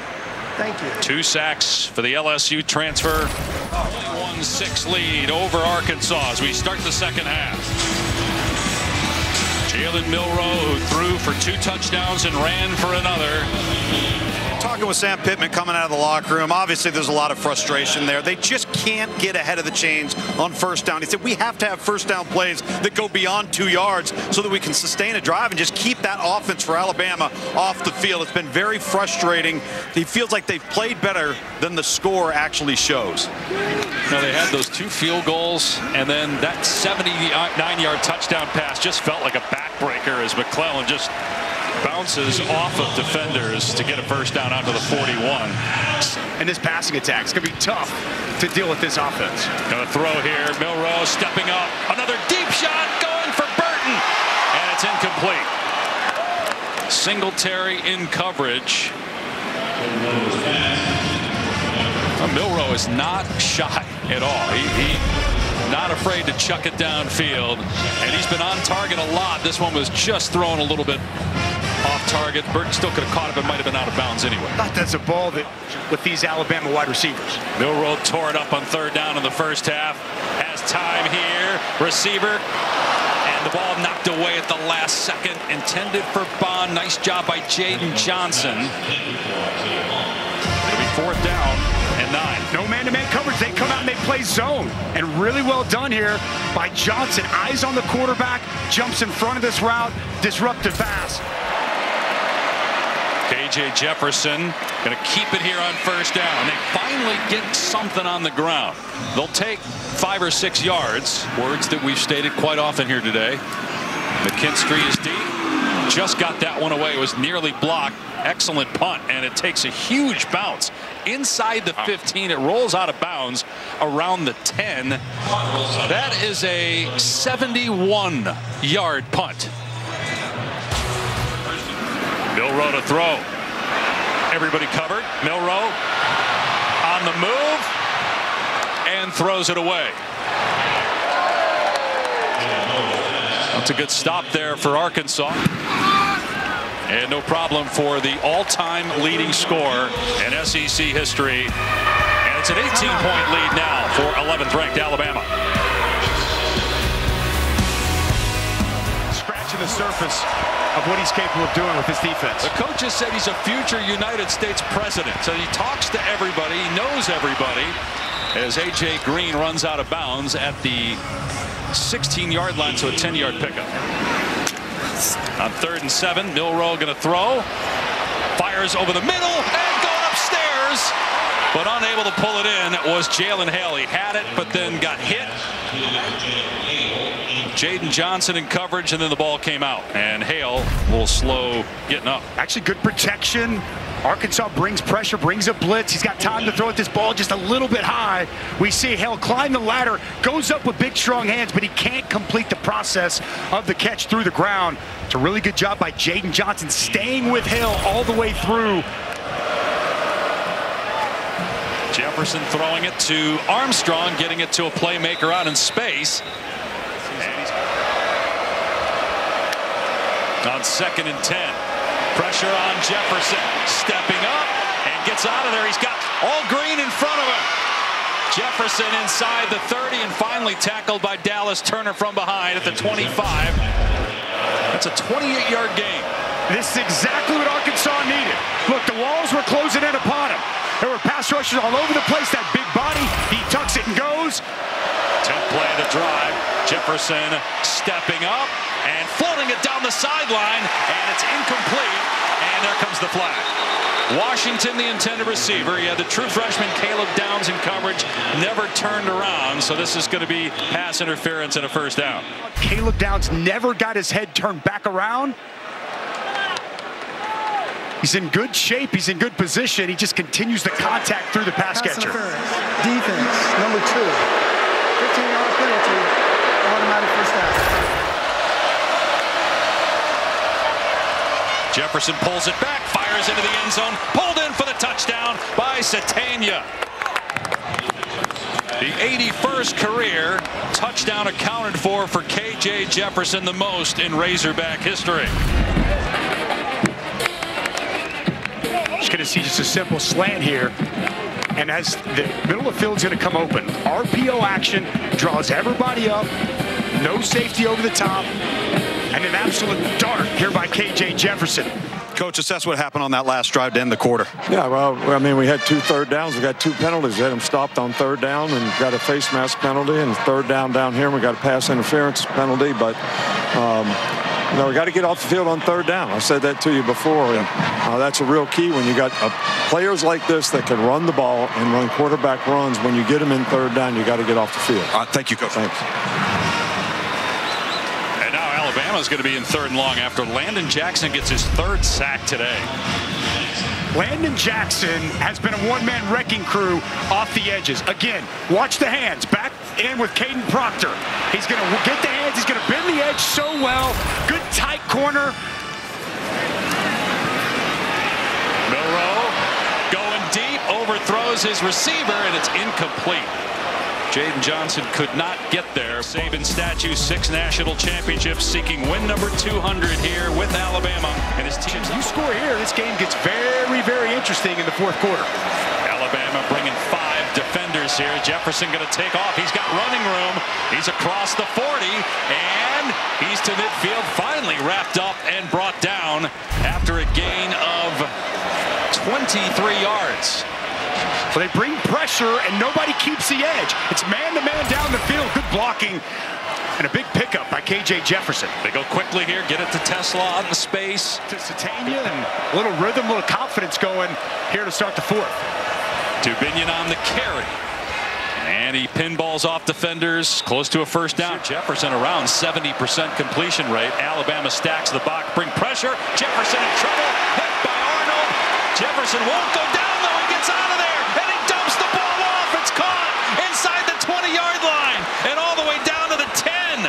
Thank you. 2 sacks for the LSU transfer. 21-6 lead over Arkansas as we start the second half. Jalen Milroe, who threw for 2 touchdowns and ran for another. Talking with Sam Pittman coming out of the locker room, obviously there's a lot of frustration there. They just can't get ahead of the chains on first down. He said we have to have first down plays that go beyond 2 yards so that we can sustain a drive and just keep that offense for Alabama off the field. It's been very frustrating. He feels like they've played better than the score actually shows. Now they had those 2 field goals, and then that 79-yard touchdown pass just felt like a backbreaker as McClellan just bounces off of defenders to get a first down out to the 41. And this passing attack is going to be tough to deal with this offense. Going to throw here. Milroe stepping up. Another deep shot going for Burton. And it's incomplete. Singletary in coverage. Milroe is not shy at all. He not afraid to chuck it downfield. And he's been on target a lot. This one was just thrown a little bit off target. Burton still could have caught it, but might have been out of bounds anyway. That's a ball that with these Alabama wide receivers. Milroe tore it up on 3rd down in the first half. Has time here. Receiver. And the ball knocked away at the last second. Intended for Bond. Nice job by Jaden Johnson. It'll be 4th down and 9. No man-to-man coverage. They come out and they play zone. And really well done here by Johnson. Eyes on the quarterback. Jumps in front of this route. Disruptive pass. KJ Jefferson going to keep it here on 1st down. They finally get something on the ground. They'll take 5 or 6 yards. Words that we've stated quite often here today. McKinstry is deep. Just got that one away. It was nearly blocked. Excellent punt, and it takes a huge bounce inside the 15. It rolls out of bounds around the 10. That is a 71-yard punt. Milroe to throw. Everybody covered. Milroe on the move and throws it away. That's a good stop there for Arkansas. And no problem for the all-time leading scorer in SEC history. And it's an 18-point lead now for 11th-ranked Alabama. Scratching the surface of what he's capable of doing with his defense. The coach has said he's a future United States president. So he talks to everybody. He knows everybody. As A.J. Green runs out of bounds at the 16-yard line, so a 10-yard pickup. On 3rd and 7, Milroe going to throw. Fires over the middle and going upstairs. But unable to pull it in was Jalen Hale. He had it, but then got hit. Jaden Johnson in coverage, and then the ball came out. And Hale will slow getting up. Actually, good protection. Arkansas brings pressure, brings a blitz. He's got time to throw at this ball just a little bit high. We see Hale climb the ladder, goes up with big, strong hands, but he can't complete the process of the catch through the ground. It's a really good job by Jaden Johnson staying with Hale all the way through. Jefferson throwing it to Armstrong, getting it to a playmaker out in space. On 2nd and 10. Pressure on Jefferson. Stepping up and gets out of there. He's got all green in front of him. Jefferson inside the 30 and finally tackled by Dallas Turner from behind at the 25. That's a 28-yard gain. This is exactly what Arkansas needed. Look, the walls were closing in upon him. There were pass rushers all over the place. That big body, he tucks it and goes. 10th play of the drive. Jefferson stepping up and floating it down the sideline, and it's incomplete, and there comes the flag. Washington, the intended receiver. He had the true freshman Caleb Downs in coverage, never turned around, so this is going to be pass interference and a 1st down. Caleb Downs never got his head turned back around. He's in good shape. He's in good position. He just continues the contact through the pass catcher. Defense, number 2. 15-yard penalty, automatic 1st down. Jefferson pulls it back, fires into the end zone, pulled in for the touchdown by Satania. The 81st career touchdown accounted for KJ Jefferson, the most in Razorback history. going to see just a simple slant here. And as the middle of the field is going to come open, RPO action draws everybody up. No safety over the top. And an absolute dart here by KJ Jefferson. Coach, assess what happened on that last drive to end the quarter. Yeah, well, I mean, we had 2 third downs. We got 2 penalties. We had them stopped on 3rd down and got a face mask penalty, and 3rd down here. And we got a pass interference penalty. But, you know, we got to get off the field on 3rd down. I said that to you before. And that's a real key when you got players like this that can run the ball and run quarterback runs. When you get them in 3rd down, you got to get off the field. Thank you, Coach. Thanks. Alabama's going to be in 3rd and long after Landon Jackson gets his 3rd sack today. Landon Jackson has been a one-man wrecking crew off the edges. Again, watch the hands. Back in with Caden Proctor. He's going to get the hands. He's going to bend the edge so well. Good tight corner. Milroe going deep, overthrows his receiver, and it's incomplete. Jaden Johnson could not get there. Saban statue, 6 national championships, seeking win number 200 here with Alabama. And his team. You score here, this game gets very, very interesting in the 4th quarter. Alabama bringing 5 defenders here. Jefferson going to take off. He's got running room. He's across the 40, and he's to midfield. Finally wrapped up and brought down after a gain of 23 yards. So they bring pressure, and nobody keeps the edge. It's man-to-man down the field. Good blocking and a big pickup by KJ Jefferson. They go quickly here, get it to Tesla out in space. To Satania, and a little rhythm, a little confidence going here to start the 4th. Dubinion on the carry. And he pinballs off defenders, close to a 1st down. Jefferson around 70% completion rate. Alabama stacks the box, bring pressure. Jefferson in trouble, hit by Arnold. Jefferson won't go down, though. He gets out of there. The ball off, it's caught inside the 20-yard line and all the way down to the 10.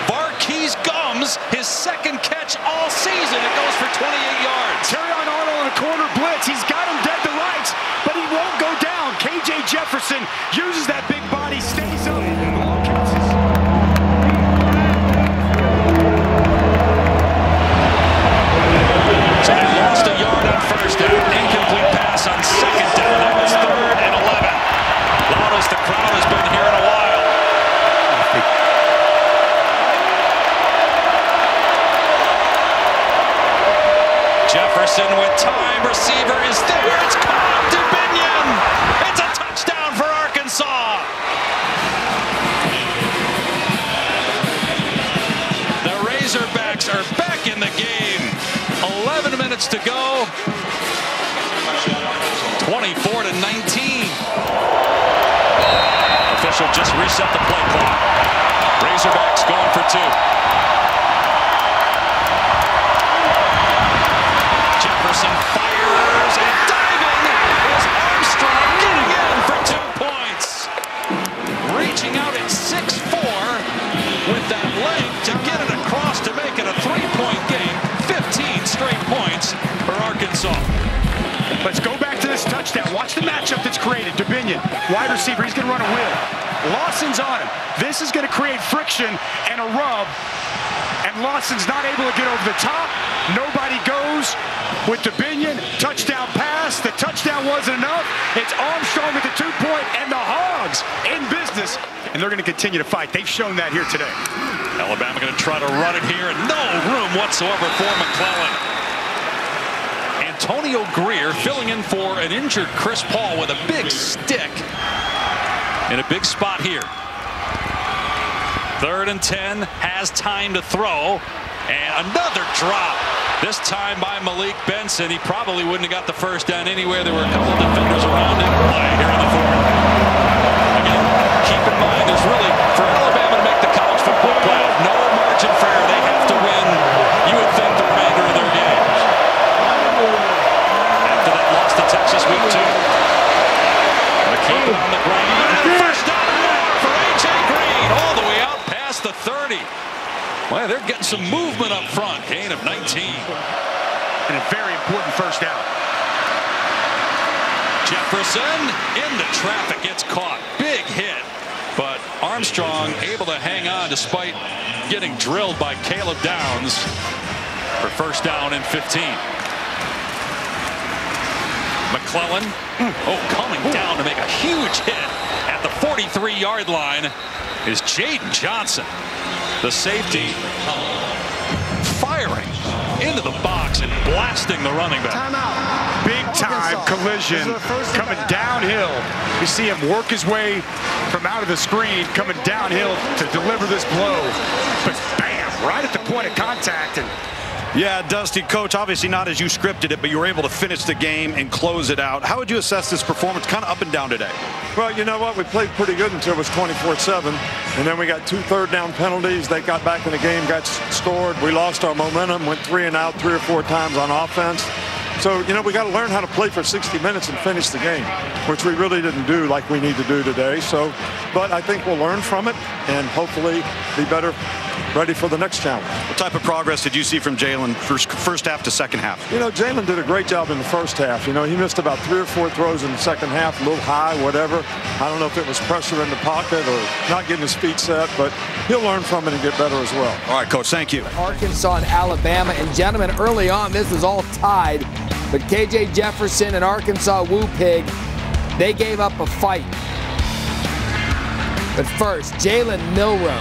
Barquise Gums, his 2nd catch all season. It goes for 28 yards. Terrion Arnold in a corner blitz. He's got him dead to rights, but he won't go down. KJ Jefferson uses that big body, stays up. So they lost a yard on 1st down. Incomplete pass on 2nd down. That was 3rd and 11. Loudest the crowd has been here in a while. Jefferson with time. Receiver is there. It's caught. Dubinion. It's a touchdown for Arkansas. The Razorbacks are back in the game. 11 minutes to go. 24-19. Official just reset the play clock. Razorbacks going for 2. Jefferson fires and diving is Armstrong getting in for 2 points. Reaching out at 6'4" with that leg to get it across to make it a 3-point game. 15 straight points for Arkansas. Let's go back to this touchdown. Watch the matchup that's created. Dubinion, wide receiver, he's going to run a wheel. Lawson's on him. This is going to create friction and a rub. And Lawson's not able to get over the top. Nobody goes with Dubinion. Touchdown pass. The touchdown wasn't enough. It's Armstrong with the 2-point, and the Hogs in business. And they're going to continue to fight. They've shown that here today. Alabama going to try to run it here, and no room whatsoever for McClellan. Antonio Greer filling in for an injured Chris Paul with a big stick in a big spot here. 3rd and 10, has time to throw, and another drop. This time by Malik Benson. He probably wouldn't have got the 1st down anywhere. There were a couple of defenders around him. Play here in the 4th. Again, keep in mind, there's really, for Alabama to make the college football playoff, no margin for error. They have to win, you would think, the remainder of their games. After that loss to Texas week 2. Gonna keep it on the ground. And 1st down and more for A.J. Green. All the way out past the 30. Well, they're getting some movement up front. Gain of 19. And a very important 1st down. Jefferson into traffic, gets caught. Big hit. But Armstrong able to hang on despite getting drilled by Caleb Downs for 1st down and 15. McClellan. Coming down to make a huge hit at the 43-yard line is Jaden Johnson, the safety, firing into the box and blasting the running back. Timeout. Big time collision coming downhill. You see him work his way from out of the screen, coming downhill to deliver this blow. But bam, right at the point of contact. And yeah, Dusty, Coach, obviously not as you scripted it, but you were able to finish the game and close it out. How would you assess this performance? Kind of up and down today. Well, you know what? We played pretty good until it was 24-7. And then we got 2 third-down penalties. They got back in the game, got scored. We lost our momentum, went 3 and out 3 or 4 times on offense. So, you know, we got to learn how to play for 60 minutes and finish the game, which we really didn't do like we need to do today. So, but I think we'll learn from it and hopefully be better, ready for the next challenge. What type of progress did you see from Jalen first half to second half? You know, Jalen did a great job in the first half. You know, he missed about 3 or 4 throws in the second half, a little high, whatever. I don't know if it was pressure in the pocket or not getting his feet set, but he'll learn from it and get better as well. All right, Coach, thank you. Arkansas and Alabama. And gentlemen, early on, this was all tied. But KJ Jefferson and Arkansas Woo-Pig, they gave up a fight. But first, Jalen Milroe.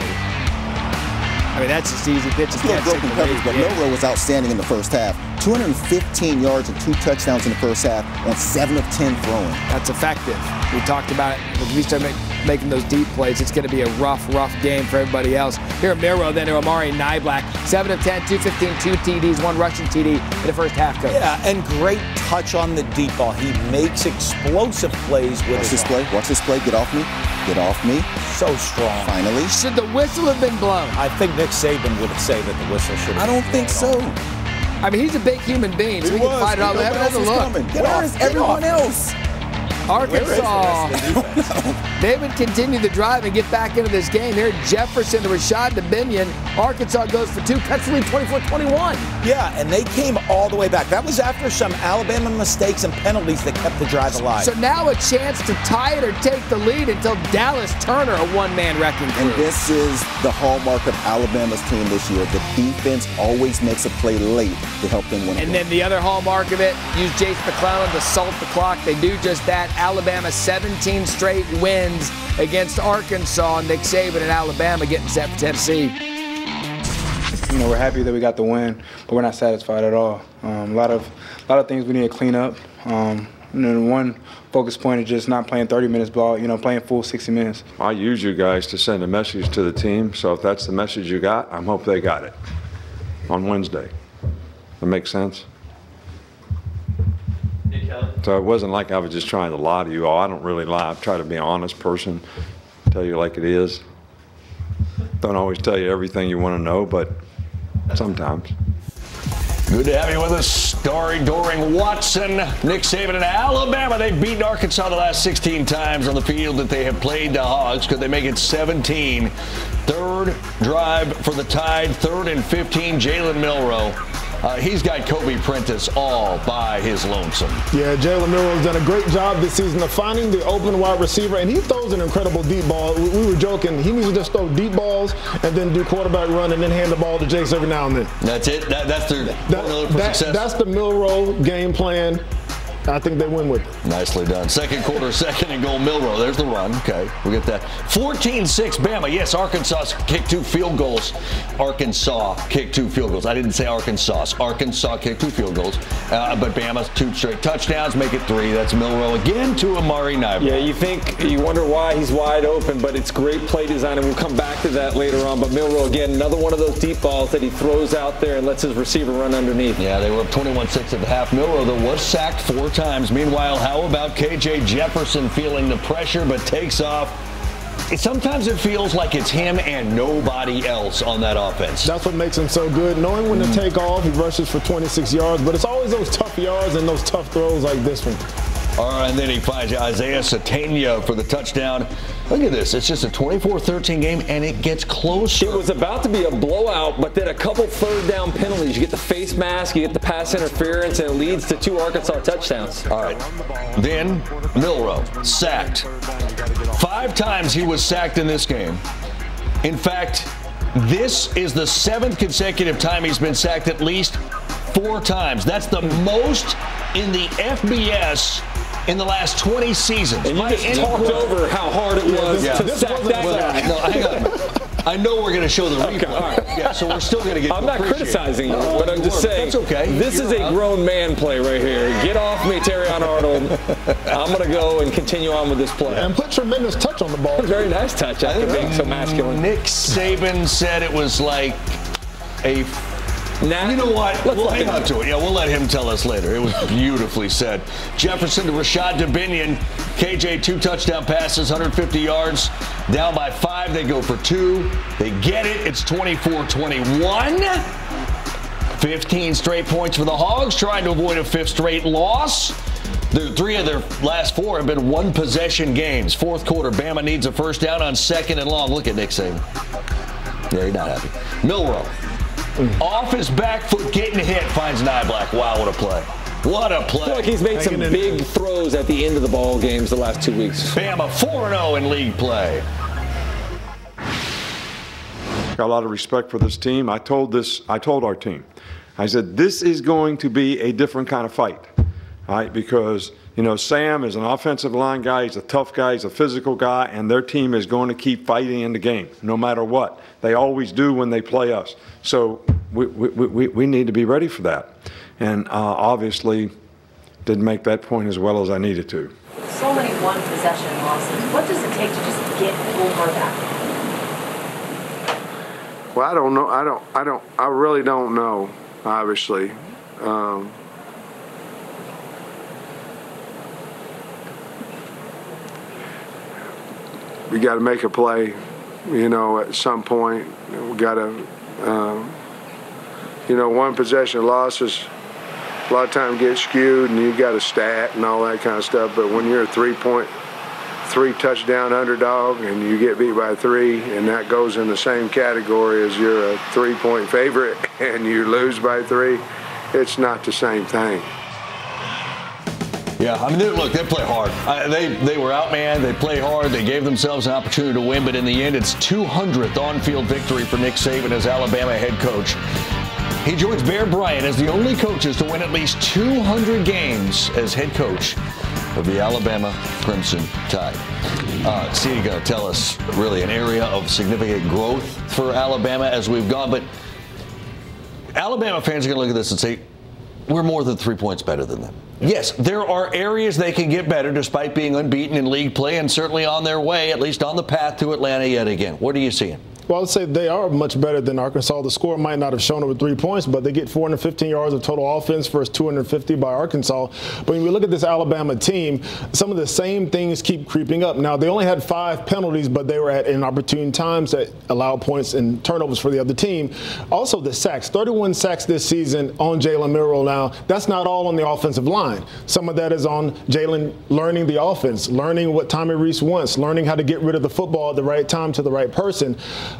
I mean, that's just easy pitches. Broken coverage, but Milroe was outstanding in the first half. 215 yards and 2 touchdowns in the first half on 7 of 10 throwing. That's effective. We talked about it. If we start making those deep plays, it's going to be a rough game for everybody else. Here at Milroe, then to Amari Niblack. 7 of 10, 215, 2 TDs, 1 rushing TD in the first half, Coach. Yeah, and great touch on the deep ball. He makes explosive plays with Watch this play. Watch this play. Get off me. Get off me. So strong. Finally. Should the whistle have been blown? I think Nick Saban would say that the whistle should have I don't think so. I mean, he's a big human being, so we can fight it all. Have a look. Where is everyone else? Arkansas, they would continue the drive and get back into this game. Here, Jefferson to Rashad DeBinion. Arkansas goes for 2, cuts the lead 24-21. Yeah, and they came all the way back. That was after some Alabama mistakes and penalties that kept the drive alive. So now a chance to tie it or take the lead until Dallas Turner, a one-man wrecking crew. And this is the hallmark of Alabama's team this year. The defense always makes a play late to help them win. And then the other hallmark of it, use Jace McClellan to salt the clock. They do just that. Alabama 17 straight wins against Arkansas. Nick Saban and Alabama getting set for Tennessee. You know, we're happy that we got the win, but we're not satisfied at all. A lot of things we need to clean up. And then one focus point is just not playing 30 minutes ball, you know, playing full 60 minutes. I use you guys to send a message to the team, so if that's the message you got, I hope they got it on Wednesday. That makes sense? So it wasn't like I was just trying to lie to you all. I don't really lie. I try to be an honest person, tell you like it is. Don't always tell you everything you want to know, but sometimes. Good to have you with us, Starry Doring Watson, Nick Saban, and Alabama. They've beaten Arkansas the last 16 times on the field that they have played the Hogs. Could they make it 17? Third drive for the Tide, 3rd and 15, Jalen Milroe. He's got Kobe Prentice all by his lonesome. Yeah, Jalen Milroe's done a great job this season of finding the open wide receiver, and he throws an incredible deep ball. We were joking. He needs to just throw deep balls and then do quarterback run and then hand the ball to Jace every now and then. That's it? That's their formula for success? That's the Milroe game plan. I think they win with it. Nicely done. Second quarter, 2nd and goal, Milroe. There's the run. Okay, we get that. 14-6, Bama. Yes, Arkansas kicked 2 field goals. Arkansas kicked 2 field goals. I didn't say Arkansas. Arkansas kicked 2 field goals. But Bama, 2 straight touchdowns, make it 3. That's Milroe again to Amari Niblack. Yeah, you wonder why he's wide open, but it's great play design, and we'll come back to that later on. But Milroe, again, another one of those deep balls that he throws out there and lets his receiver run underneath. Yeah, they were up 21-6 at the half. Milroe, though, was sacked 4 times. Meanwhile, how about KJ Jefferson feeling the pressure but takes off? Sometimes it feels like it's him and nobody else on that offense. That's what makes him so good. Knowing when to take off, he rushes for 26 yards, but it's always those tough yards and those tough throws like this one. All right, and then he finds Isaiah Sategna for the touchdown. Look at this. It's just a 24-13 game, and it gets closer. It was about to be a blowout, but then a couple 3rd down penalties. You get the face mask, you get the pass interference, and it leads to 2 Arkansas touchdowns. All right. Then Milroe sacked. 5 times he was sacked in this game. In fact, this is the 7th consecutive time he's been sacked at least 4 times. That's the most in the FBS in the last 20 seasons. And you just talked over how hard it was to sack that guy. No, hang on. I know we're going to show the replay. Okay, all right. Yeah, so we're still going to get. I'm not criticizing you, but I'm just saying. That's okay. This is a grown man play right here. Get off me, Terrion Arnold. I'm going to go and continue on with this play. And put tremendous touch on the ball. Very nice touch after being so masculine. Nick Saban said it was like a. Now, you know what? We'll hang on to it. Yeah, we'll let him tell us later. It was beautifully said. Jefferson to Rashad Dubinion. KJ 2 touchdown passes, 150 yards. Down by 5. They go for 2. They get it. It's 24-21. 15 straight points for the Hogs, trying to avoid a 5th straight loss. 3 of their last 4 have been one-possession games. 4th quarter, Bama needs a first down on 2nd and long. Look at Nick Saban. Yeah, he's not happy. Milroe. Off his back foot, getting hit, finds Niblack. Wow, what a play. What a play. I feel like he's made some big throws at the end of the ball games the last 2 weeks. Bama 4-0 in league play. Got a lot of respect for this team. I told our team, I said, this is going to be a different kind of fight, all right? Because, you know, Sam is an offensive line guy. He's a tough guy. He's a physical guy. And their team is going to keep fighting in the game, no matter what. They always do when they play us. So we need to be ready for that. And obviously didn't make that point as well as I needed to. So many one-possession losses. What does it take to just get over that? Well, I don't know. I really don't know, obviously. We got to make a play, you know, at some point. We got to, you know, one possession losses a lot of times get skewed and you got a stat and all that kind of stuff. But when you're a 3 touchdown underdog and you get beat by 3, and that goes in the same category as you're a 3-point favorite and you lose by 3, it's not the same thing. Yeah, I mean, look, they play hard. They were outmanned. They play hard. They gave themselves an opportunity to win, but in the end, it's 200th on-field victory for Nick Saban as Alabama head coach. He joins Bear Bryant as the only coaches to win at least 200 games as head coach of the Alabama Crimson Tide. Ceedee going to tell us really an area of significant growth for Alabama as we've gone, but Alabama fans are going to look at this and say, we're more than 3 points better than them. Yes, there are areas they can get better despite being unbeaten in league play and certainly on their way, at least on the path to Atlanta yet again. What are you seeing? Well, I'd say they are much better than Arkansas. The score might not have shown it with 3 points, but they get 415 yards of total offense versus 250 by Arkansas. But when we look at this Alabama team, some of the same things keep creeping up. Now, they only had 5 penalties, but they were at inopportune times that allowed points and turnovers for the other team. Also, the sacks, 31 sacks this season on Jalen Milroe. Now, that's not all on the offensive line. Some of that is on Jalen learning the offense, learning what Tommy Rees wants, learning how to get rid of the football at the right time to the right person.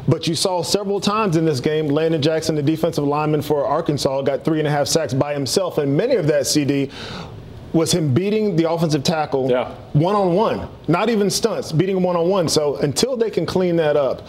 But you saw several times in this game, Landon Jackson, the defensive lineman for Arkansas, got 3.5 sacks by himself. And many of that, CD, was him beating the offensive tackle one-on-one, not even stunts, beating him one-on-one. So until they can clean that up,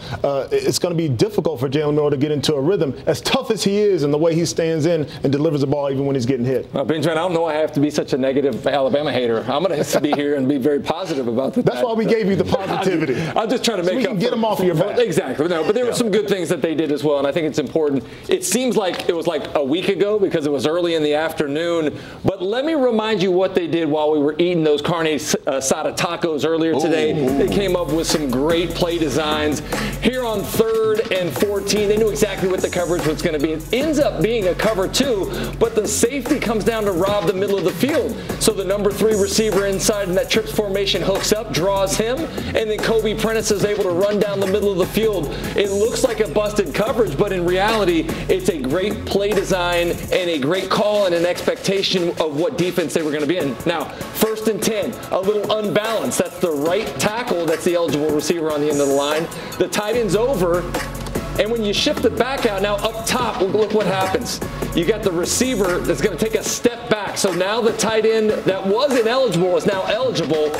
it's going to be difficult for Jalen Milroe to get into a rhythm, as tough as he is and the way he stands in and delivers the ball even when he's getting hit. Benjamin, I don't know I have to be such a negative Alabama hater. I'm going to be here and be very positive about that. That's why we gave you the positivity. I'm just trying to make we up can get them off of your back. Exactly. No, but there were some good things that they did as well, and I think it's important. It seems like it was like a week ago because it was early in the afternoon, but let me remind you what they did while we were eating those carne asada tacos earlier today. They came up with some great play designs. Here on 3rd and 14, they knew exactly what the coverage was going to be. It ends up being a cover 2, but the safety comes down to rob the middle of the field. So the number 3 receiver inside in that trips formation hooks up, draws him, and then Kobe Prentice is able to run down the middle of the field. It looks like a busted coverage, but in reality, it's a great play design and a great call and an expectation of what defense they were going to be in. Now, 1st and 10, a little unbalanced. That's the right tackle. That's the eligible receiver on the end of the line. The tight end's over. And when you shift it back out, now up top, look what happens. You got the receiver that's going to take a step back. So now the tight end that was ineligible is now eligible.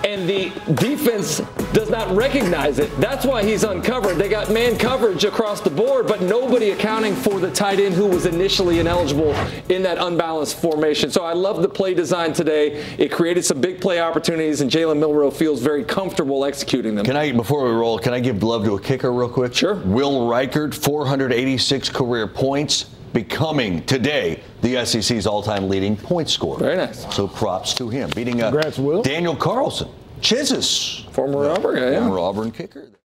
and the defense does not recognize it. That's why he's uncovered. They got man coverage across the board, but nobody accounting for the tight end who was initially ineligible in that unbalanced formation. So I love the play design today. It created some big play opportunities, and Jalen Milroe feels very comfortable executing them. Before we roll, can I give love to a kicker real quick? Sure. Will Reichert, 486 career points, becoming today the SEC's all-time leading point scorer. Very nice. So props to him. Beating Congrats, Will. Daniel Carlson. Chizus. Former Auburn guy, yeah. Former Auburn kicker.